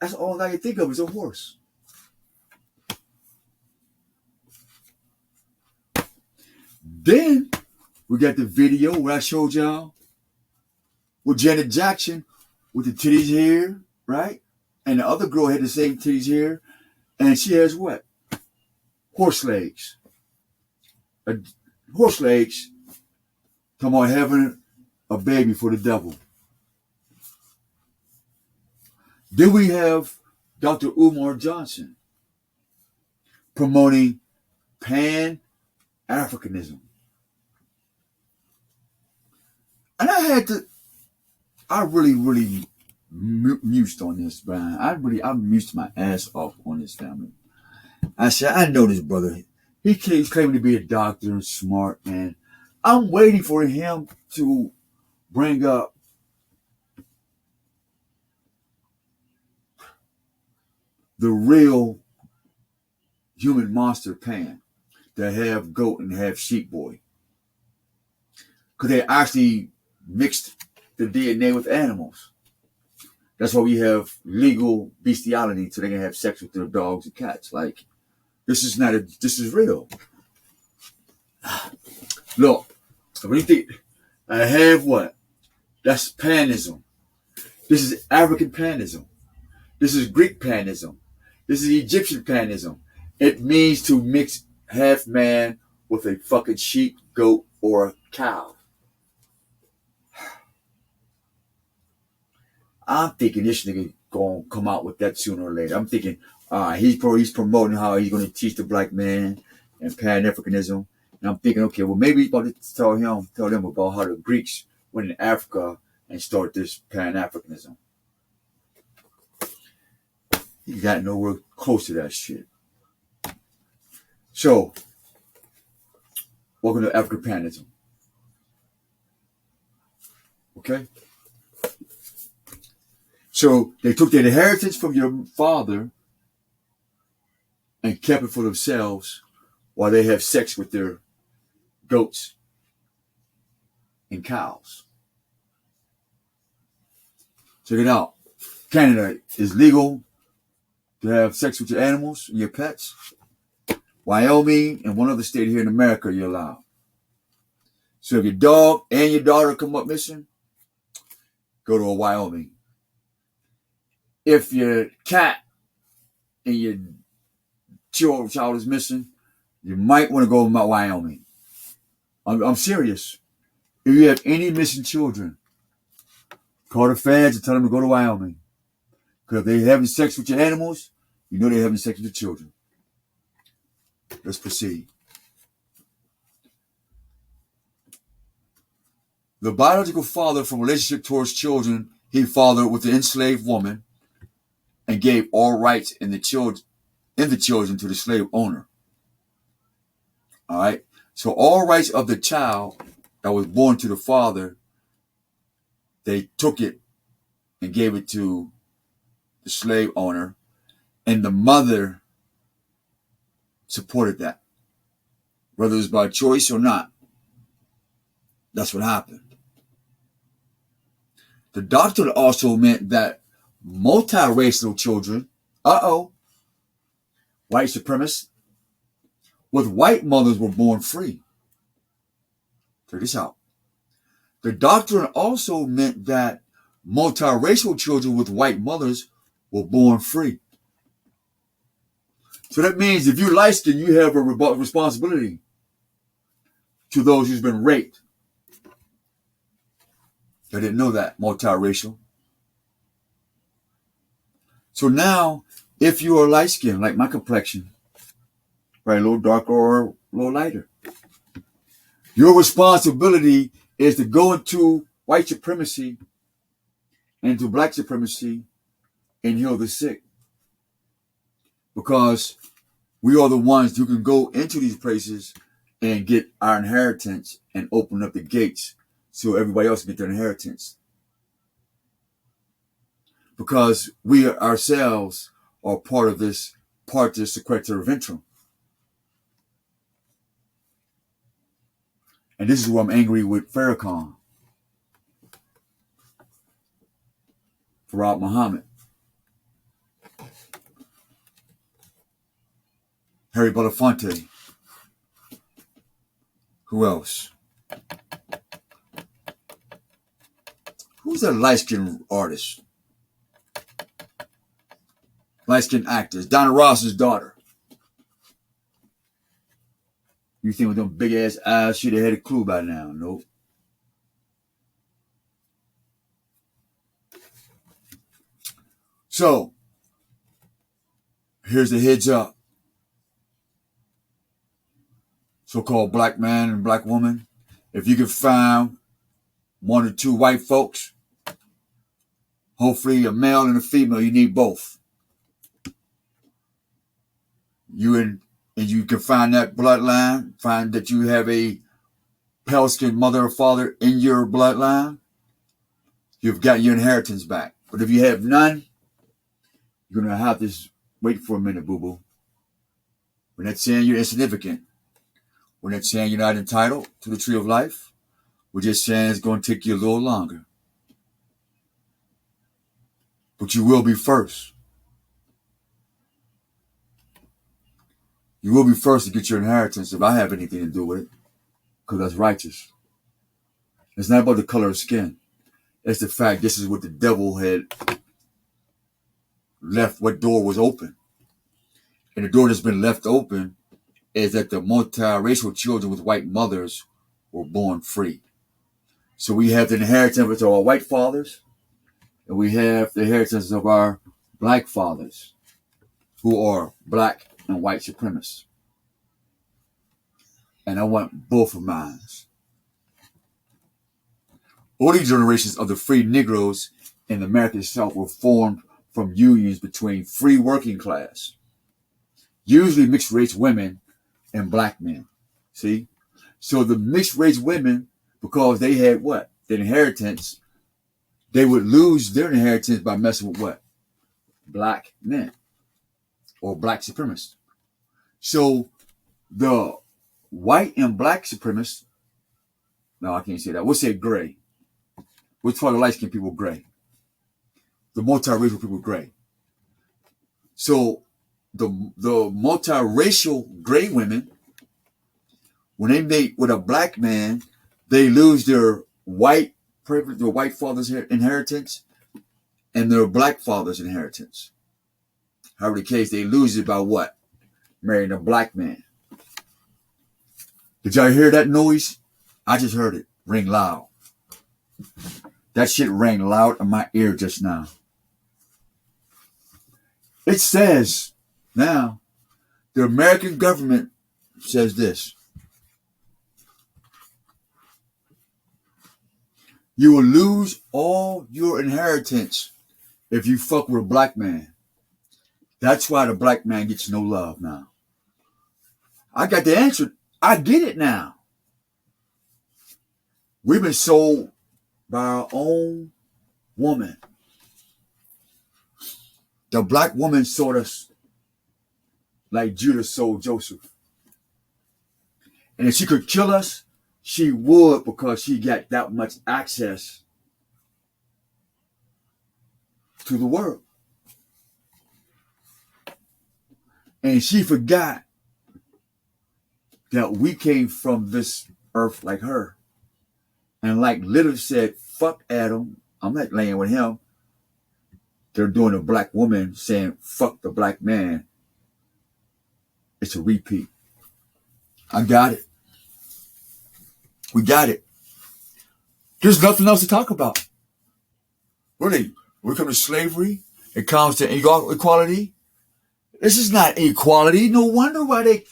That's all I can think of is a horse. Then we got the video where I showed y'all with Janet Jackson with the titties here, right? And the other girl had the same titties here. And she has what? Horse legs. Horse legs. Talking about having a baby for the devil. Then we have Dr. Umar Johnson promoting Pan-Africanism. And I really mused on this, man. I mused my ass off on this family. I said, I know this brother. He keeps claiming to be a doctor and smart, and I'm waiting for him to bring up the real human monster Pan, that have goat and have sheep boy. Because they actually mixed the DNA with animals. That's why we have legal bestiality, so they can have sex with their dogs and cats. Like, this is real. Look, what do you think? I have what? That's panism. This is African panism. This is Greek panism. This is Egyptian panism. It means to mix half man with a fucking sheep, goat, or a cow. I'm thinking this nigga gonna come out with that sooner or later. I'm thinking he's promoting how he's gonna teach the black man and Pan-Africanism. And I'm thinking, okay, well maybe he's about to tell them about how the Greeks went in Africa and started this Pan-Africanism. He got nowhere close to that shit. So, welcome to African Panism. Okay? So, they took their inheritance from your father and kept it for themselves while they have sex with their goats and cows. Check it out. Canada is legal to have sex with your animals and your pets. Wyoming and one other state here in America, you're allowed. So if your dog and your daughter come up missing, go to a Wyoming. If your cat and your child is missing, you might want to go to Wyoming. I'm serious. If you have any missing children, call the feds and tell them to go to Wyoming. Because if they're having sex with your animals, you know they're having sex with your children. Let's proceed. The biological father, from relationship towards children, he fathered with the enslaved woman and gave all rights in the children to the slave owner. All right. So all rights of the child that was born to the father, they took it and gave it to the slave owner, and the mother supported that, whether it was by choice or not. That's what happened. The doctrine also meant that multiracial children, white supremacists, with white mothers were born free. Check this out. The doctrine also meant that multiracial children with white mothers were born free. So that means if you're light skinned, you have a responsibility to those who's been raped. I didn't know that, multiracial. So now, if you are light skinned, like my complexion, right, a little darker or a little lighter, your responsibility is to go into white supremacy and into black supremacy and heal the sick. Because we are the ones who can go into these places and get our inheritance and open up the gates so everybody else can get their inheritance. Because we ourselves are part of this Surpremacy. And this is where I'm angry with Farrakhan, Farad Muhammad, Harry Belafonte. Who else? Who's that light-skinned artist? Light-skinned actress. Donna Ross's daughter. You think with them big-ass eyes, she'd have had a clue by now. Nope. So, here's the heads up. So-called black man and black woman. If you can find one or two white folks, hopefully a male and a female, you need both. And you can find that bloodline, find that you have a pale-skinned mother or father in your bloodline, you've got your inheritance back. But if you have none, you're going to have to wait for a minute, boo-boo. We're not saying you're insignificant. We're not saying you're not entitled to the tree of life. We're just saying it's going to take you a little longer. But you will be first. You will be first to get your inheritance if I have anything to do with it, because that's righteous. It's not about the color of skin. It's the fact this is what the devil had left, what door was open. And the door that's been left open is that the multiracial children with white mothers were born free. So we have the inheritance of our white fathers, and we have the inheritance of our black fathers, who are black and white supremacists. And I want both of mine. Early generations of the free Negroes in America itself were formed from unions between free working class, usually mixed race women and black men. See? So the mixed race women, because they had what? The inheritance, they would lose their inheritance by messing with what? Black men or black supremacists. So the white and black supremacists, no, I can't say that. We'll say gray. We'll call the light-skinned people gray. The multiracial people gray. So the multiracial gray women, when they mate with a black man, they lose their white privilege, their white father's inheritance, and their black father's inheritance. However the case, they lose it by what? Marrying a black man. Did y'all hear that noise? I just heard it ring loud. That shit rang loud in my ear just now. It says now, the American government says this. You will lose all your inheritance if you fuck with a black man. That's why the black man gets no love now. I got the answer. I get it now. We've been sold by our own woman. The black woman sold us like Judas sold Joseph. And if she could kill us, she would, because she got that much access to the world. And she forgot that we came from this earth like her. And like Little said, fuck Adam, I'm not laying with him. They're doing a black woman saying, fuck the black man. It's a repeat. I got it. We got it. There's nothing else to talk about. Really, when it comes to slavery, it comes to equality. This is not equality. No wonder why they...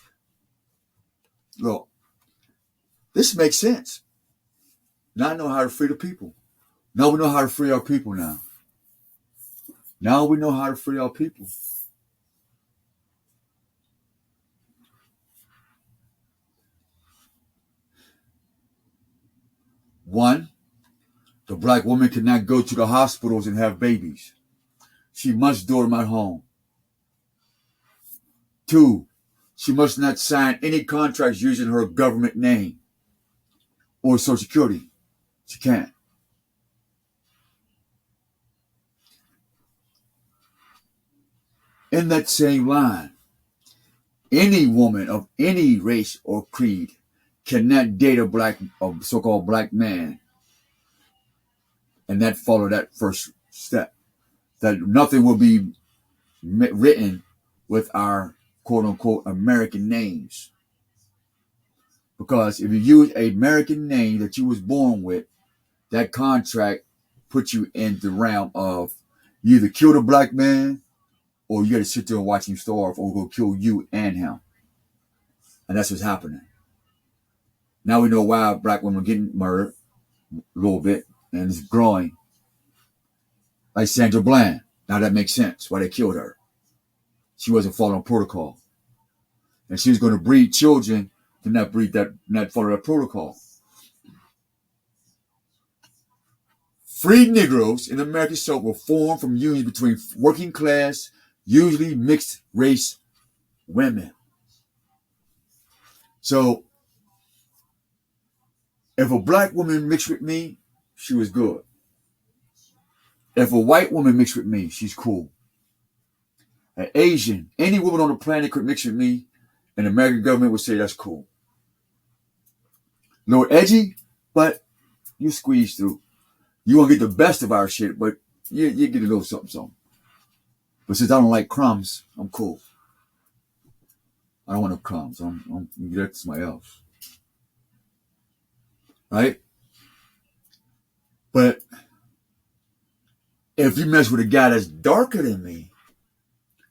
Look, this makes sense. Now I know how to free the people. Now we know how to free our people now. Now we know how to free our people. One, the black woman cannot go to the hospitals and have babies. She must do them at home. Two, she must not sign any contracts using her government name or Social Security. She can't. In that same line, any woman of any race or creed cannot date a so-called black man, and that follow that first step. That nothing will be written with our quote-unquote American names. Because if you use an American name that you was born with, that contract puts you in the realm of you either kill the black man or you got to sit there and watch him starve, or go kill you and him. And that's what's happening. Now we know why black women are getting murdered a little bit, and it's growing. Like Sandra Bland. Now that makes sense why they killed her. She wasn't following protocol. And she was going to breed children to not follow that protocol. Free Negroes in American South were formed from unions between working class, usually mixed race women. So, if a black woman mixed with me, she was good. If a white woman mixed with me, she's cool. An Asian, any woman on the planet could mix with me, and the American government would say that's cool. A little edgy, but you squeeze through. You won't get the best of our shit, but you get a little something. But since I don't like crumbs, I'm cool. I don't want no crumbs. I'm give that to somebody else. Right? But if you mess with a guy that's darker than me,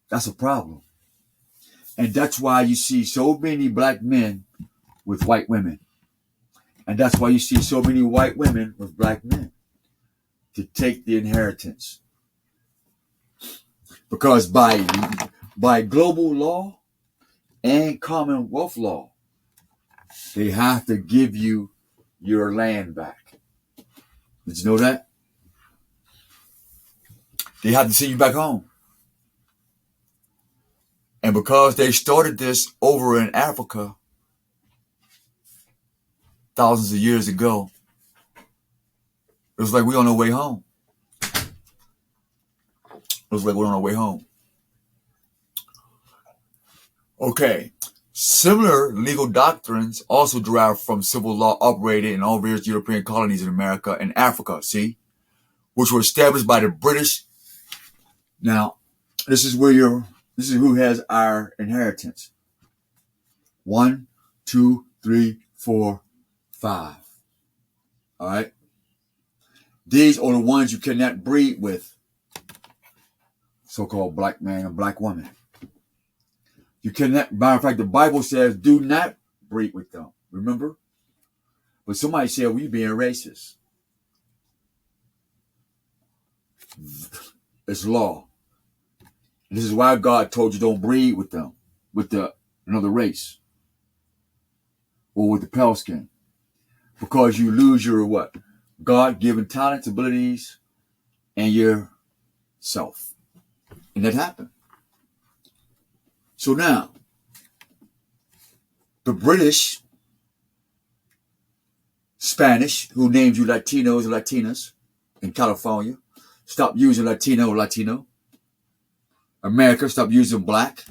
that's a problem. And that's why you see so many black men with white women. And that's why you see so many white women with black men. To take the inheritance. Because by global law and Commonwealth law, they have to give you your land back. Did you know that? They have to send you back home. And because they started this over in Africa thousands of years ago, it was like we're on our way home. Okay. Similar legal doctrines also derive from civil law operated in all various European colonies in America and Africa, which were established by the British. Now, this is who has our inheritance. 1, 2, 3, 4, 5. All right. These are the ones you cannot breed with. So-called black man and black woman. You cannot, matter of fact, the Bible says do not breed with them. Remember? But somebody said, well, you being racist. It's law. And this is why God told you don't breed with them, with another race. Or with the pale skin. because you lose your what? God-given talents, abilities, and your self. And that happened. So now, the British, Spanish, who named you Latinos and Latinas in California, stop using Latino. America, stop using black.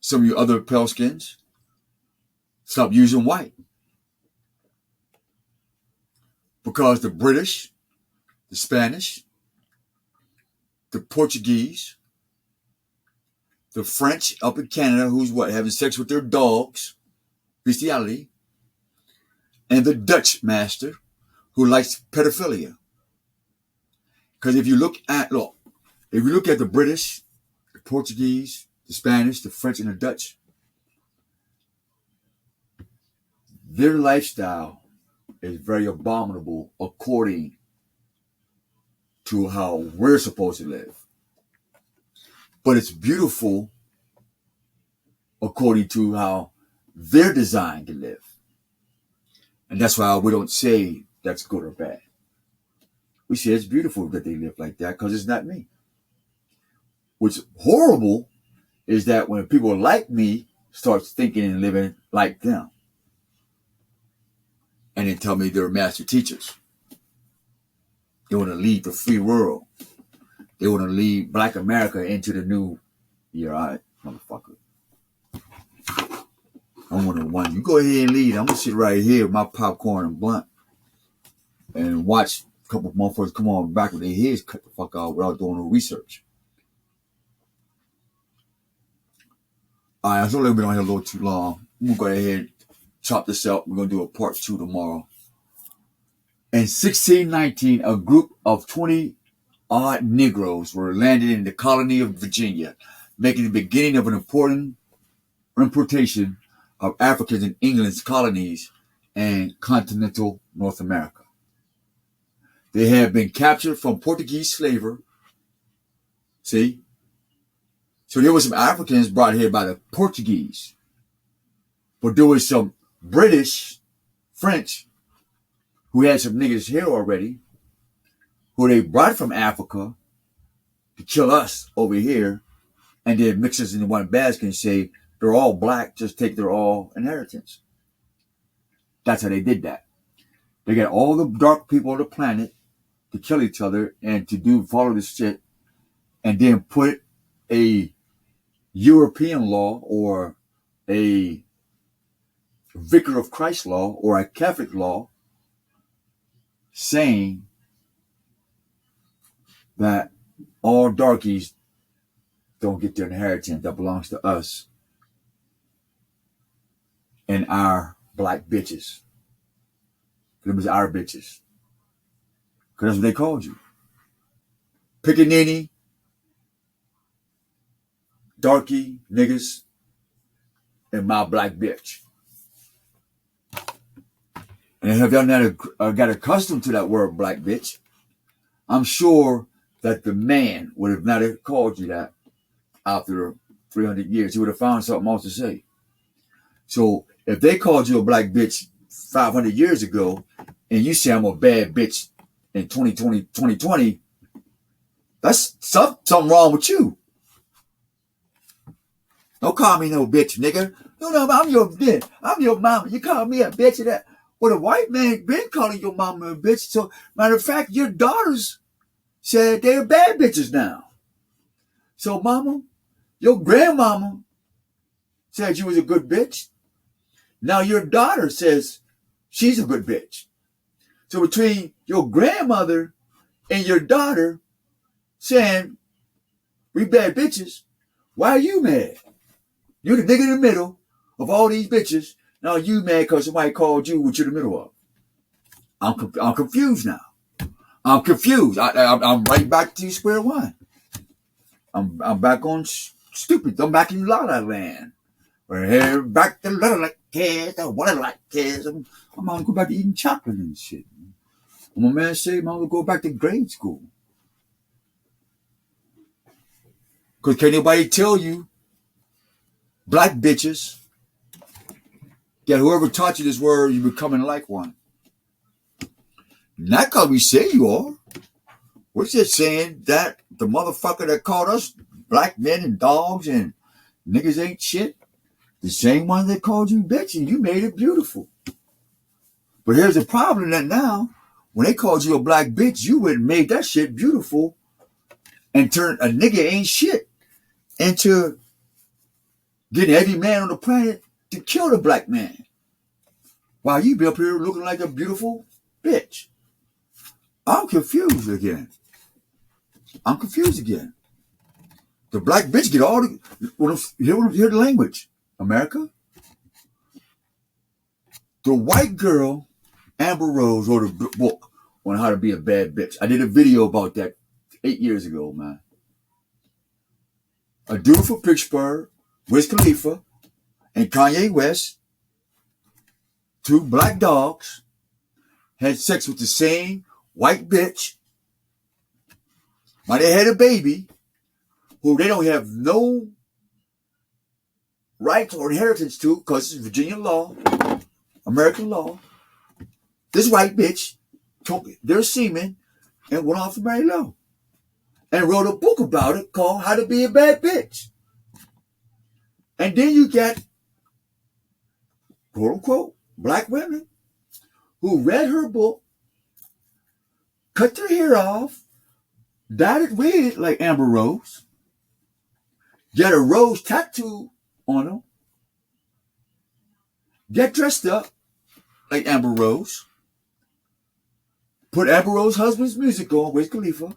Some of you other pale skins, stop using white. Because the British, the Spanish, the Portuguese, the French up in Canada, who's what? Having sex with their dogs, bestiality, and the Dutch master, who likes pedophilia. Because if you look at the British, the Portuguese, the Spanish, the French, and the Dutch, their lifestyle is very abominable according to how we're supposed to live. But it's beautiful according to how they're designed to live. And that's why we don't say that's good or bad. We say it's beautiful that they live like that because it's not me. What's horrible is that when people like me start thinking and living like them, and then tell me they're master teachers. They want to lead the free world. They want to lead Black America into the new, you're all right, motherfucker. I'm one of the ones. You go ahead and lead. I'm going to sit right here with my popcorn and blunt and watch a couple of motherfuckers come on back with their heads cut the fuck out without doing no research. All right, so we've been on here a little too long. I'm going to go ahead and chop this up. We're going to do a part 2 tomorrow. In 1619, a group of 20-odd Negroes were landed in the colony of Virginia, making the beginning of an important importation of Africans in England's colonies and continental North America. They had been captured from Portuguese slavery. See? So there were some Africans brought here by the Portuguese. But there was some British, French, who had some niggas here already, who they brought from Africa to kill us over here, and then mix us into one basket and say, they're all black, just take their all inheritance. That's how they did that. They got all the dark people on the planet to kill each other and to follow this shit, and then put a European law or a Vicar of Christ law or a Catholic law saying that all darkies don't get their inheritance that belongs to us and our black bitches. Them is our bitches. Because that's what they called you. Pickaninny, darky, niggas, and my black bitch. And if y'all not got accustomed to that word black bitch, I'm sure that the man would have not called you that after 300 years. He would have found something else to say. So if they called you a black bitch 500 years ago, and you say I'm a bad bitch in 2020, that's something wrong with you. Don't call me no bitch, nigga. No, I'm your bitch. I'm your mama. You call me a bitch of that. Well, the white man been calling your mama a bitch. So, matter of fact, your daughters said they're bad bitches now. So, mama, your grandmama said you was a good bitch. Now your daughter says she's a good bitch. So between your grandmother and your daughter saying we bad bitches, why are you mad? You're the nigga in the middle of all these bitches. Now you mad because somebody called you what you're in the middle of. I'm confused now. I'm confused. I'm right back to square one. I'm back on stupid. I'm back in La La Land. We're here back to little like kids. I want to like kids. I'm gonna go back to eating chocolate and shit. My man said I'm gonna go back to grade school. Because can't nobody tell you black bitches. That whoever taught you this word, you're becoming like one. Not because we say you are. We're just saying that the motherfucker that called us black men and dogs and niggas ain't shit, the same one that called you bitch, and you made it beautiful. But here's the problem that now, when they called you a black bitch, you went and made that shit beautiful and turned a nigga ain't shit into getting every man on the planet to kill the black man. While you be up here looking like a beautiful bitch. I'm confused again. The black bitch get all the... Hear the language. America. The white girl, Amber Rose, wrote a book on how to be a bad bitch. I did a video about that 8 years ago, man. A dude from Pittsburgh, Wiz Khalifa, and Kanye West, two black dogs, had sex with the same white bitch. Now they had a baby who they don't have no rights or inheritance to because it's Virginia law, American law. This white bitch took their semen and went off to marry low and wrote a book about it called How to Be a Bad Bitch. And then you get, quote unquote, black women who read her book, cut their hair off, dyed it red like Amber Rose, get a rose tattoo on them, get dressed up like Amber Rose, put Amber Rose's husband's music on, Wiz Khalifa,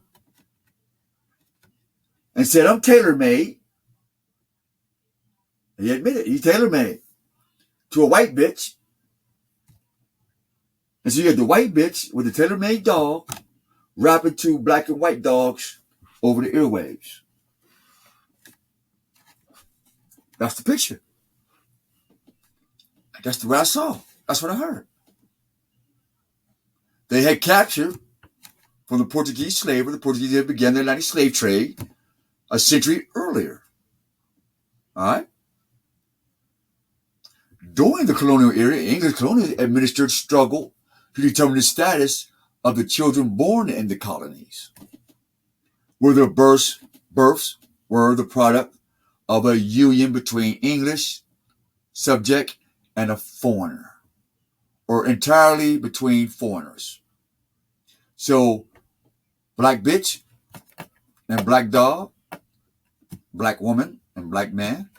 and said, I'm tailor-made. He admitted he's tailor-made to a white bitch. And so you had the white bitch with the tailor-made dog rapping to black and white dogs over the airwaves. That's the picture. That's what I saw. That's what I heard. They had captured from the Portuguese slavery. The Portuguese had begun their Atlantic slave trade a century earlier. All right? During the colonial era, English colonial administrators struggled to determine the status of the children born in the colonies. Whether births were the product of a union between English subject and a foreigner, or entirely between foreigners. So, black bitch and black dog, black woman and black man,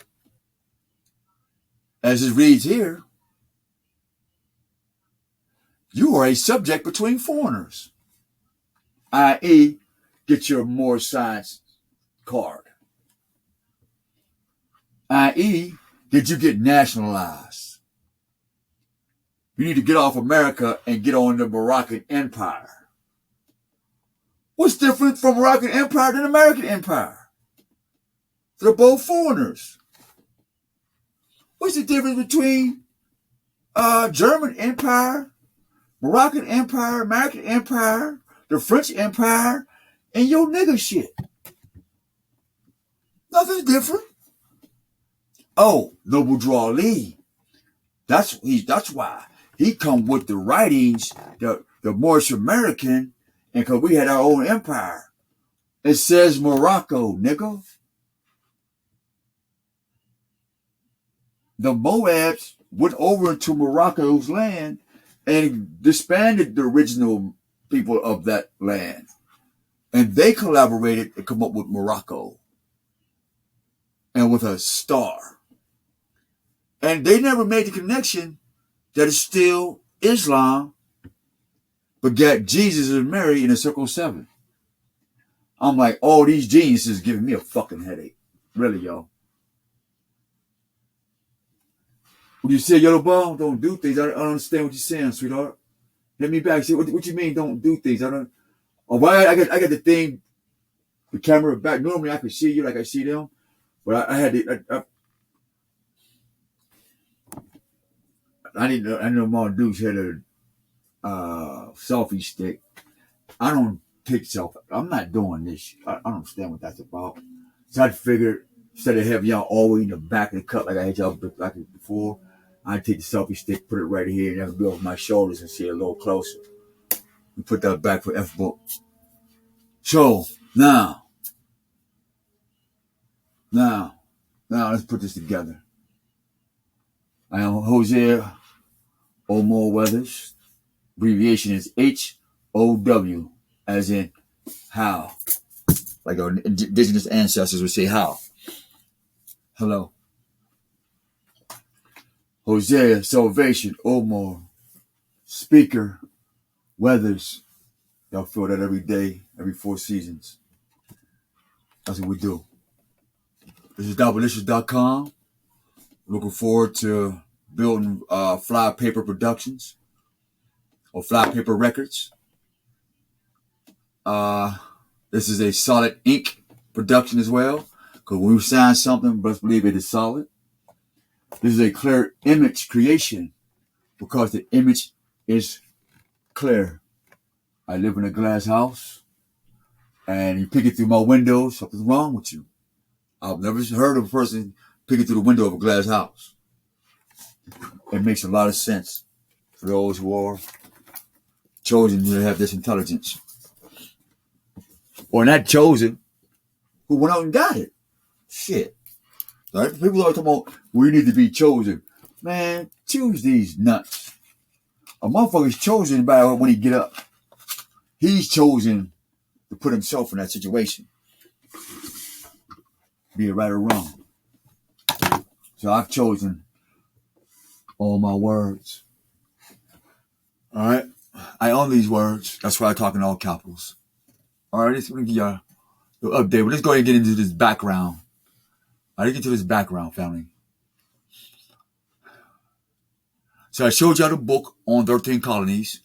as it reads here, you are a subject between foreigners, i.e., get your more science card, i.e., did you get nationalized? You need to get off America and get on the Moroccan Empire. What's different from Moroccan Empire than American Empire? They're both foreigners. What's the difference between German Empire, Moroccan Empire, American Empire, the French Empire, and your nigga shit? Nothing's different. Oh, Noble Draw Lee. That's why he come with the writings, the Moorish American, and because we had our own empire. It says Morocco, nigga. The Moabs went over into Morocco's land and disbanded the original people of that land. And they collaborated to come up with Morocco. And with a star. And they never made the connection that it's still Islam, but got Jesus and Mary in a circle of 7. I'm like, all these geniuses giving me a fucking headache. Really, y'all. When you say yellow ball, don't do things. I don't understand what you're saying, sweetheart. Hit me back. Say, what you mean don't do things? I don't. Oh, why I got the thing, the camera back. Normally I could see you like I see them, but I had to. I know more dudes had a selfie stick. I don't take selfies. I'm not doing this. I don't understand what that's about. So I figured Instead of having y'all all the way in the back of the cup like I had y'all like before, I take the selfie stick, put it right here, and I can be over my shoulders and see it a little closer. We put that back for F book. So now, let's put this together. I am Hosea Omar Weathers. Abbreviation is HOW, as in how. Like our indigenous ancestors would say how. Hello. Hosea, Salvation, Omar, Speaker, Weathers. Y'all feel that every day, every 4 seasons. That's what we do. This is Doubleissues.com. Looking forward to building Fly Paper Productions or Fly Paper Records. This is a Solid Ink production as well. Because when we sign something, let's believe it is solid. This is a clear image creation because the image is clear. I live in a glass house and you pick it through my window, something's wrong with you. I've never heard of a person picking through the window of a glass house. It makes a lot of sense for those who are chosen to have this intelligence. Or not chosen, who went out and got it. Shit. Right? People are talking about, we need to be chosen. Man, choose these nuts. A motherfucker's chosen by when he get up. He's chosen to put himself in that situation. Be it right or wrong. So I've chosen all my words. Alright? I own these words. That's why I talk in all capitals. Alright, let's give you a little update. Let's go ahead and get into this background. Let's get to this background, family. So I showed y'all the book on 13 colonies.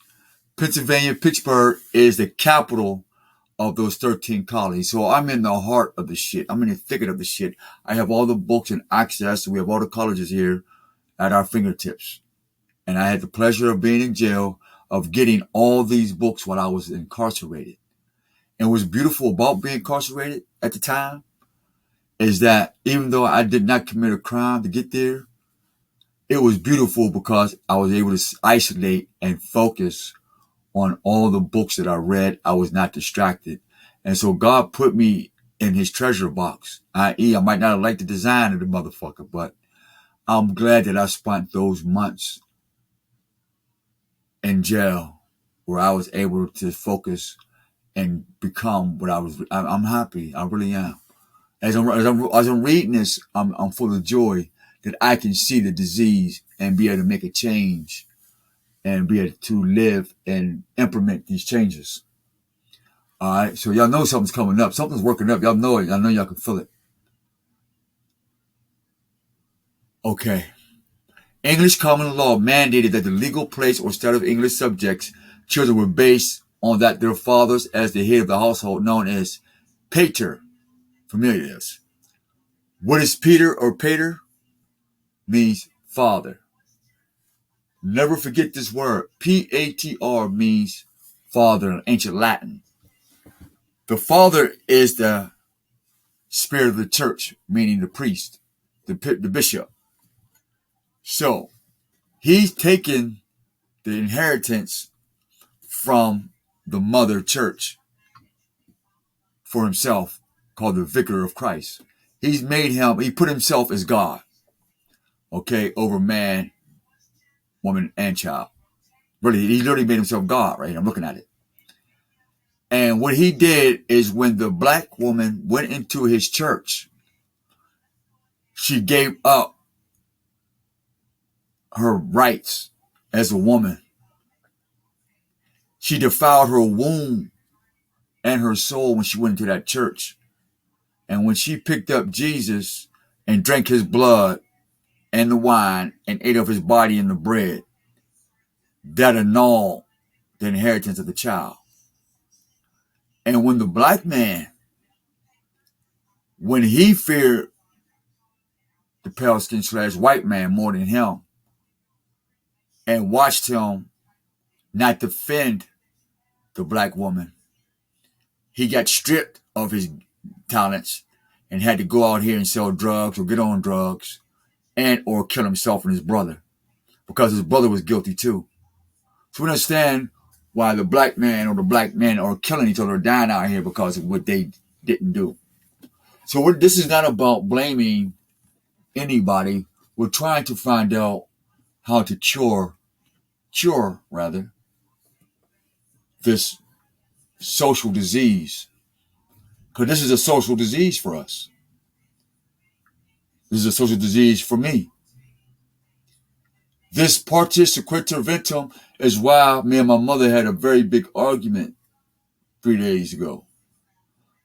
Pennsylvania, Pittsburgh is the capital of those 13 colonies. So I'm in the heart of the shit. I'm in the thicket of the shit. I have all the books and access. We have all the colleges here at our fingertips. And I had the pleasure of being in jail, of getting all these books while I was incarcerated. And what's beautiful about being incarcerated at the time is that even though I did not commit a crime to get there, it was beautiful because I was able to isolate and focus on all the books that I read. I was not distracted. And so God put me in his treasure box, i.e. I might not have liked the design of the motherfucker, but I'm glad that I spent those months in jail where I was able to focus and become what I was. I'm happy. I really am. As I'm reading this, I'm full of joy that I can see the disease and be able to make a change and be able to live and implement these changes. All right. So y'all know something's coming up. Something's working up. Y'all know it. I know y'all can feel it. Okay. English common law mandated that the legal place or status of English subjects, children were based on that their fathers as the head of the household, known as pater. Familiar is. What is Peter or pater? Means father. Never forget this word. P-A-T-R means father in ancient Latin. The father is the spirit of the church, meaning the priest, the bishop. So he's taken the inheritance from the mother church for himself, called the vicar of Christ. He put himself as God, okay, over man, woman, and child. Really, he literally made himself God, right? I'm looking at it. And what he did is when the black woman went into his church, she gave up her rights as a woman. She defiled her womb and her soul when she went into that church. And when she picked up Jesus and drank his blood and the wine and ate of his body and the bread, that annulled the inheritance of the child. And when the black man, when he feared the pale skin / white man more than him and watched him not defend the black woman, he got stripped of his talents. and had to go out here and sell drugs or get on drugs and or kill himself and his brother because his brother was guilty too. So we understand why the black man or the black men are killing each other or dying out here because of what they didn't do. So this is not about blaming anybody. We're trying to find out how to cure this social disease. Because this is a social disease for us. This is a social disease for me. This partis sequitur ventum is why me and my mother had a very big argument 3 days ago.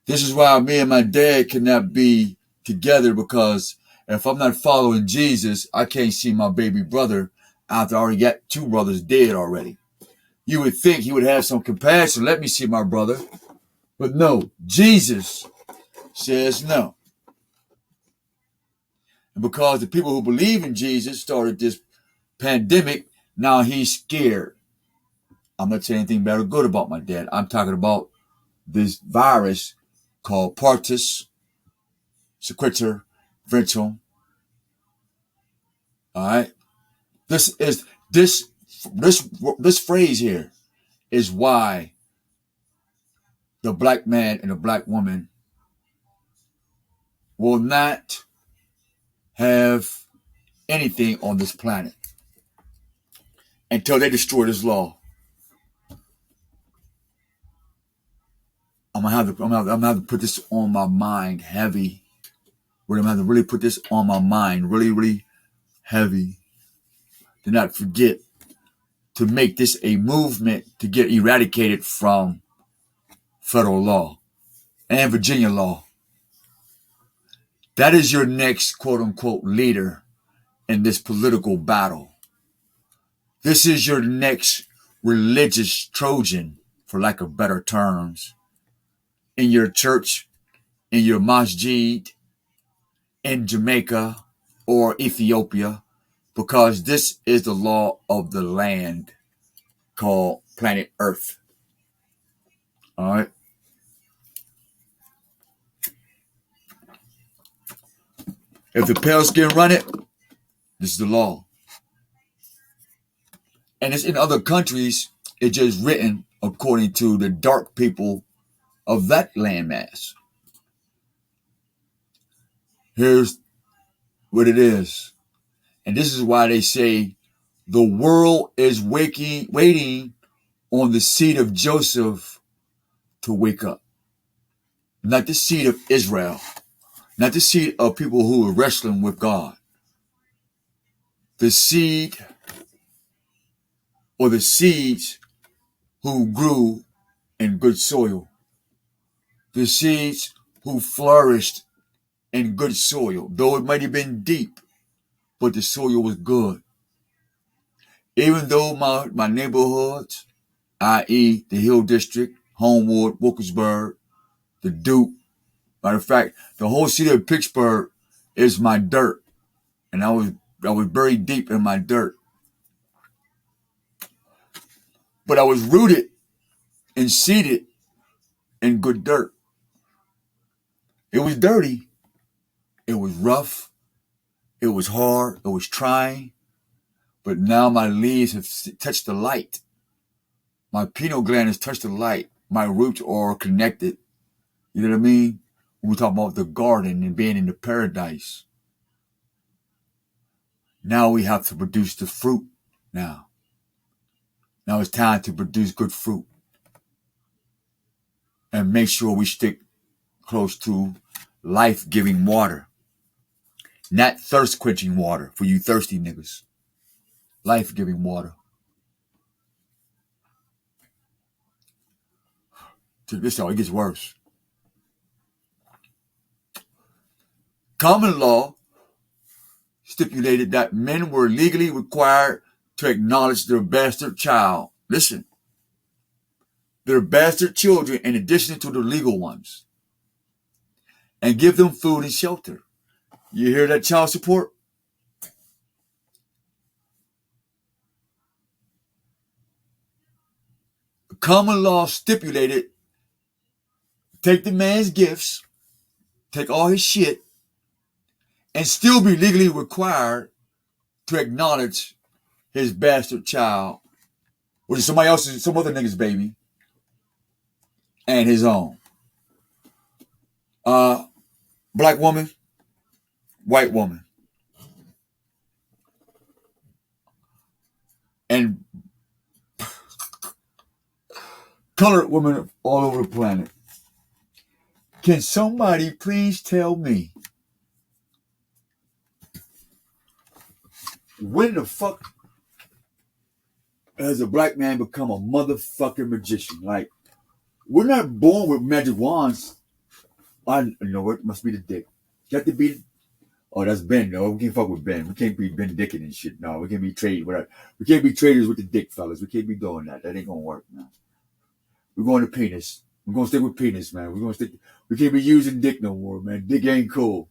This is why me and my dad cannot be together, because if I'm not following Jesus, I can't see my baby brother after I already got 2 brothers dead already. You would think he would have some compassion, let me see my brother. But no, Jesus says no. And because the people who believe in Jesus started this pandemic, now he's scared. I'm not saying anything bad or good about my dad. I'm talking about this virus called partis sequitur ventum. All right. This phrase here is why the black man and the black woman will not have anything on this planet until they destroy this law. I'm gonna have to put this on my mind heavy. We're gonna have to really put this on my mind really, really heavy. Do not forget to make this a movement to get eradicated from federal law and Virginia law. That is your next quote unquote leader in this political battle. This is your next religious Trojan, for lack of better terms, in your church, in your masjid, in Jamaica or Ethiopia, because this is the law of the land called planet Earth. All right. If the pale skin run it, this is the law. And it's in other countries, it's just written according to the dark people of that landmass. Here's what it is. And this is why they say the world is waiting on the seed of Joseph to wake up. Not the seed of Israel. Not the seed of people who are wrestling with God. The seed or the seeds who grew in good soil. The seeds who flourished in good soil. Though it might have been deep, but the soil was good. Even though my neighborhoods, i.e. the Hill District, Homewood, Wilkinsburg, the Duke, matter of fact, the whole city of Pittsburgh is my dirt. And I was buried deep in my dirt. But I was rooted and seated in good dirt. It was dirty. It was rough. It was hard. It was trying. But now my leaves have touched the light. My pineal gland has touched the light. My roots are connected. You know what I mean? When we talk about the garden and being in the paradise. Now we have to produce the fruit now. Now it's time to produce good fruit. And make sure we stick close to life-giving water. Not thirst-quenching water for you thirsty niggas. Life-giving water. This how it gets worse. Common law stipulated that men were legally required to acknowledge their bastard child. Listen. Their bastard children in addition to the legal ones. And give them food and shelter. You hear that, child support? Common law stipulated take the man's gifts take all his shit, and still be legally required to acknowledge his bastard child, which is somebody else's, some other nigga's baby, and his own. Black woman, white woman, and colored women all over the planet. Can somebody please tell me when the fuck has a black man become a motherfucking magician? Like, we're not born with magic wands. I know it must be the dick. Got to be. Oh, that's Ben. No, we can't fuck with Ben. We can't be Ben Dickin and shit. No, we can't be trading. We can't be traders with the dick, fellas. We can't be doing that. That ain't gonna work, man. We're going to penis. We're gonna stick with penis, man. We're gonna stick. We can't be using dick no more, man. Dick ain't cool.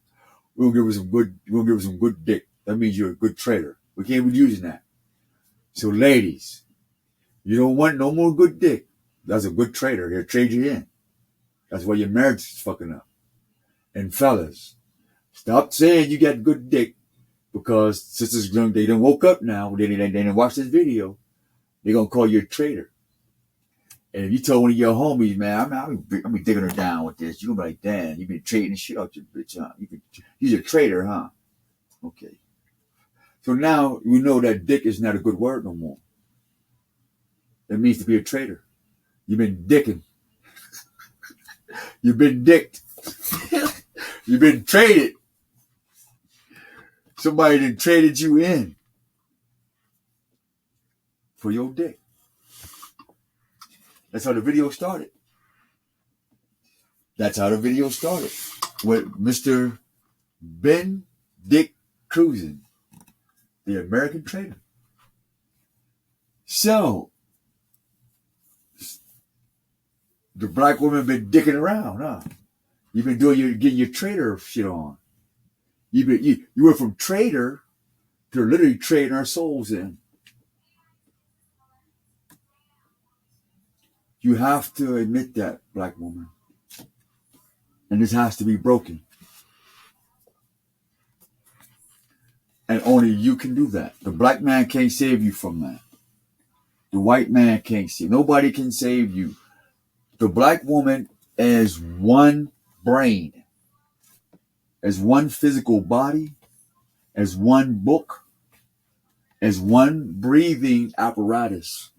We're gonna give her some good. We're gonna give her some good dick. That means you're a good trader. We can't be using that. So, ladies, you don't want no more good dick. That's a good trader. He'll trade you in. That's why your marriage is fucking up. And fellas, stop saying you got good dick, because sisters, they done woke up now. They didn't watch this video. They're going to call you a traitor. And if you told one of your homies, man, I'm be digging her down with this, you're going to be like, damn, you been trading shit out your bitch, huh? You're a traitor, huh? Okay. So now you know that dick is not a good word no more. That means to be a traitor. You've been dicking. You've been dicked. You've been traded. Somebody done traded you in for your dick. That's how the video started. That's how the video started. With Mr. Ben Dick Cruising, the American trader. So, the black woman been dicking around, huh? You've been getting your trader shit on. You went from trader to literally trading our souls in. You have to admit that, black woman. And this has to be broken. And only you can do that. The black man can't save you from that. The white man can't save. Nobody can save you. The black woman as one brain, as one physical body, as one book, as one breathing apparatus.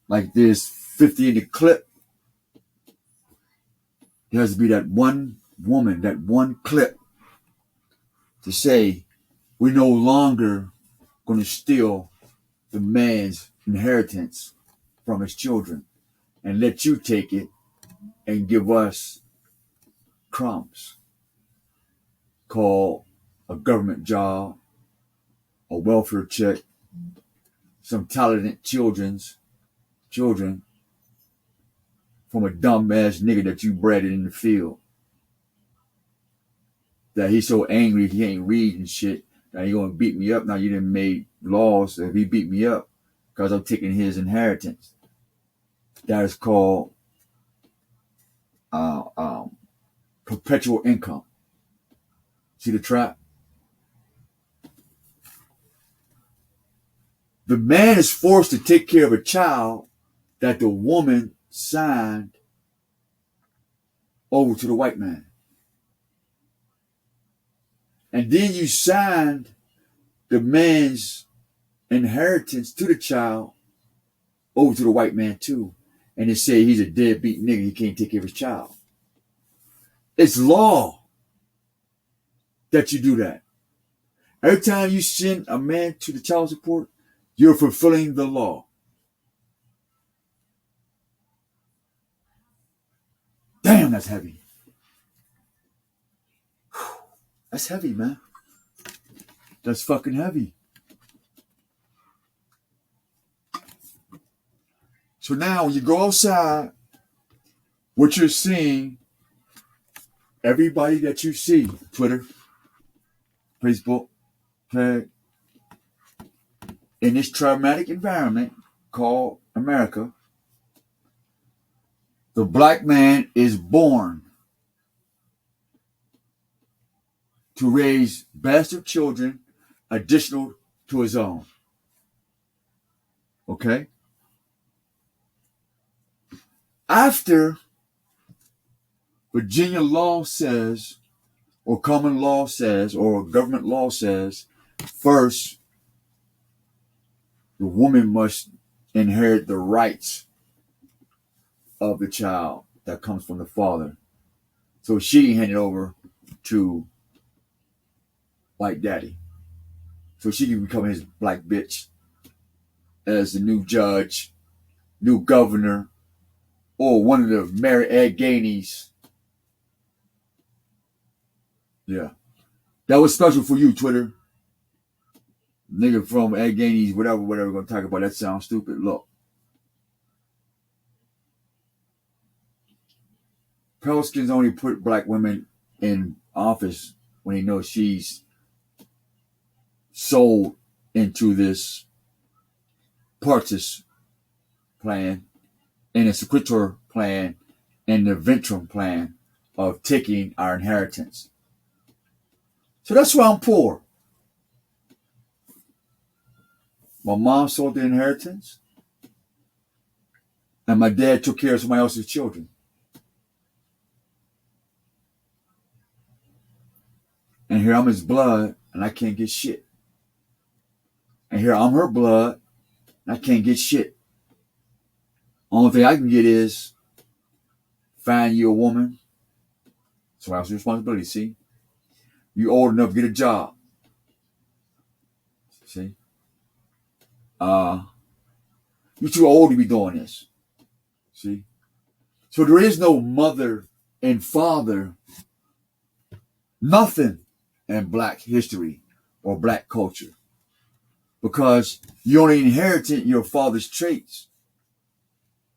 Like there's 50 in the clip. There has to be that one woman, that one clip to say, we're no longer going to steal the man's inheritance from his children and let you take it and give us crumbs called a government job, a welfare check, some talented children from a dumbass nigga that you bred in the field. That he's so angry he ain't reading shit. Now he gonna beat me up. Now you done made laws that if he beat me up because I'm taking his inheritance. That is called perpetual income. See the trap? The man is forced to take care of a child that the woman signed over to the white man. And then you signed the man's inheritance to the child over to the white man too. And they say he's a deadbeat nigga, he can't take care of his child. It's law that you do that. Every time you send a man to the child support, you're fulfilling the law. Damn, that's heavy. That's heavy, man. That's fucking heavy. So now when you go outside, what you're seeing, everybody that you see, Twitter, Facebook, in this traumatic environment called America, the black man is born to raise bastard children additional to his own. Okay? After Virginia law says, or common law says, or government law says, first, the woman must inherit the rights of the child that comes from the father. So she can hand it over to white daddy. So she can become his black bitch as the new judge, new governor, or one of the Mary Ed Gainey's. Yeah. That was special for you, Twitter. Nigga from Ed Gainey's, whatever we're going to talk about. That sounds stupid. Look. Pelicans only put black women in office when he knows she's sold into this Partis plan and a sequitur plan and the Ventrum plan of taking our inheritance. So that's why I'm poor. My mom sold the inheritance and my dad took care of somebody else's children. And here I'm his blood and I can't get shit. And here I'm her blood and I can't get shit. Only thing I can get is find you a woman. So that's your responsibility, see? You old enough to get a job. See? You're too old to be doing this. See? So there is no mother and father, nothing in black history or black culture. Because you only inherited your father's traits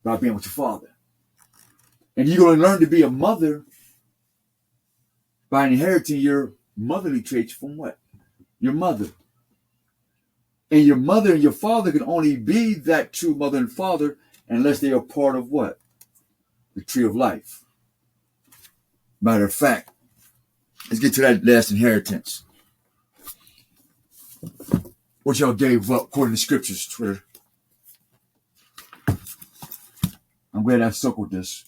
by being with your father. And you're going to learn to be a mother by inheriting your motherly traits from what? Your mother. And your mother and your father can only be that true mother and father unless they are part of what? The tree of life. Matter of fact, let's get to that last inheritance. What y'all gave up according to scriptures, Twitter. I'm glad I circled this.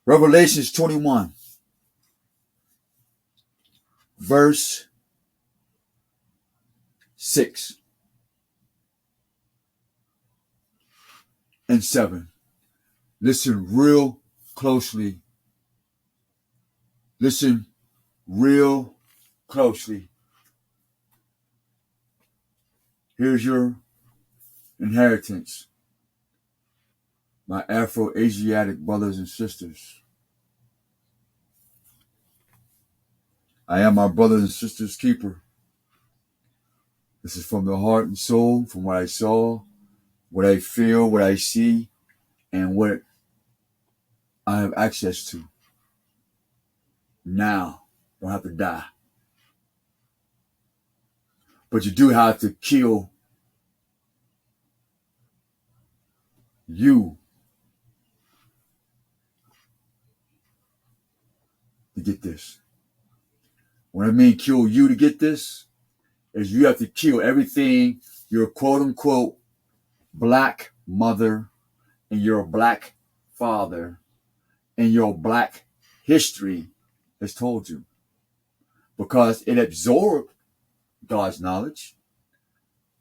Revelations 21, verse 6 and 7. Listen real closely. Listen real closely. Here's your inheritance, my Afro-Asiatic brothers and sisters. I am my brothers and sisters' keeper. This is from the heart and soul, from what I saw, what I feel, what I see, and what I have access to. Now, don't have to die. But you do have to kill you to get this. When I mean kill you to get this, is you have to kill everything your quote-unquote black mother and your black father and your black history has told you. Because it absorbed God's knowledge,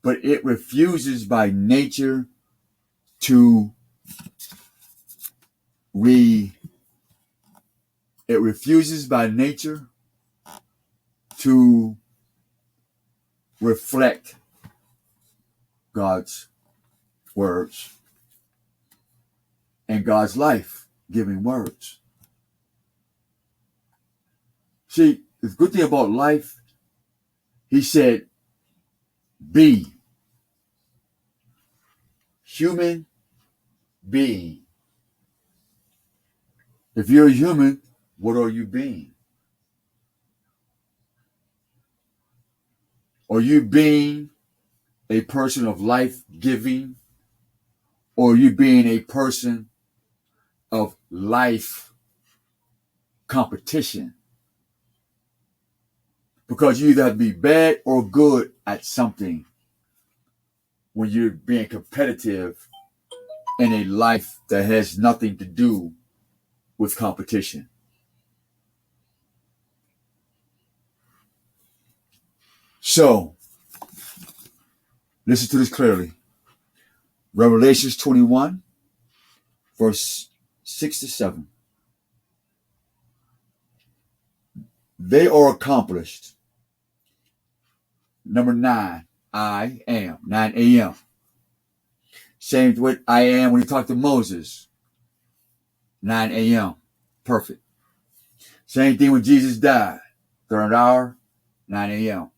but it refuses by nature to reflect God's words and God's life-giving words. See, the good thing about life, he said, be. Human being. If you're a human, what are you being? Are you being a person of life-giving? Or are you being a person of life competition. Because you either have to be bad or good at something when you're being competitive in a life that has nothing to do with competition. So, listen to this clearly. Revelations 21, verse 6 to 7. They are accomplished. Number 9, I am, 9 a.m. Same with I am when he talked to Moses, 9 a.m. Perfect. Same thing when Jesus died, third hour, 9 a.m.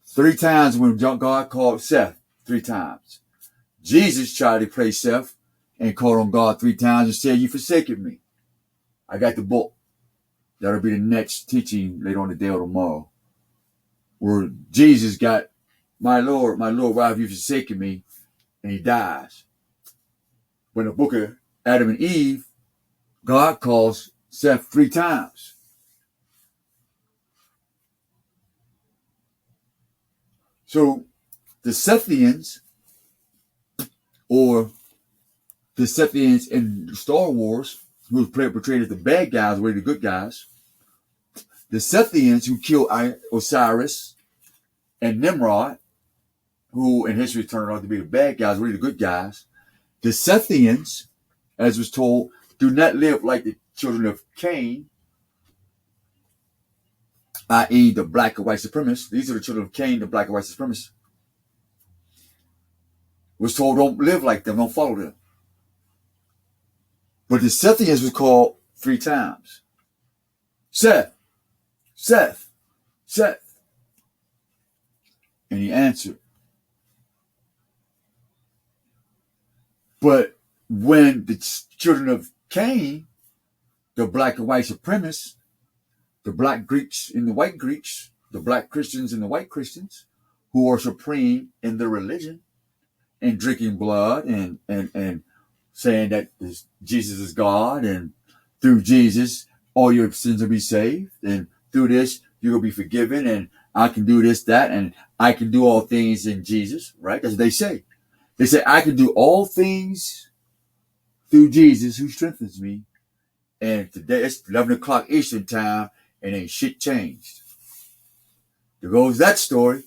3 times when God called Seth, 3 times. Jesus tried to play Seth and called on God 3 times and said, you forsaken me. I got the book. That'll be the next teaching later on today or tomorrow. Where Jesus got, my Lord, why have you forsaken me? And he dies. When the book of Adam and Eve, God calls Seth 3 times. So the Sethians, or the Sethians in Star Wars, who was portrayed as the bad guys, were the good guys. The Sethians who killed Osiris and Nimrod, who in history turned out to be the bad guys, were the good guys. The Sethians, as was told, do not live like the children of Cain, i.e. the black and white supremacists. These are the children of Cain, the black and white supremacists. Was told don't live like them, don't follow them. But the Sethians was called 3 times. Seth, Seth, Seth. And he answered. But when the children of Cain, the black and white supremacists, the black Greeks and the white Greeks, the black Christians and the white Christians, who are supreme in their religion and drinking blood and saying that Jesus is God, and through Jesus, all your sins will be saved, and through this, you'll be forgiven, and I can do this, that, and I can do all things in Jesus, right? That's what they say. They say, I can do all things through Jesus who strengthens me. And today, it's 11 o'clock Eastern time, and ain't shit changed. There goes that story.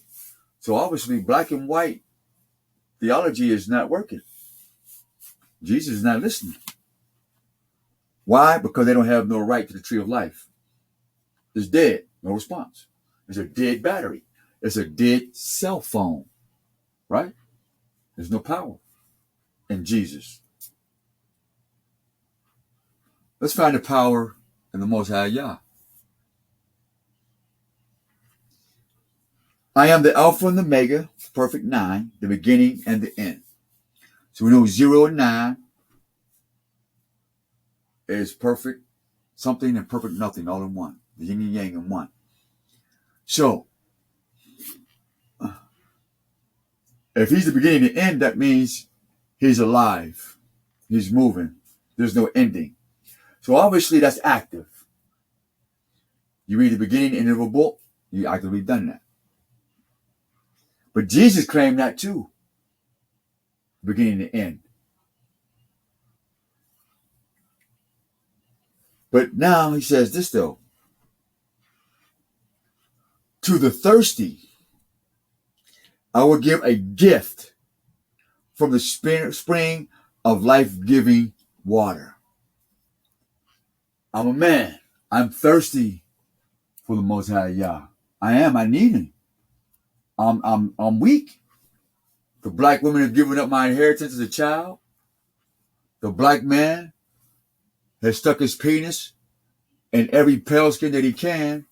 So obviously, black and white theology is not working. Jesus is not listening. Why? Because they don't have no right to the tree of life. It's dead. No response. It's a dead battery. It's a dead cell phone. Right? There's no power in Jesus. Let's find the power in the Most High Yah. I am the Alpha and the Omega, perfect 9, the beginning and the end. So we know 0 and 9 is perfect something and perfect nothing, all in one. The yin and yang in one. So, if he's the beginning and the end, that means he's alive. He's moving. There's no ending. So obviously that's active. You read the beginning and end of a book, you actively done that. But Jesus claimed that too. Beginning and end. But now he says this though. To the thirsty, I will give a gift from the spring of life-giving water. I'm a man. I'm thirsty for the Most High Yah. I need him. I'm weak. The black women have given up my inheritance as a child. The black man has stuck his penis in every pale skin that he can.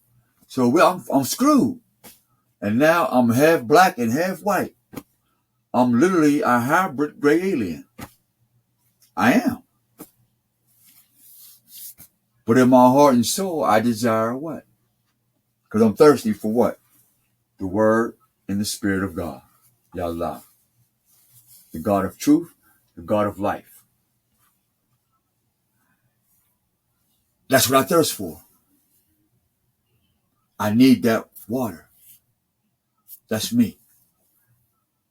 So I'm screwed. And now I'm half black and half white. I'm literally a hybrid gray alien. I am. But in my heart and soul, I desire what? Because I'm thirsty for what? The word and the spirit of God. Yallah. The God of truth, the God of life. That's what I thirst for. I need that water. That's me.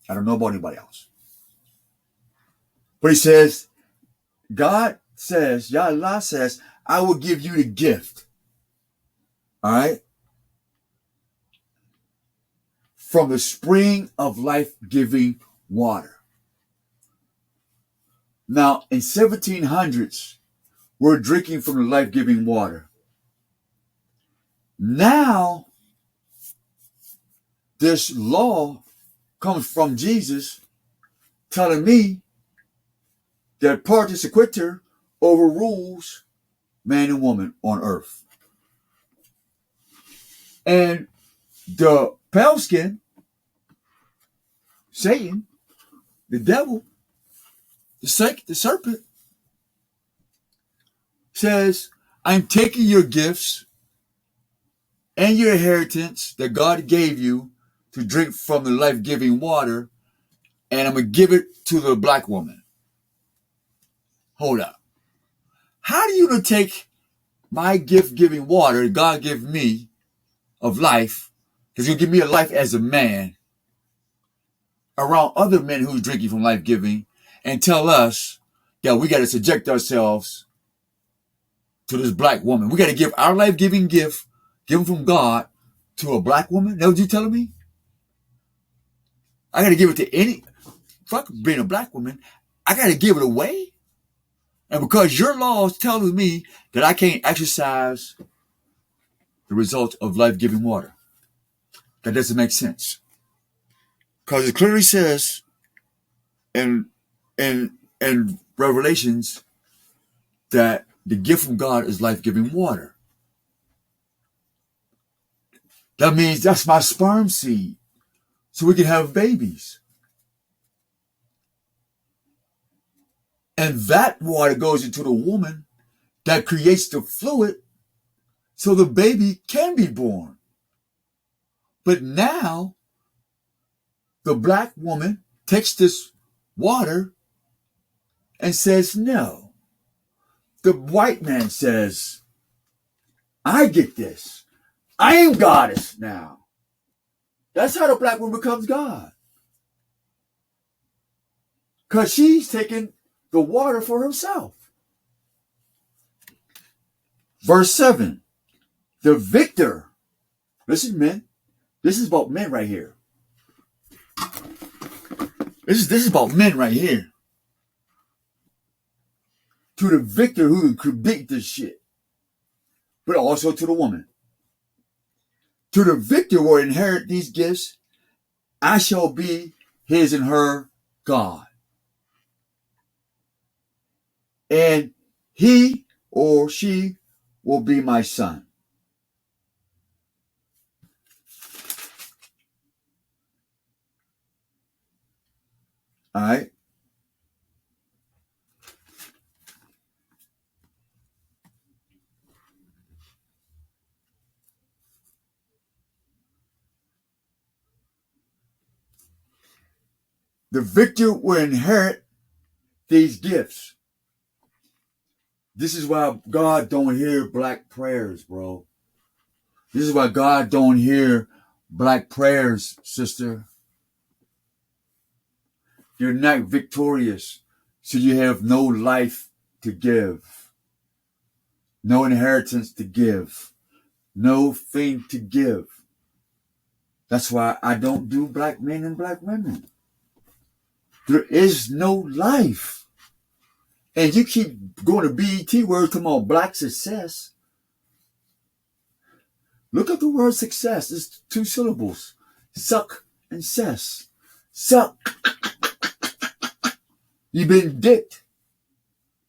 I don't know about anybody else. But he says, God says, Yah Allah says, I will give you the gift. All right? From the spring of life-giving water. Now, in 1700s, we're drinking from the life-giving water. Now, this law comes from Jesus telling me that partis equitur overrules man and woman on earth. And the pale skin, Satan, the devil, the serpent, says, I'm taking your gifts and your inheritance that God gave you to drink from the life-giving water, and I'm going to give it to the black woman. Hold up. How do you going to take my gift-giving water that God gave me of life, because you give me a life as a man, around other men who's drinking from life-giving, and tell us that we got to subject ourselves to this black woman? We got to give our life-giving gift, given from God, to a black woman? That's what you telling me? I got to give it to any... Fuck being a black woman. I got to give it away? And because your laws telling me that I can't exercise the results of life-giving water. That doesn't make sense. Because it clearly says in Revelations that the gift from God is life-giving water. That means that's my sperm seed. So we can have babies. And that water goes into the woman that creates the fluid so the baby can be born. But now, the black woman takes this water and says no. The white man says, I get this. I am goddess now. That's how the black woman becomes God. Because she's taking the water for herself. Verse 7. The victor. Listen, men. This is about men right here. This is about men right here. To the victor who could beat this shit. But also to the woman. To the victor will inherit these gifts. I shall be his and her God. And he or she will be my son. All right. The victor will inherit these gifts. This is why God don't hear black prayers, bro. This is why God don't hear black prayers, sister. You're not victorious, so you have no life to give, no inheritance to give, no thing to give. That's why I don't do black men and black women. There is no life. And you keep going to BET words talking about black success. Look up the word success. It's 2 syllables. Suck and cess. Suck. You've been dicked.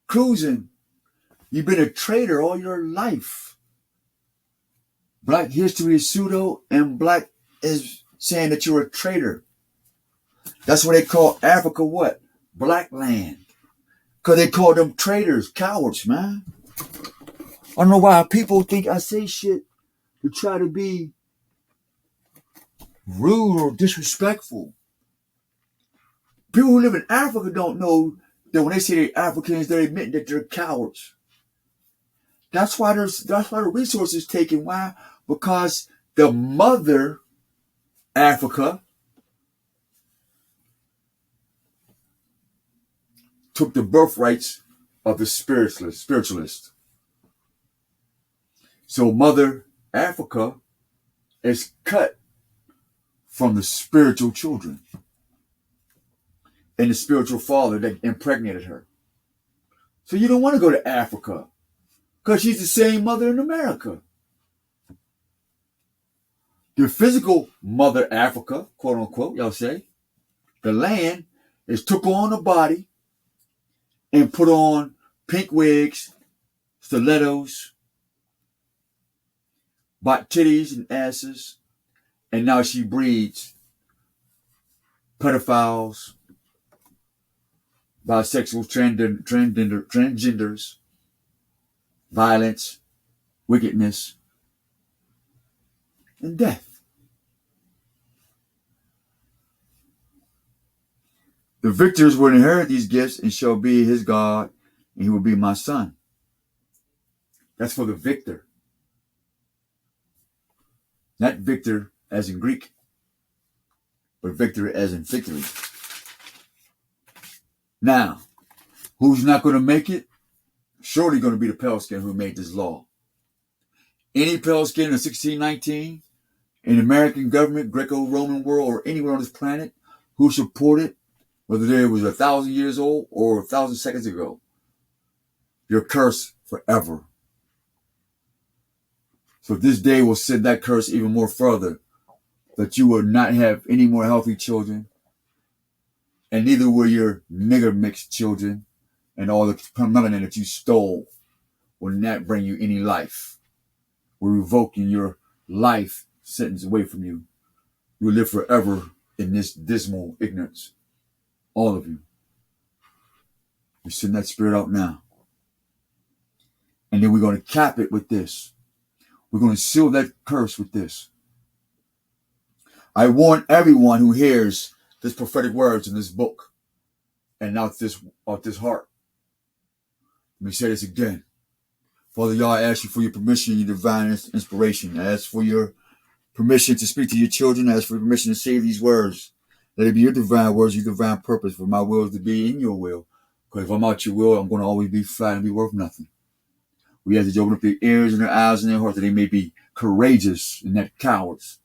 Cruising. You've been a traitor all your life. Black history is pseudo, and black is saying that you're a traitor. That's what they call Africa what? Black land. Because they call them traitors, cowards, man. I don't know why people think I say shit to try to be rude or disrespectful. People who live in Africa don't know that when they say they're Africans, they're admitting that they're cowards. That's why the resources is taken. Why? Because the mother Africa took the birthrights of the spiritualist. So Mother Africa is cut from the spiritual children and the spiritual father that impregnated her. So you don't want to go to Africa because she's the same mother in America. The physical mother Africa, quote unquote, y'all say, the land is took on a body and put on pink wigs, stilettos, bought titties and asses, and now she breeds pedophiles, bisexual, transgenders, violence, wickedness, and death. The victors will inherit these gifts and shall be his God, and he will be my son. That's for the victor. Not victor as in Greek, but victor as in victory. Now, who's not going to make it? Surely going to be the pale skin who made this law. Any pale skin in 1619, in the American government, Greco-Roman world, or anywhere on this planet who supported, whether it was 1,000 years old or 1,000 seconds ago, you're cursed forever. So this day will send that curse even more further, that you will not have any more healthy children, and neither will your nigger mixed children, and all the melanin that you stole will not bring you any life. We're revoking your life sentence away from you. You will live forever in this dismal ignorance. All of you. We send that spirit out now. And then we're going to cap it with this. We're going to seal that curse with this. I warn everyone who hears this prophetic words in this book and out this heart. Let me say this again. Father, y'all, I ask you for your permission, your divine inspiration. I ask for your permission to speak to your children. I ask for your permission to say these words. Let it be your divine words, your divine purpose, for my will is to be in your will. Because if I'm out your will, I'm going to always be flat and be worth nothing. We ask that you open up their ears and their eyes and their hearts, that they may be courageous and not cowards.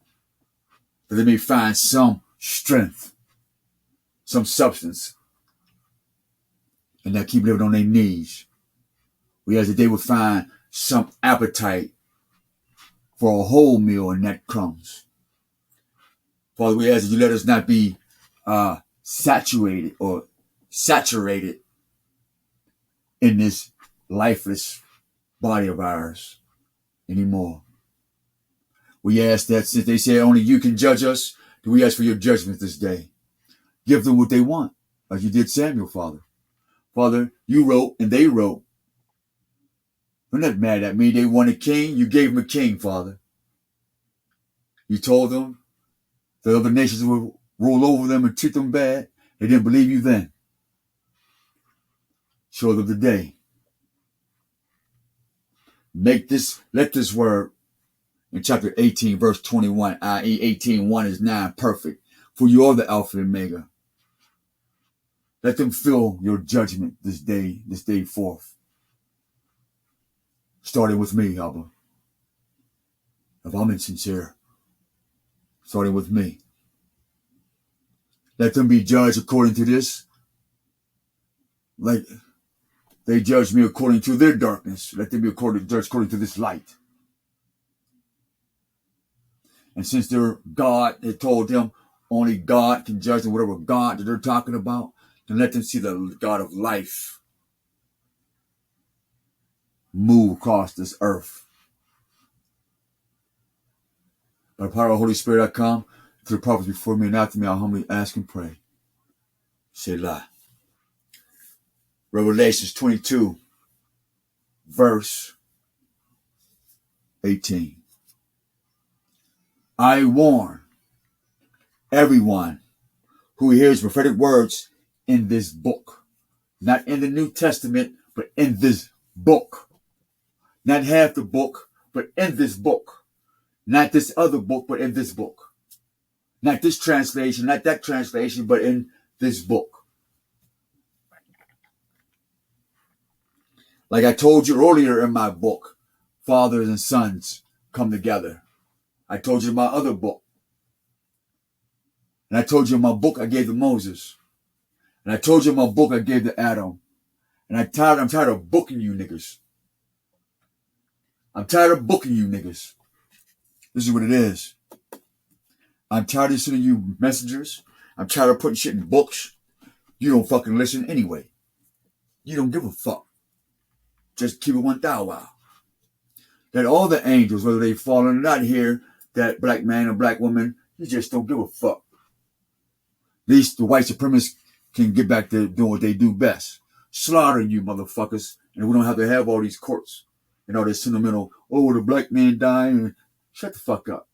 That they may find some strength, some substance, and not keep living on their knees. We ask that they would find some appetite for a whole meal and not crumbs. Father, we ask that you let us not be saturated in this lifeless body of ours anymore. We ask that since they say only you can judge us, do we ask for your judgment this day? Give them what they want, like you did Samuel, Father. Father, you wrote and they wrote. They're not mad at me. They want a king. You gave them a king, Father. You told them that other nations would rule over them and treat them bad. They didn't believe you then. Show them today. Let this word in chapter 18, verse 21, i.e. 18:1 is 9 perfect. For you are the Alpha and Omega. Let them feel your judgment this day forth. Starting with me, Abba. If I'm insincere, starting with me. Let them be judged according to this. Like they judge me according to their darkness. Let them be judged according to this light. And since their God had told them only God can judge them, whatever God that they're talking about, then let them see the God of life move across this earth. By the power of the Holy Spirit, I come to the prophets before me and after me. I humbly ask and pray. Selah. Revelations 22, verse 18. I warn everyone who hears prophetic words in this book, not in the New Testament, but in this book. Not half the book, but in this book. Not this other book, but in this book. Not this translation, not that translation, but in this book. Like I told you earlier in my book, fathers and sons come together. I told you in my other book. And I told you in my book I gave to Moses. And I told you in my book I gave to Adam. And I'm tired of booking you niggas. I'm tired of booking you niggas. This is what it is. I'm tired of sending you messengers. I'm tired of putting shit in books. You don't fucking listen anyway. You don't give a fuck. Just keep it 1,000. That all the angels, whether they fallen or not here, that black man or black woman, you just don't give a fuck. At least the white supremacists can get back to doing what they do best. Slaughtering you motherfuckers. And we don't have to have all these courts and all this sentimental, oh, the black man died. Shut the fuck up.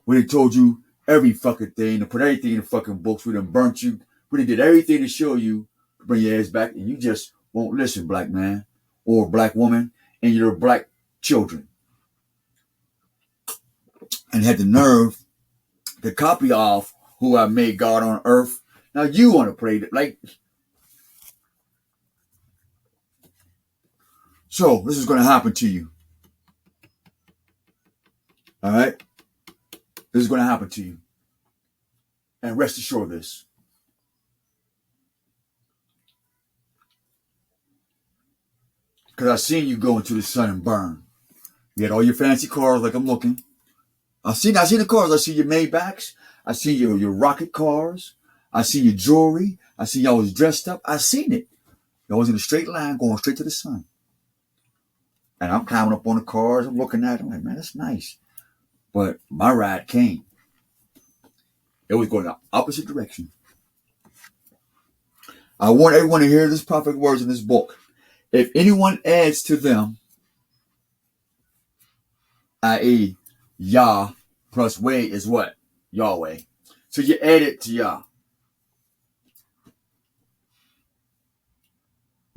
We done told you every fucking thing, to put everything in the fucking books. We done burnt you. We done did everything to show you, to bring your ass back, and you just won't listen, black man or black woman, and your black children. And had the nerve to copy off who I made God on earth. Now you want to play it like. So this is going to happen to you. All right? This is going to happen to you. And rest assured of this. Because I seen you go into the sun and burn. You had all your fancy cars like I'm looking. I seen the cars. I see your Maybachs. I see your rocket cars. I see your jewelry. I see y'all was dressed up. I seen it. Y'all was in a straight line going straight to the sun. And I'm climbing up on the cars. I'm looking at it. I'm like, man, that's nice. But my ride came. It was going the opposite direction. I want everyone to hear this prophetic words in this book. If anyone adds to them, i.e., Yah plus way is what? Yahweh. So you add it to Yah.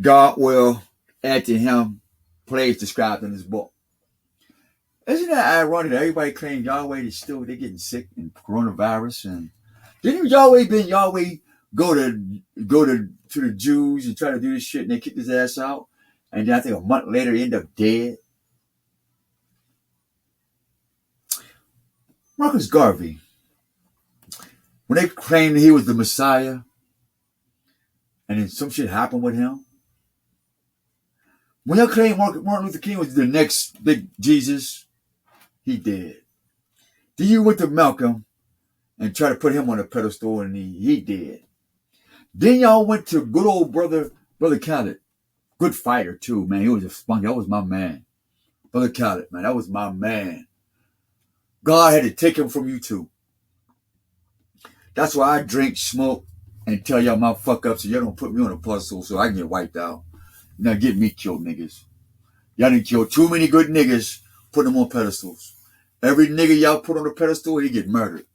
God will add to him plagues described in this book. Isn't that ironic that everybody claims Yahweh is still, they're getting sick and coronavirus? And didn't Yahweh go to the Jews and try to do this shit and they kicked his ass out? And then I think a month later he ended up dead. Marcus Garvey, when they claimed he was the Messiah and then some shit happened with him, when they claimed Martin Luther King was the next big Jesus, he did. Then you went to Malcolm and tried to put him on a pedestal and he did. Then y'all went to good old brother Khaled. Good fighter too, man. He was a spunk. That was my man. Brother Khaled, man. That was my man. God had to take him from you too. That's why I drink, smoke, and tell y'all my fuck up so y'all don't put me on a pedestal so I can get wiped out. Now get me killed, niggas. Y'all done killed too many good niggas, put them on pedestals. Every nigga y'all put on a pedestal, he get murdered.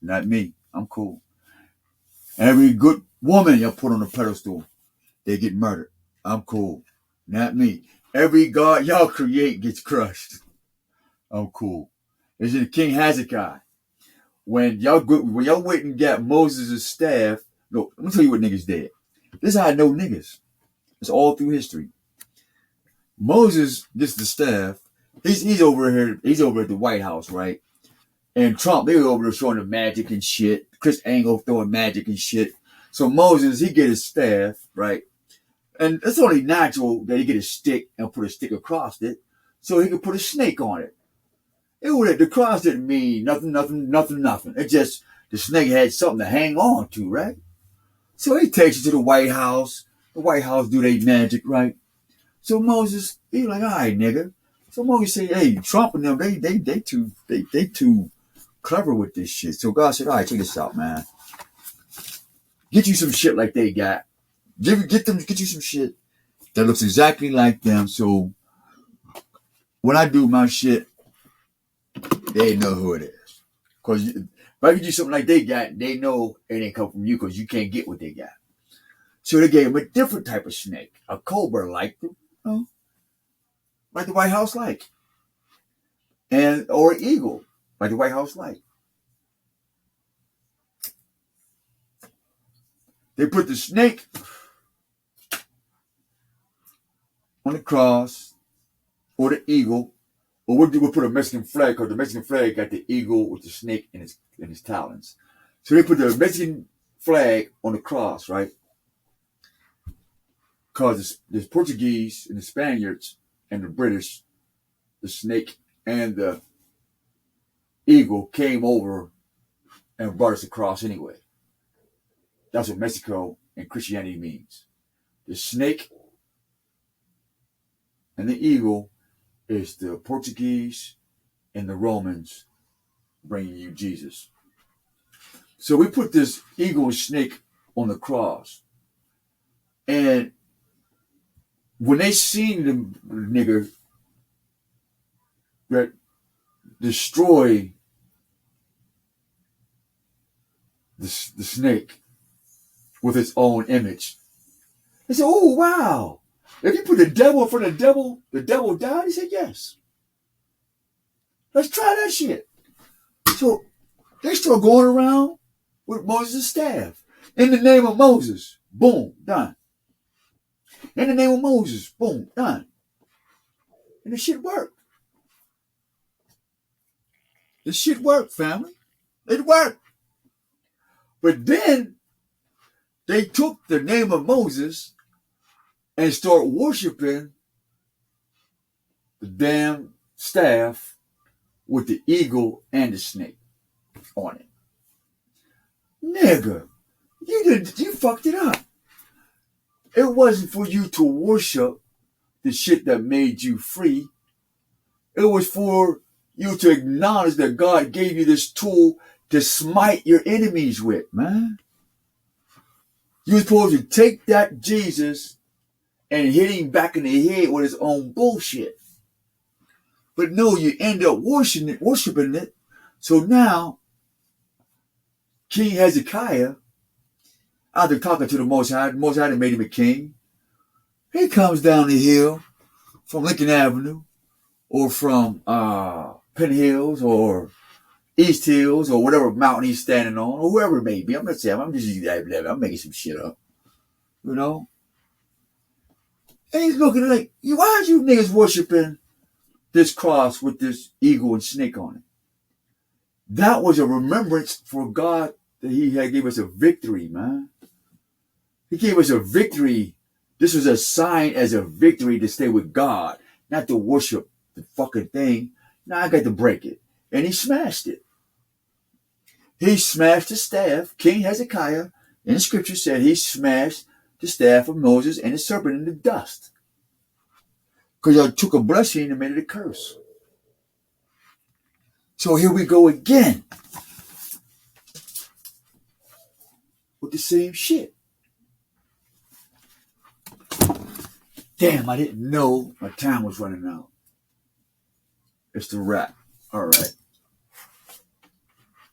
Not me. I'm cool. Every good woman y'all put on a pedestal, they get murdered. I'm cool. Not me. Every God y'all create gets crushed. I'm cool. It's in King Hezekiah. When y'all went and got Moses' staff, look, let me tell you what niggas did. This is how I know niggas. It's all through history. Moses gets the staff. He's over here. He's over at the White House, right? And Trump, they were over there showing the magic and shit. Chris Angle throwing magic and shit. So Moses, he get his staff, right? And it's only natural that he get a stick and put a stick across it so he could put a snake on it. The cross didn't mean nothing. It just, the snake had something to hang on to, right? So he takes it to the White House. The White House do their magic, right? So Moses, he like, all right, nigga. So Moses say, hey, Trump and them, they too clever with this shit. So God said, all right, check this out, man. Get you some shit like they got. Get you some shit that looks exactly like them. So when I do my shit, they know who it is. Because if I get you something like they got, they know it ain't come from you because you can't get what they got. So they gave him a different type of snake, a cobra like the White House like, or an eagle like the White House like. They put the snake on the cross, or the eagle, or we'll put a Mexican flag, because the Mexican flag got the eagle with the snake in his talons. So they put the Mexican flag on the cross, right? Because the Portuguese and the Spaniards and the British, the snake and the eagle came over and brought us across anyway. That's what Mexico and Christianity means. The snake and the eagle is the Portuguese and the Romans bringing you Jesus. So we put this eagle and snake on the cross. And when they seen the nigger that destroy the snake with its own image, they said, oh, wow. If you put the devil in front of the devil died? He said, yes. Let's try that shit. So they start going around with Moses' staff. In the name of Moses, boom, done. In the name of Moses, boom, done. And the shit worked. The shit worked, family. It worked. But then they took the name of Moses and start worshiping the damn staff with the eagle and the snake on it. Nigga, you fucked it up. It wasn't for you to worship the shit that made you free. It was for you to acknowledge that God gave you this tool to smite your enemies with, man. You were supposed to take that Jesus and hit him back in the head with his own bullshit. But no, you end up worshiping it. So now, King Hezekiah, after talking to the Most High made him a king. He comes down the hill from Lincoln Avenue, or from Penn Hills, or East Hills, or whatever mountain he's standing on, or whoever it may be. I'm not saying, I'm just using that. I'm making some shit up, you know. And he's looking like, why are you niggas worshiping this cross with this eagle and snake on it? That was a remembrance for God that he had gave us a victory, man. He gave us a victory. This was a sign as a victory to stay with God, not to worship the fucking thing. Now I got to break it. And he smashed it. He smashed the staff. King Hezekiah, in the scripture, said he smashed the staff of Moses and the serpent in the dust. Because y'all took a blessing and made it a curse. So here we go again with the same shit. Damn, I didn't know my time was running out. It's the wrap. All right.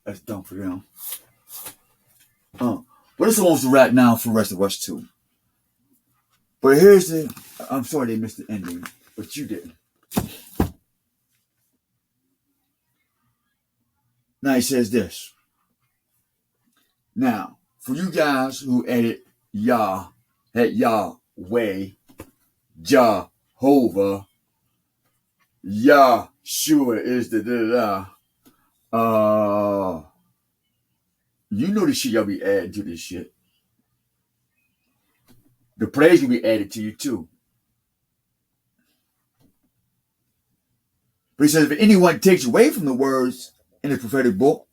That's done for them. But it's almost a wrap now for the rest of us too. But here's I'm sorry they missed the ending, but you didn't. Now he says this. Now, for you guys who edit Yahweh, Jehovah, Yahshua is the you know the shit y'all be adding to this shit. The praise will be added to you too. But he says, if anyone takes away from the words in the prophetic book,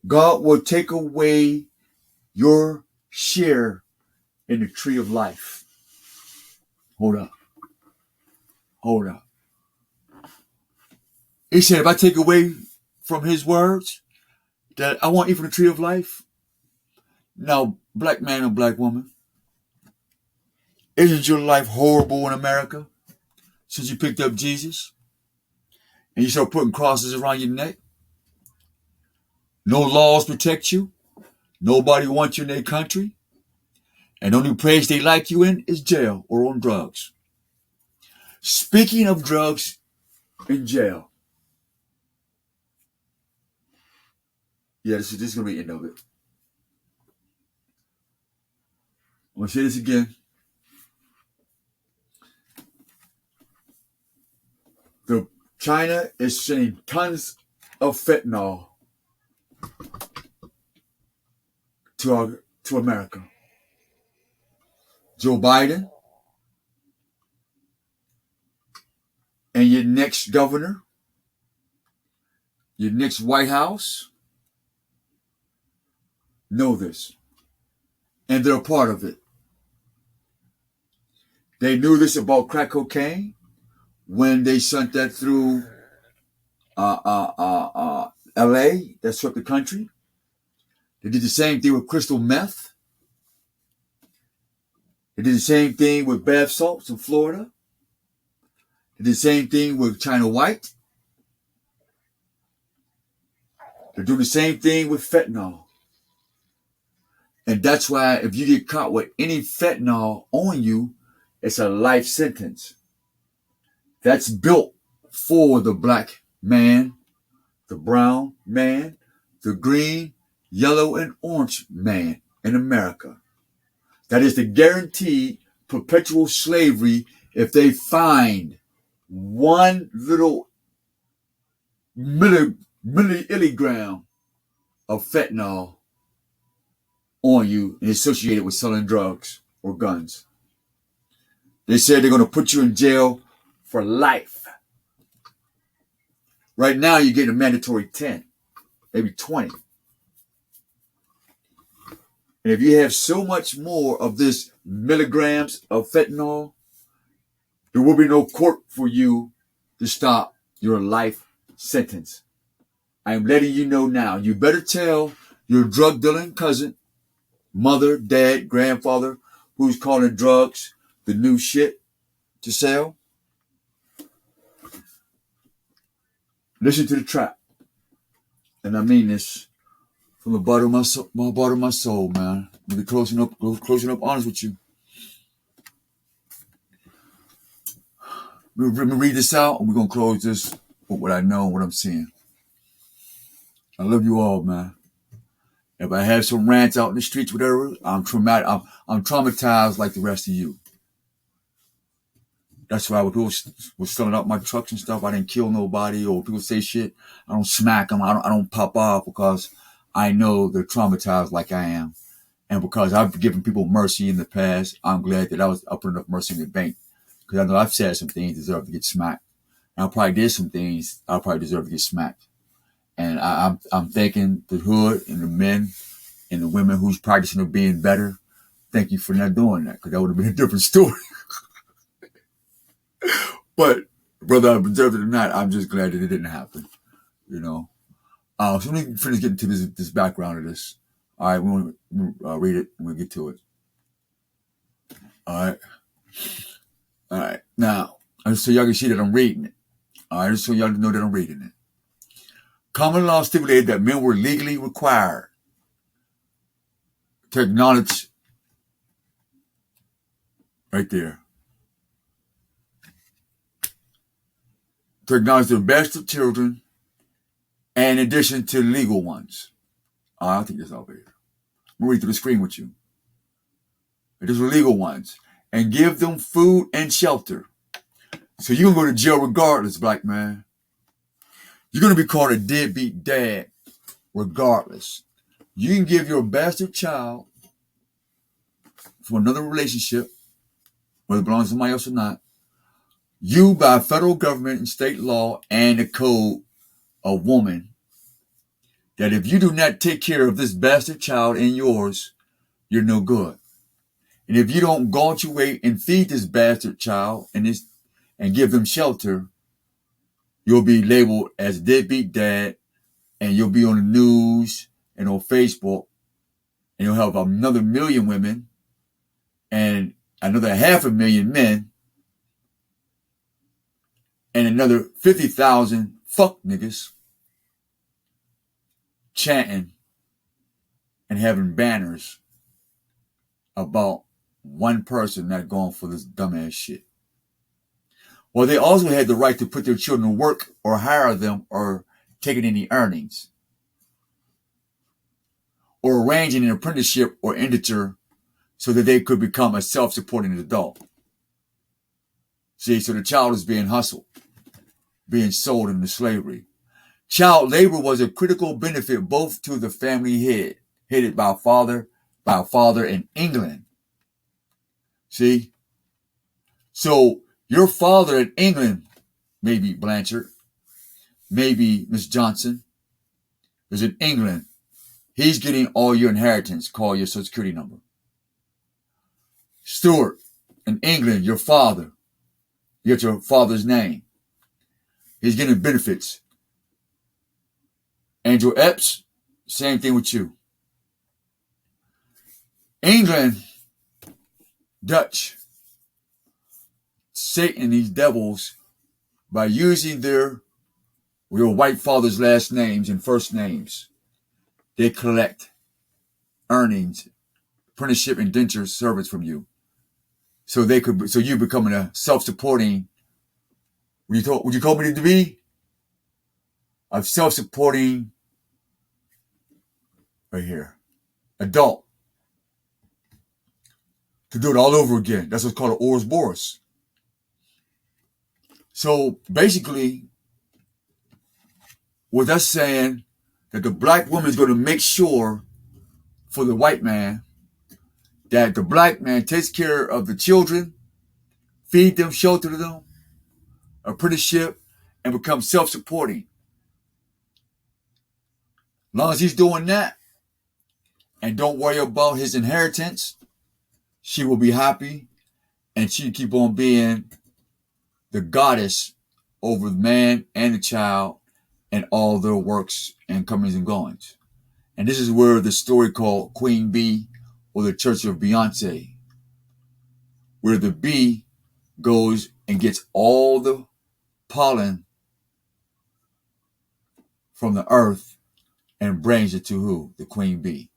God will take away your share in the tree of life. Hold up. He said, if I take away from his words that I want you from the tree of life, now, black man or black woman, isn't your life horrible in America since you picked up Jesus and you start putting crosses around your neck? No laws protect you. Nobody wants you in their country. And the only place they like you in is jail or on drugs. Speaking of drugs in jail. Yeah, this is going to be the end of it. I'm going to say this again. China is sending tons of fentanyl to America. Joe Biden and your next governor, your next White House, know this. And they're a part of it. They knew this about crack cocaine when they sent that through LA, that swept the country. They did the same thing with crystal meth. They did the same thing with bath salts in Florida. They did the same thing with China White. They're doing the same thing with fentanyl. And that's why if you get caught with any fentanyl on you, it's a life sentence. That's built for the black man, the brown man, the green, yellow, and orange man in America. That is the guaranteed perpetual slavery if they find one little milligram of fentanyl on you and associated with selling drugs or guns. They said they're going to put you in jail for life. Right now, you're getting a mandatory 10, maybe 20. And if you have so much more of this milligrams of fentanyl, there will be no court for you to stop your life sentence. I am letting you know now. You better tell your drug dealing cousin, mother, dad, grandfather, who's calling drugs the new shit to sell. Listen to the trap. And I mean this from the bottom of my soul, man. I'll be closing up honest with you. Let me read this out, and we're going to close this with what I know and what I'm seeing. I love you all, man. If I have some rants out in the streets, whatever, I'm traumatized like the rest of you. That's why when people was filling up my trucks and stuff, I didn't kill nobody, or people say shit, I don't smack them, I don't pop off, because I know they're traumatized like I am. And because I've given people mercy in the past, I'm glad that I put enough mercy in the bank. Because I know I've said some things deserve to get smacked. And I probably did some things I probably deserve to get smacked. And I'm thanking the hood and the men and the women who's practicing of being better. Thank you for not doing that, because that would have been a different story. But whether I deserved it or not, I'm just glad that it didn't happen. You know. So let me finish getting to this background of this. All right, we want to read it and we'll get to it. All right. Now, just so y'all can see that I'm reading it. All right, just so y'all know that I'm reading it. Common law stipulated that men were legally required to acknowledge, right there, to acknowledge the best of children, and in addition to legal ones. I think this out there. I'm going to read through the screen with you. These are legal ones. And give them food and shelter. So you're going to go to jail regardless, black man. You're going to be called a deadbeat dad regardless. You can give your bastard child from another relationship, whether it belongs to somebody else or not, you by federal government and state law and the code of woman, that if you do not take care of this bastard child and yours, you're no good. And if you don't go out your way and feed this bastard child and give them shelter, you'll be labeled as a deadbeat dad, and you'll be on the news and on Facebook, and you'll have another 1 million women and another 500,000 men and another 50,000 fuck niggas chanting and having banners about one person not going for this dumbass shit. Well, they also had the right to put their children to work or hire them or taking any earnings or arranging an apprenticeship or indenture so that they could become a self-supporting adult. See, so the child is being hustled, being sold into slavery. Child labor was a critical benefit both to the family headed by a father in England. See? So your father in England, maybe Blanchard, maybe Miss Johnson, is in England. He's getting all your inheritance, call your social security number. Stuart, in England, your father, you get your father's name. He's getting benefits. Andrew Epps, same thing with you. England, Dutch, Satan, these devils, by using your white father's last names and first names, they collect earnings, apprenticeship, indenture servants from you. So you becoming a self-supporting, would you call me to be? A self-supporting, right here, adult. To do it all over again. That's what's called an Ouroboros. So basically, what that's saying, that the black woman is going to make sure for the white man that the black man takes care of the children, feed them, shelter them, apprenticeship, and become self-supporting. As long as he's doing that and don't worry about his inheritance, she will be happy and she keep on being the goddess over the man and the child and all their works and comings and goings. And this is where the story called Queen Bee or the Church of Beyonce, where the bee goes and gets all the pollen from the earth and brings it to who? The queen bee.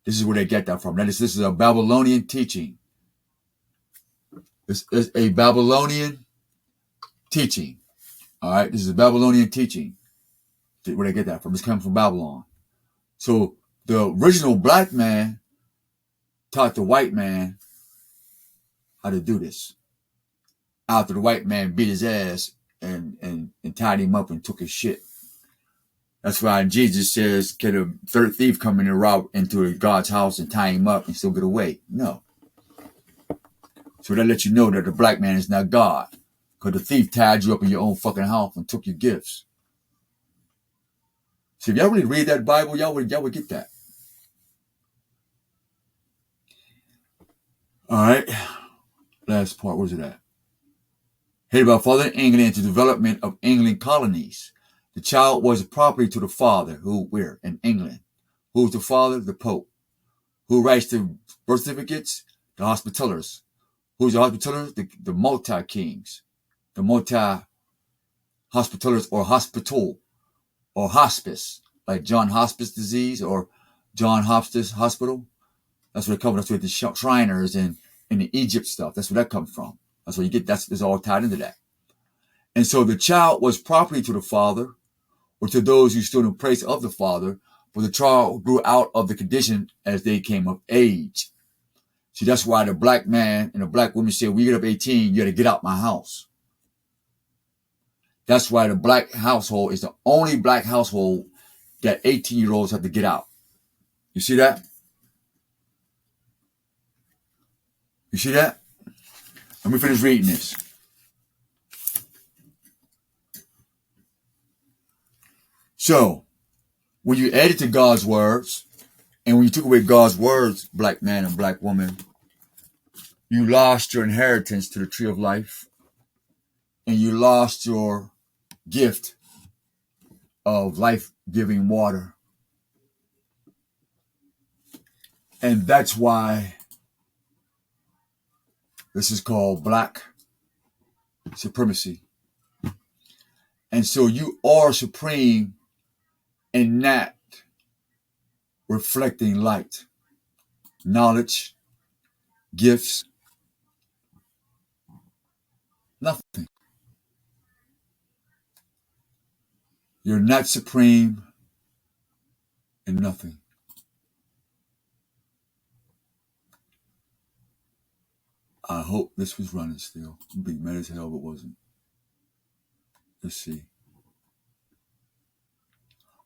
This is where they get that from. This is a Babylonian teaching. This is a Babylonian teaching. All right, this is a Babylonian teaching. Where they get that from? It's coming from Babylon. So the original black man taught the white man how to do this. After the white man beat his ass and tied him up and took his shit. That's why Jesus says, can a third thief come in and rob into God's house and tie him up and still get away? No. So that lets you know that the black man is not God. Because the thief tied you up in your own fucking house and took your gifts. So if y'all really read that Bible, y'all would get that. All right. Last part, where's it at? Headed by father in England into development of England colonies. The child was a property to the father, who, where? In England. Who's the father? The Pope. Who writes the birth certificates? The Hospitallers. Who's the Hospitallers? The multi-kings. The multi-Hospitallers or hospital or hospice. Like John Hospice disease or John Hospice Hospital. That's where it comes. That's where the Shriners and the Egypt stuff. That's where that comes from. That's where you get. It's all tied into that. And so the child was property to the father, or to those who stood in place of the father, but the child grew out of the condition as they came of age. See, that's why the black man and the black woman said, when you get up 18, you got to get out my house. That's why the black household is the only black household that 18-year-olds have to get out. You see that? You see that? Let me finish reading this. So, when you added to God's words, and when you took away God's words, black man and black woman, you lost your inheritance to the tree of life, and you lost your gift of life-giving water. And that's why this is called black supremacy. And so you are supreme in that reflecting light, knowledge, gifts, Nothing. You're not supreme in nothing. I hope this was running still. It'd be mad as hell if it wasn't. Let's see.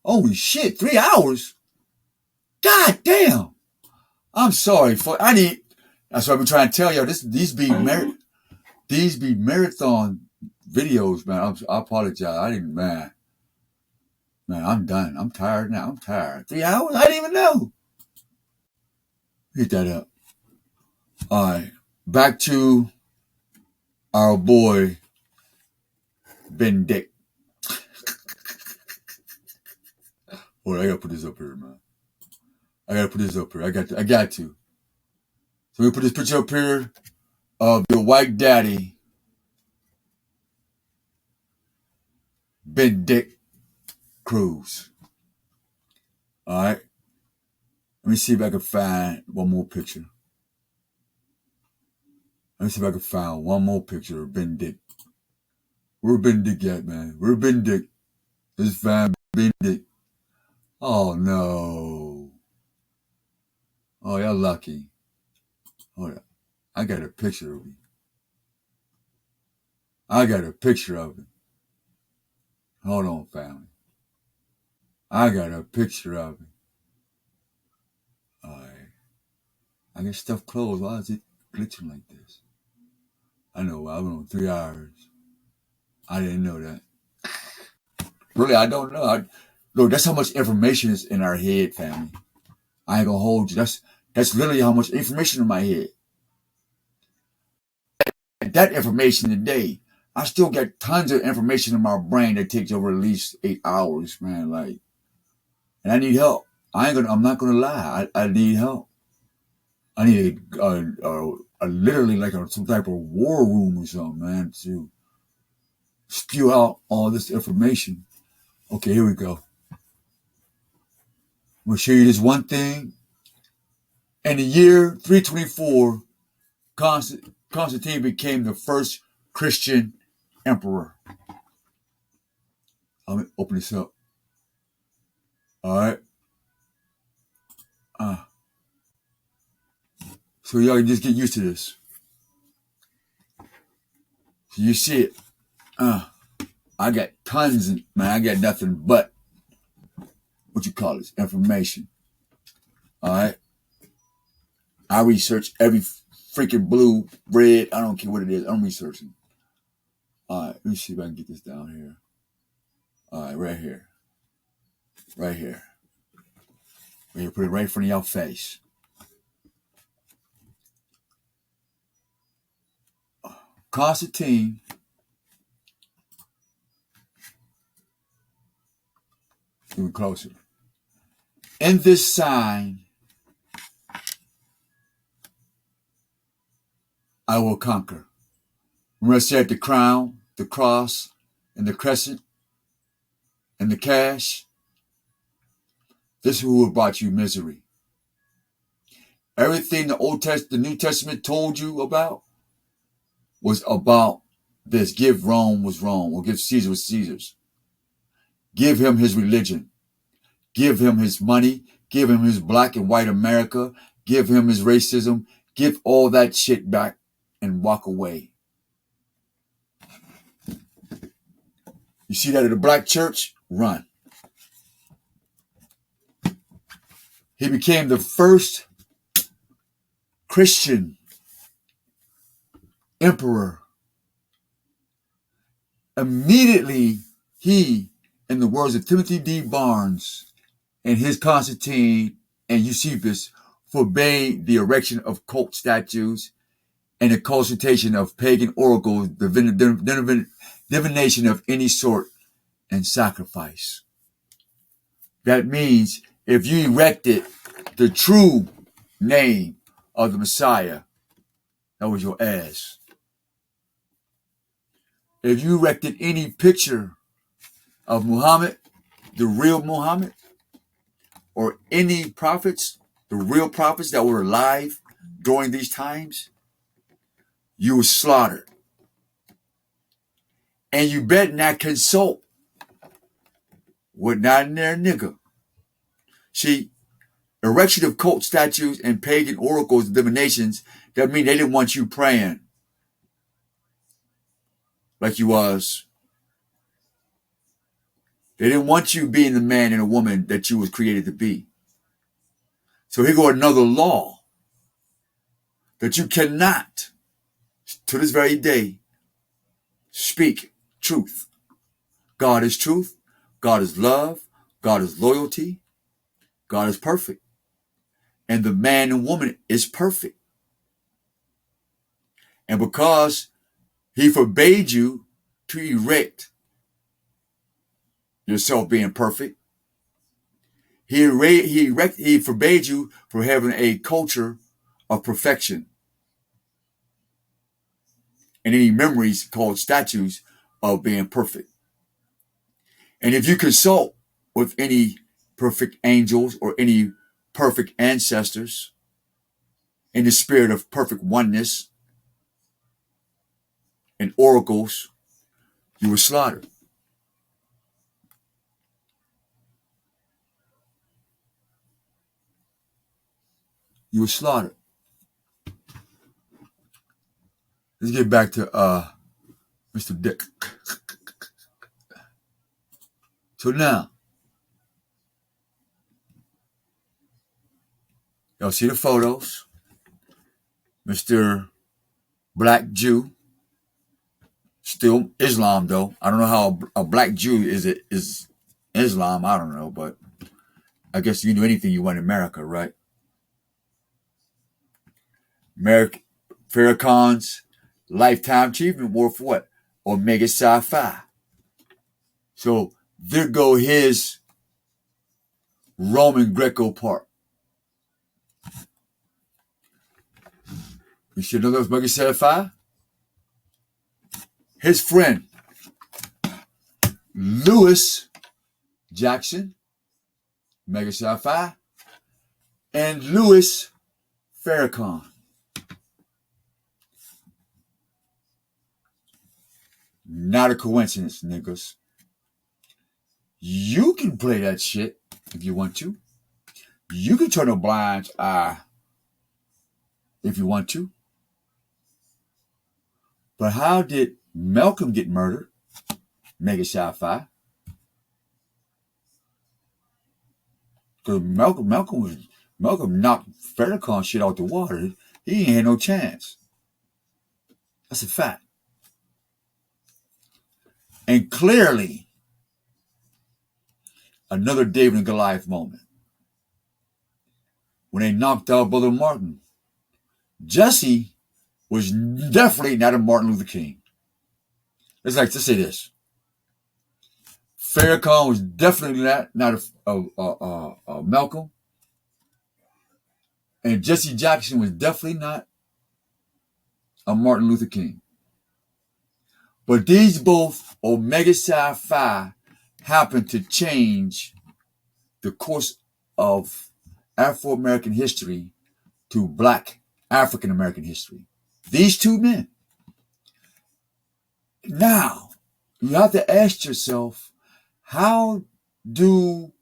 Holy shit, 3 hours? God damn. I'm sorry for that's what I've been trying to tell y'all. These be marathon videos, man. I apologize. Man, I'm done. I'm tired now. I'm tired. 3 hours? I didn't even know. Hit that up. All right. Back to our boy, Ben Dick. Boy, I gotta put this up here, man. I got to. So we put this picture up here of your white daddy, Ben Dick Cruz. All right. Let me see if I can find one more picture. Let me see if I can find one more picture of Ben Dick. Where Ben Dick at, man? Where Ben Dick? Let's find Ben Dick. Oh, no. Oh, y'all lucky. Hold on. I got a picture of him. Hold on, family. I got a picture of him. All right. I got stuff closed. Why is it glitching like this? I know. I've been on 3 hours. I didn't know that. Really, I don't know. Look, that's how much information is in our head, family. I ain't gonna hold you. That's literally how much information in my head. That information today, I still got tons of information in my brain that takes over at least 8 hours, man. Like, and I need help. I'm not gonna lie. I need help. I need a literally like some type of war room or something, man, to spew out all this information. Okay, here we go. I'm gonna show you this one thing. In the year 324, Constantine became the first Christian emperor. Let me open this up. All right. So y'all can just get used to this. So you see it. I got tons, man. I got nothing but what you call this information. All right. I research every freaking blue, red. I don't care what it is. I'm researching. All right. Let me see if I can get this down here. All right. Right here. Right here. Put it right in front of y'all face. Constantine even closer. In this sign, I will conquer. Remember I said the crown, the cross, and the crescent, and the cash? This is who brought you misery. Everything the New Testament told you about was about this. Give Rome was Rome, or give Caesar was Caesar's. Give him his religion. Give him his money. Give him his black and white America. Give him his racism. Give all that shit back and walk away. You see that at the black church? Run. He became the first Christian emperor. Immediately, he, in the words of Timothy D. Barnes and his Constantine and Eusebius, forbade the erection of cult statues and the consultation of pagan oracles, divination of any sort, and sacrifice. That means if you erected the true name of the Messiah, that was your ass. If you erected any picture of Muhammad, the real Muhammad, or any prophets, the real prophets that were alive during these times, you were slaughtered. And you better not consult with not in there nigga. See, erection of cult statues and pagan oracles and divinations, that mean they didn't want you praying like you was. They didn't want you being the man and a woman that you was created to be. So here go another law that you cannot, to this very day, speak truth. God is truth. God is love. God is loyalty. God is perfect. And the man and woman is perfect. And because he forbade you to erect yourself being perfect, he forbade you from having a culture of perfection and any memories called statues of being perfect. And if you consult with any perfect angels or any perfect ancestors in the spirit of perfect oneness and oracles, you were slaughtered. You were slaughtered. Let's get back to Mr. Dick. So now, y'all see the photos. Mr. Black Jew, still Islam though. I don't know how a black Jew is Islam. I don't know, but I guess you can do anything you want in America, right? American Farrakhan's Lifetime Achievement Award for what? Omega Psi-Phi. So there go his Roman Greco part. You should know that was Omega Psi-Phi. His friend Lewis Jackson, Omega Psi-Phi, and Louis Farrakhan. Not a coincidence, niggas. You can play that shit if you want to. You can turn a blind eye if you want to. But how did Malcolm get murdered? Mega Psi-Phi. Because Malcolm knocked Farrakhan shit out the water. He ain't had no chance. That's a fact. And clearly, another David and Goliath moment. When they knocked out Brother Martin, Jesse was definitely not a Martin Luther King. Let's say this. Farrakhan was definitely not a Malcolm. And Jesse Jackson was definitely not a Martin Luther King. But these both Omega Psi-Phi happened to change the course of Afro-American history to Black African-American history. These two men. Now, you have to ask yourself, how do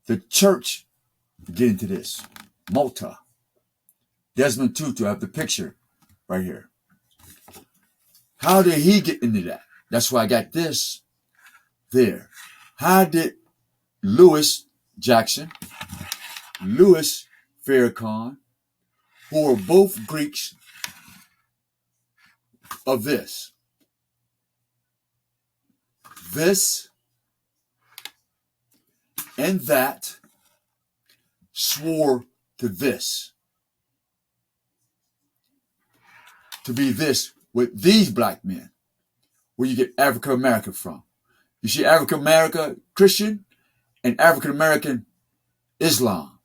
the church get into this? Malta. Desmond Tutu, I have the picture right here. How did he get into that? That's why I got this there. How did Louis Jackson, Louis Farrakhan, who are both Greeks, of this and that, swore to this, to be this with these black men, where you get African American from. You see African American Christian and African American Islam.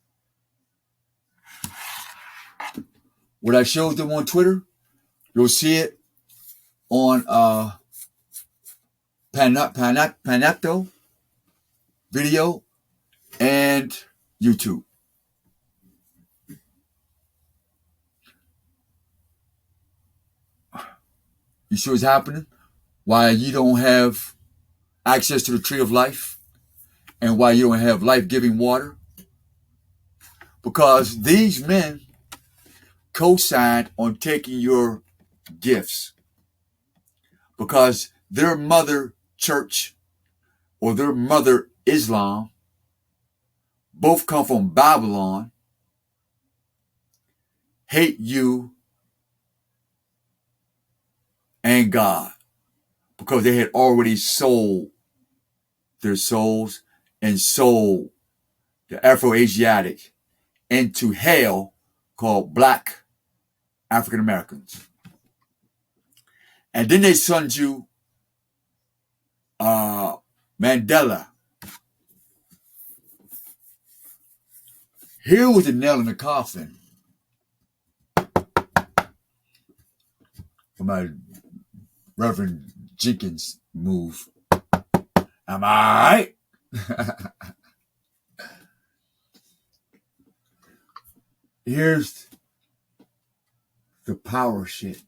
What I showed them on Twitter, you'll see it on Panapto video and YouTube. You see what's happening? why you don't have access to the tree of life and why you don't have life-giving water? Because these men co-signed on taking your gifts. Because their mother church or their mother Islam both come from Babylon, hate you and God, because they had already sold their souls and sold the Afro-Asiatic into hell called Black African Americans. And then they sent you Mandela. Here was the nail in the coffin for my Reverend Jenkins move. Am I right? Here's the power shit.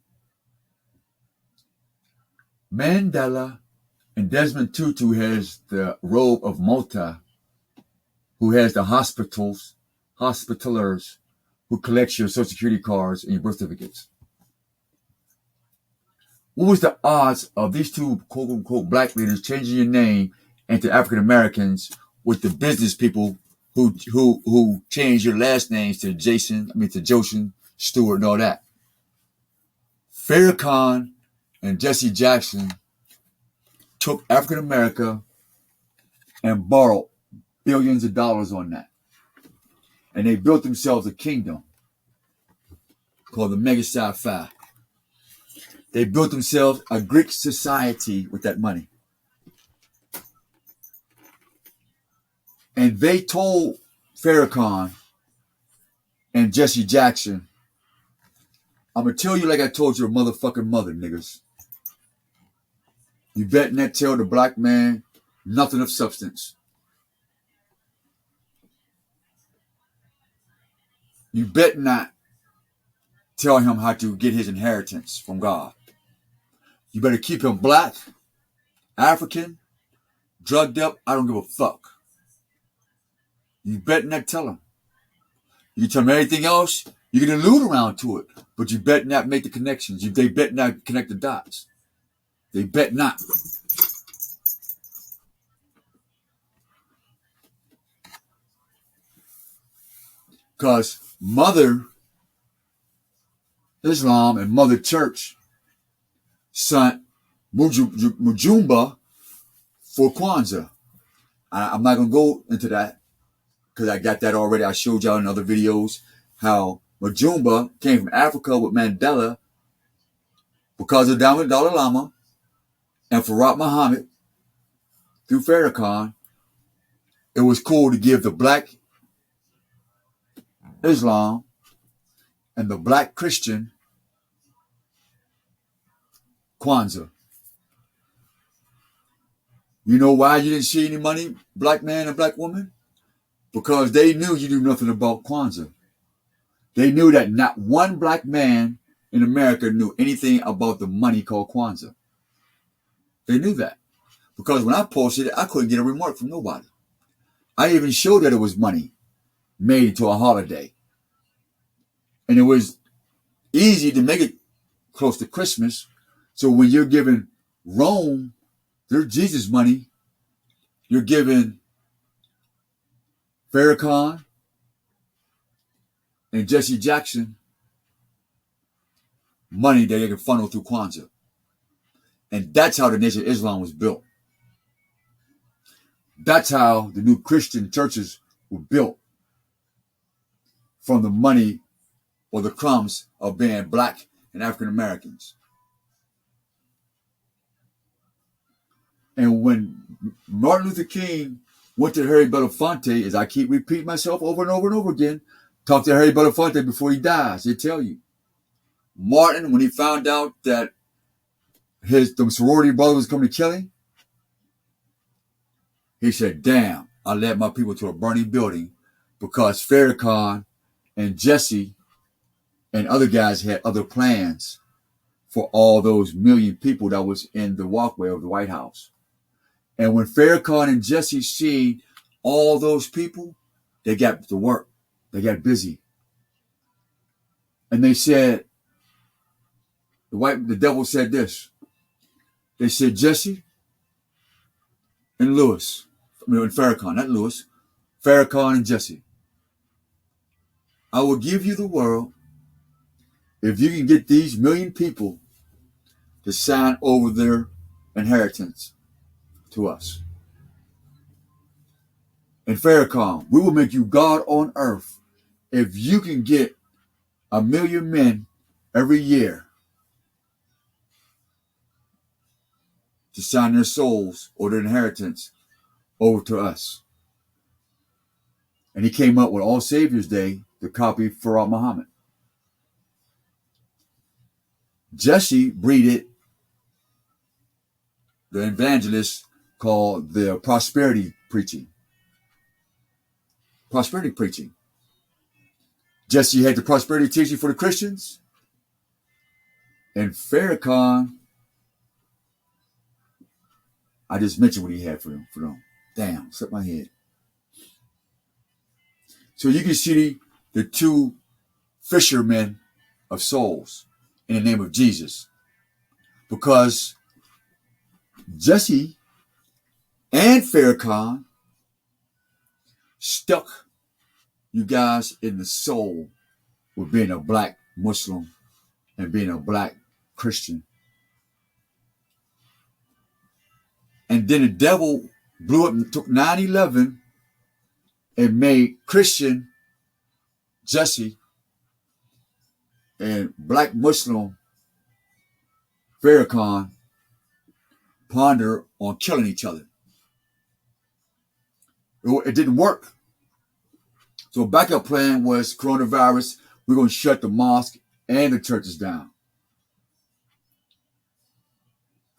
Mandela and Desmond Tutu has the robe of Malta, who has the hospitalers who collects your social security cards and your birth certificates. What was the odds of these two quote unquote black leaders changing your name into African Americans with the business people who changed your last names to Joshin, Stewart, and all that? Farrakhan and Jesse Jackson took African America and borrowed billions of dollars on that. And they built themselves a kingdom called the Megastar 5. They built themselves a Greek society with that money. And they told Farrakhan and Jesse Jackson, I'm going to tell you like I told your motherfucking mother, niggas. You better not tell the black man nothing of substance. You better not tell him how to get his inheritance from God. You better keep him black, African, drugged up. I don't give a fuck. You better not tell him. You can tell him everything else. You can allude around to it. But you better not make the connections. They better not connect the dots. They better not. Because Mother Islam and Mother Church sent Mujumba for Kwanzaa. I'm not going to go into that because I got that already. I showed y'all in other videos how Mujumba came from Africa with Mandela because of Dalai Lama and Farah Muhammad through Farrakhan. It was cool to give the black Islam and the black Christian Kwanzaa. You know why you didn't see any money, black man and black woman? Because they knew you knew nothing about Kwanzaa. They knew that not one black man in America knew anything about the money called Kwanzaa. They knew that. Because when I posted it, I couldn't get a remark from nobody. I even showed that it was money made into a holiday. And it was easy to make it close to Christmas. So when you're giving Rome their Jesus money, you're giving Farrakhan and Jesse Jackson money that they can funnel through Kwanzaa. And that's how the Nation of Islam was built. That's how the new Christian churches were built. From the money or the crumbs of being black and African Americans. And when Martin Luther King went to Harry Belafonte, as I keep repeating myself over and over and over again, talk to Harry Belafonte before he dies. They tell you. Martin, when he found out that the sorority brother was coming to kill him, he said, damn, I led my people to a burning building because Farrakhan and Jesse and other guys had other plans for all those million people that was in the walkway of the White House. And when Farrakhan and Jesse seen all those people, they got to work. They got busy. And they said, the devil said this. They said, Jesse and Lewis, and Farrakhan, not Lewis, Farrakhan and Jesse, I will give you the world if you can get these million people to sign over their inheritance to us. And Farrakhan, we will make you God on earth if you can get 1 million men every year to sign their souls or their inheritance over to us. And he came up with All Saviors Day to copy Farah Muhammad. Jesse breeded the evangelist called the prosperity preaching. Prosperity preaching. Jesse had the prosperity teaching for the Christians. And Farrakhan, I just mentioned what he had for them. Damn, slipped my head. So you can see the two fishermen of souls in the name of Jesus. Because Jesse and Farrakhan stuck you guys in the soul with being a black Muslim and being a black Christian. And then the devil blew up and took 9/11 and made Christian Jesse and black Muslim Farrakhan ponder on killing each other. It didn't work. So backup plan was coronavirus. We're going to shut the mosque and the churches down.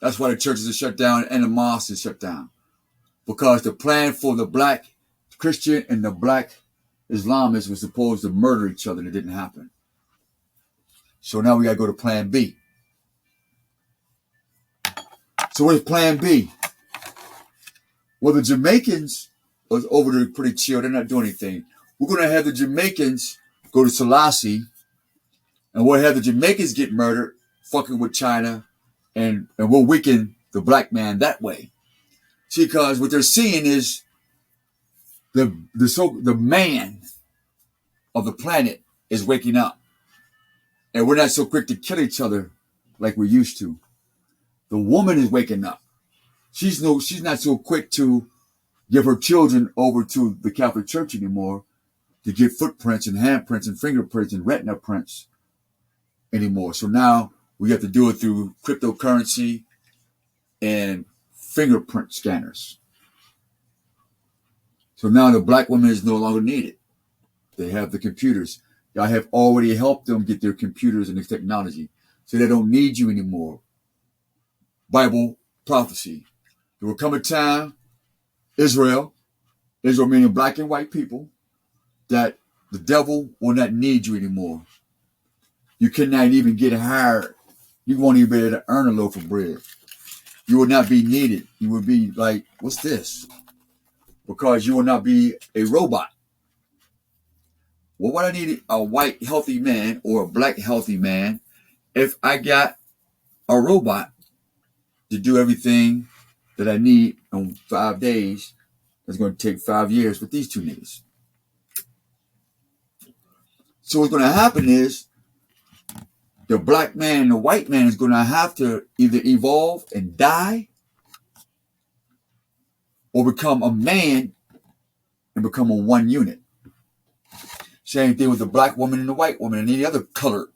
That's why the churches are shut down and the mosques is shut down. Because the plan for the black Christian and the black Islamists was supposed to murder each other and it didn't happen. So now we got to go to plan B. So what is plan B? Well, the Jamaicans was over there pretty chill. They're not doing anything. We're going to have the Jamaicans go to Selassie, and we'll have the Jamaicans get murdered, fucking with China, and we'll weaken the black man that way. See, because what they're seeing is the man of the planet is waking up. And we're not so quick to kill each other like we used to. The woman is waking up. She's not so quick to give her children over to the Catholic Church anymore to get footprints and handprints and fingerprints and retina prints anymore. So now we have to do it through cryptocurrency and fingerprint scanners. So now the black woman is no longer needed. They have the computers. I have already helped them get their computers and the technology. So they don't need you anymore. Bible prophecy. There will come a time, Israel meaning black and white people, that the devil will not need you anymore. You cannot even get hired. You won't even be able to earn a loaf of bread. You will not be needed. You will be like, what's this? Because you will not be a robot. Well, what I need a white healthy man or a black healthy man if I got a robot to do everything that I need in 5 days. That's going to take 5 years with these two niggas. So what's going to happen is the black man and the white man is going to have to either evolve and die or become a man and become a one unit. Same thing with the black woman and the white woman and any other colored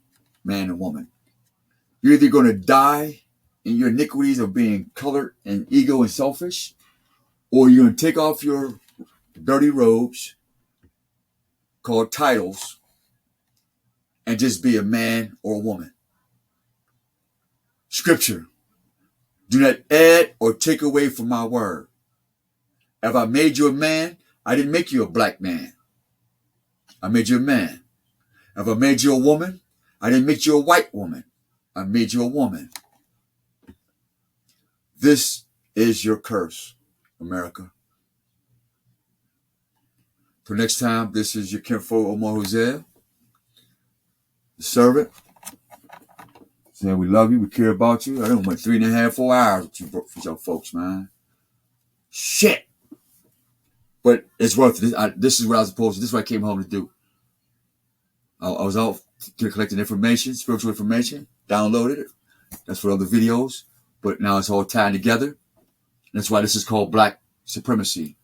man and woman. You're either going to die in your iniquities of being colored and ego and selfish, or you're going to take off your dirty robes called titles and just be a man or a woman. Scripture. Do not add or take away from my word. If I made you a man, I didn't make you a black man. I made you a man. If I made you a woman, I didn't make you a white woman. I made you a woman. This is your curse, America. Till next time, this is your kinfolk Omar Jose, the servant. Saying we love you, we care about you. I done went 3.5, 4 hours with you, with your folks, man. Shit. But it's worth it. This is what I was supposed to. This is what I came home to do. I was out collecting information, spiritual information, downloaded it. That's for other videos. But now it's all tied together. That's why this is called Black Supremacy.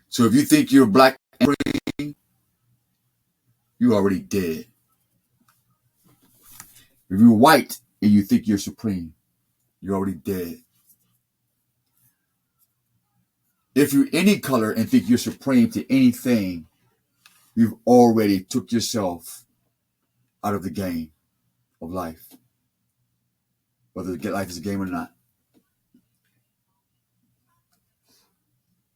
So if you think you're black and free, you're already dead. If you're white and you think you're supreme, you're already dead. If you're any color and think you're supreme to anything, you've already took yourself out of the game of life. Whether life is a game or not.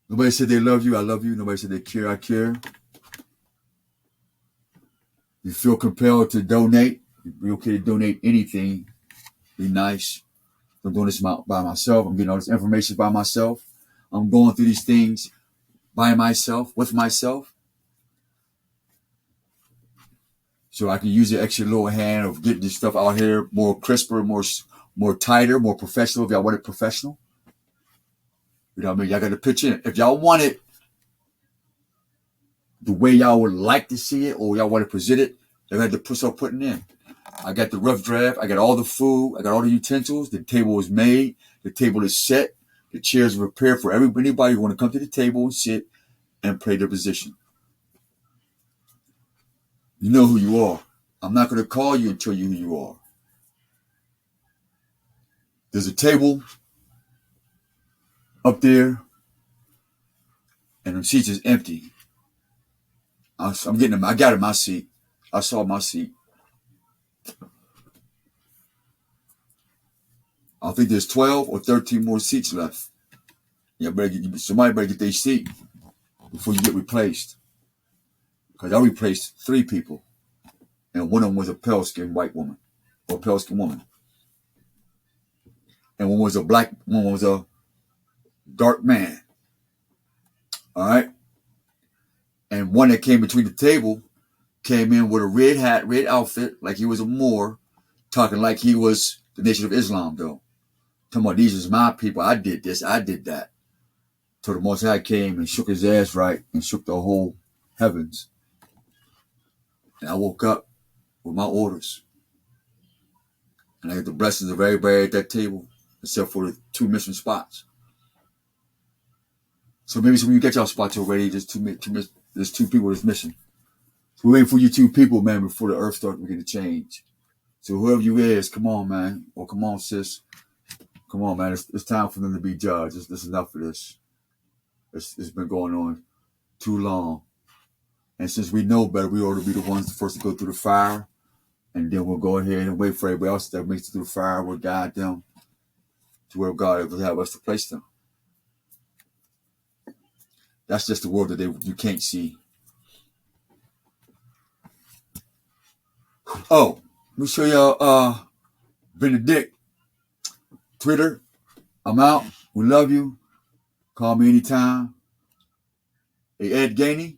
Nobody said they love you, I love you. Nobody said they care, I care. You feel compelled to donate, be okay to donate anything. Be nice. I'm doing this by myself. I'm getting all this information by myself. I'm going through these things by myself, with myself. So I can use the extra little hand of getting this stuff out here more crisper, more tighter, more professional if y'all want it professional. You know what I mean? Y'all got to pitch in. If y'all want it the way y'all would like to see it or y'all want to present it, y'all got to start putting in. I got the rough draft. I got all the food. I got all the utensils. The table is made. The table is set. The chairs are prepared for anybody who want to come to the table and sit and play their position. You know who you are. I'm not going to call you and tell you who you are. There's a table up there, and the seats is empty. I'm getting them. I got in my seat. I saw my seat. I think there's 12 or 13 more seats left. Somebody better get their seat before you get replaced. Because I replaced 3 people. And one of them was a pale-skinned white woman. Or pale-skinned woman. And one was a black, one was a dark man. All right? And one that came between the table came in with a red hat, red outfit, like he was a Moor, talking like he was the Nation of Islam, though. Talking about, these is my people. I did this. I did that. So the Most High came and shook his ass right and shook the whole heavens. And I woke up with my orders. And I got the blessings of everybody at that table, except for the 2 missing spots. So maybe some of you get y'all spots already. There's 2 people that's missing. So we're waiting for you 2 people, man, before the earth starts beginning to change. So whoever you is, come on, man. Or come on, sis. Come on, man. It's time for them to be judged. It's enough of this. It's been going on too long. And since we know better, we ought to be the ones first to go through the fire. And then we'll go ahead and wait for everybody else that makes it through the fire. We'll guide them to where God will have us to place them. That's just the world that you can't see. Oh, let me show y'all Benedict. Twitter. I'm out. We love you. Call me anytime. Hey, Ed Gainey.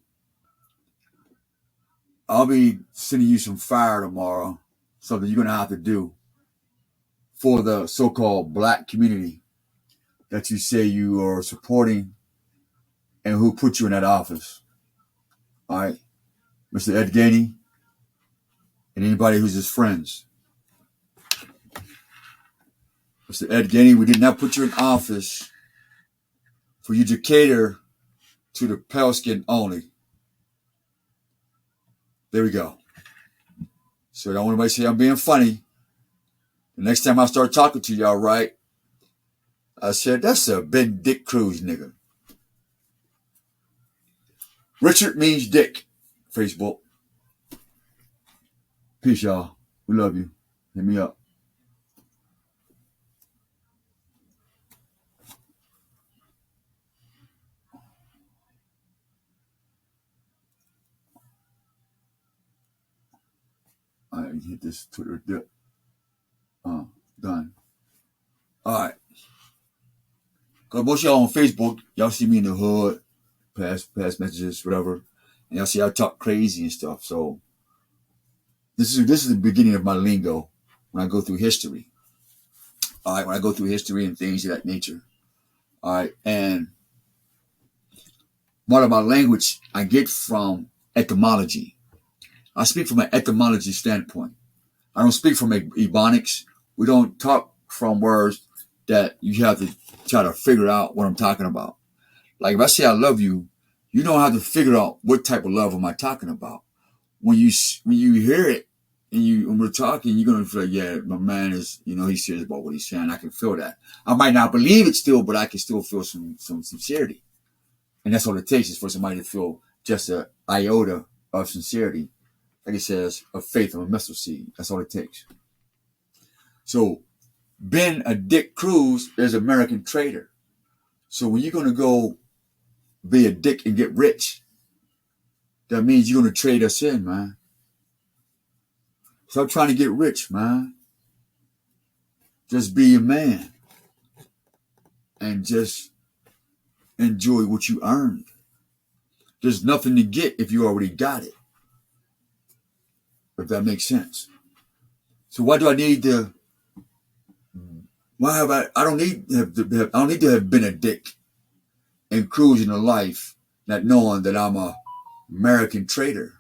I'll be sending you some fire tomorrow. Something you're going to have to do for the so-called black community that you say you are supporting and who put you in that office. All right? Mr. Ed Gainey and anybody who's his friends. Mr. Ed Gainey, we did not put you in office for you to cater to the pale skin only. There we go. So I don't want anybody to say I'm being funny. The next time I start talking to y'all, right, I said, that's a Ben Dick Cruz nigga. Richard means Dick. Facebook. Peace, y'all. We love you. Hit me up. All right, hit this Twitter dip. Done. All right. Cause most of y'all on Facebook, y'all see me in the hood, pass messages, whatever, and y'all see I talk crazy and stuff. So this is the beginning of my lingo when I go through history. All right, when I go through history and things of that nature. All right, and part of my language I get from etymology. I speak from an etymology standpoint. I don't speak from ebonics. We don't talk from words that you have to try to figure out what I'm talking about. Like if I say I love you, you don't have to figure out what type of love am I talking about. When you hear it and when we're talking, you're gonna feel like, yeah, my man is, he's serious about what he's saying. I can feel that. I might not believe it still, but I can still feel some sincerity. And that's all it takes is for somebody to feel just an iota of sincerity. Like it says, of faith of a mustard seed. That's all it takes. So Ben a Dick Cruz is an American trader. So when you're going to go be a dick and get rich, that means you're going to trade us in, man. Stop trying to get rich, man. Just be a man. And just enjoy what you earned. There's nothing to get if you already got it. If that makes sense. So why do I need to? Why have I don't need to have been a dick and cruising a life, not knowing that I'm a American trader.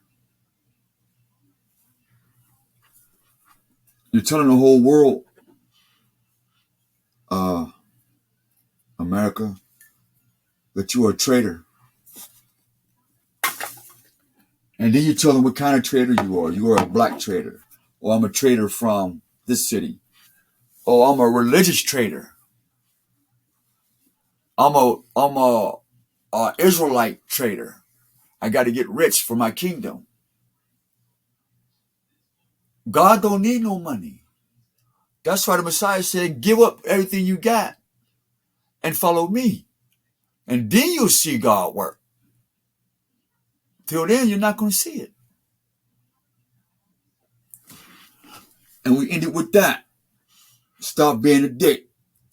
You're telling the whole world, America, that you are a trader. And then you tell them what kind of trader you are. You are a black trader. Or I'm a trader from this city. Oh, I'm a religious trader. I'm a Israelite trader. I got to get rich for my kingdom. God don't need no money. That's why the Messiah said, give up everything you got and follow me. And then you'll see God work. Till then, you're not going to see it. And we ended with that. Stop being a dick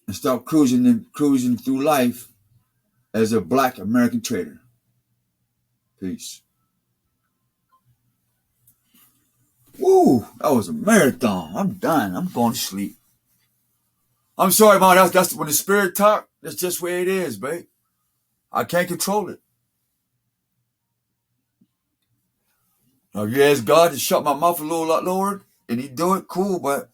and stop cruising through life as a black American trader. Peace. Woo, that was a marathon. I'm done. I'm going to sleep. I'm sorry, man. That's when the spirit talk. That's just where it is, babe. I can't control it. Now, if you ask God to shut my mouth a little lot, Lord, and He do it, cool, but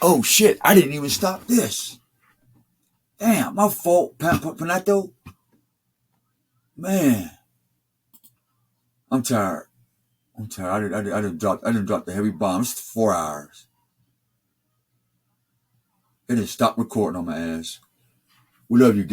oh shit, I didn't even stop this. Damn, my fault, Panato. Man, I'm tired. I didn't drop the heavy bomb. It's 4 hours. It didn't stop recording on my ass. We love you guys.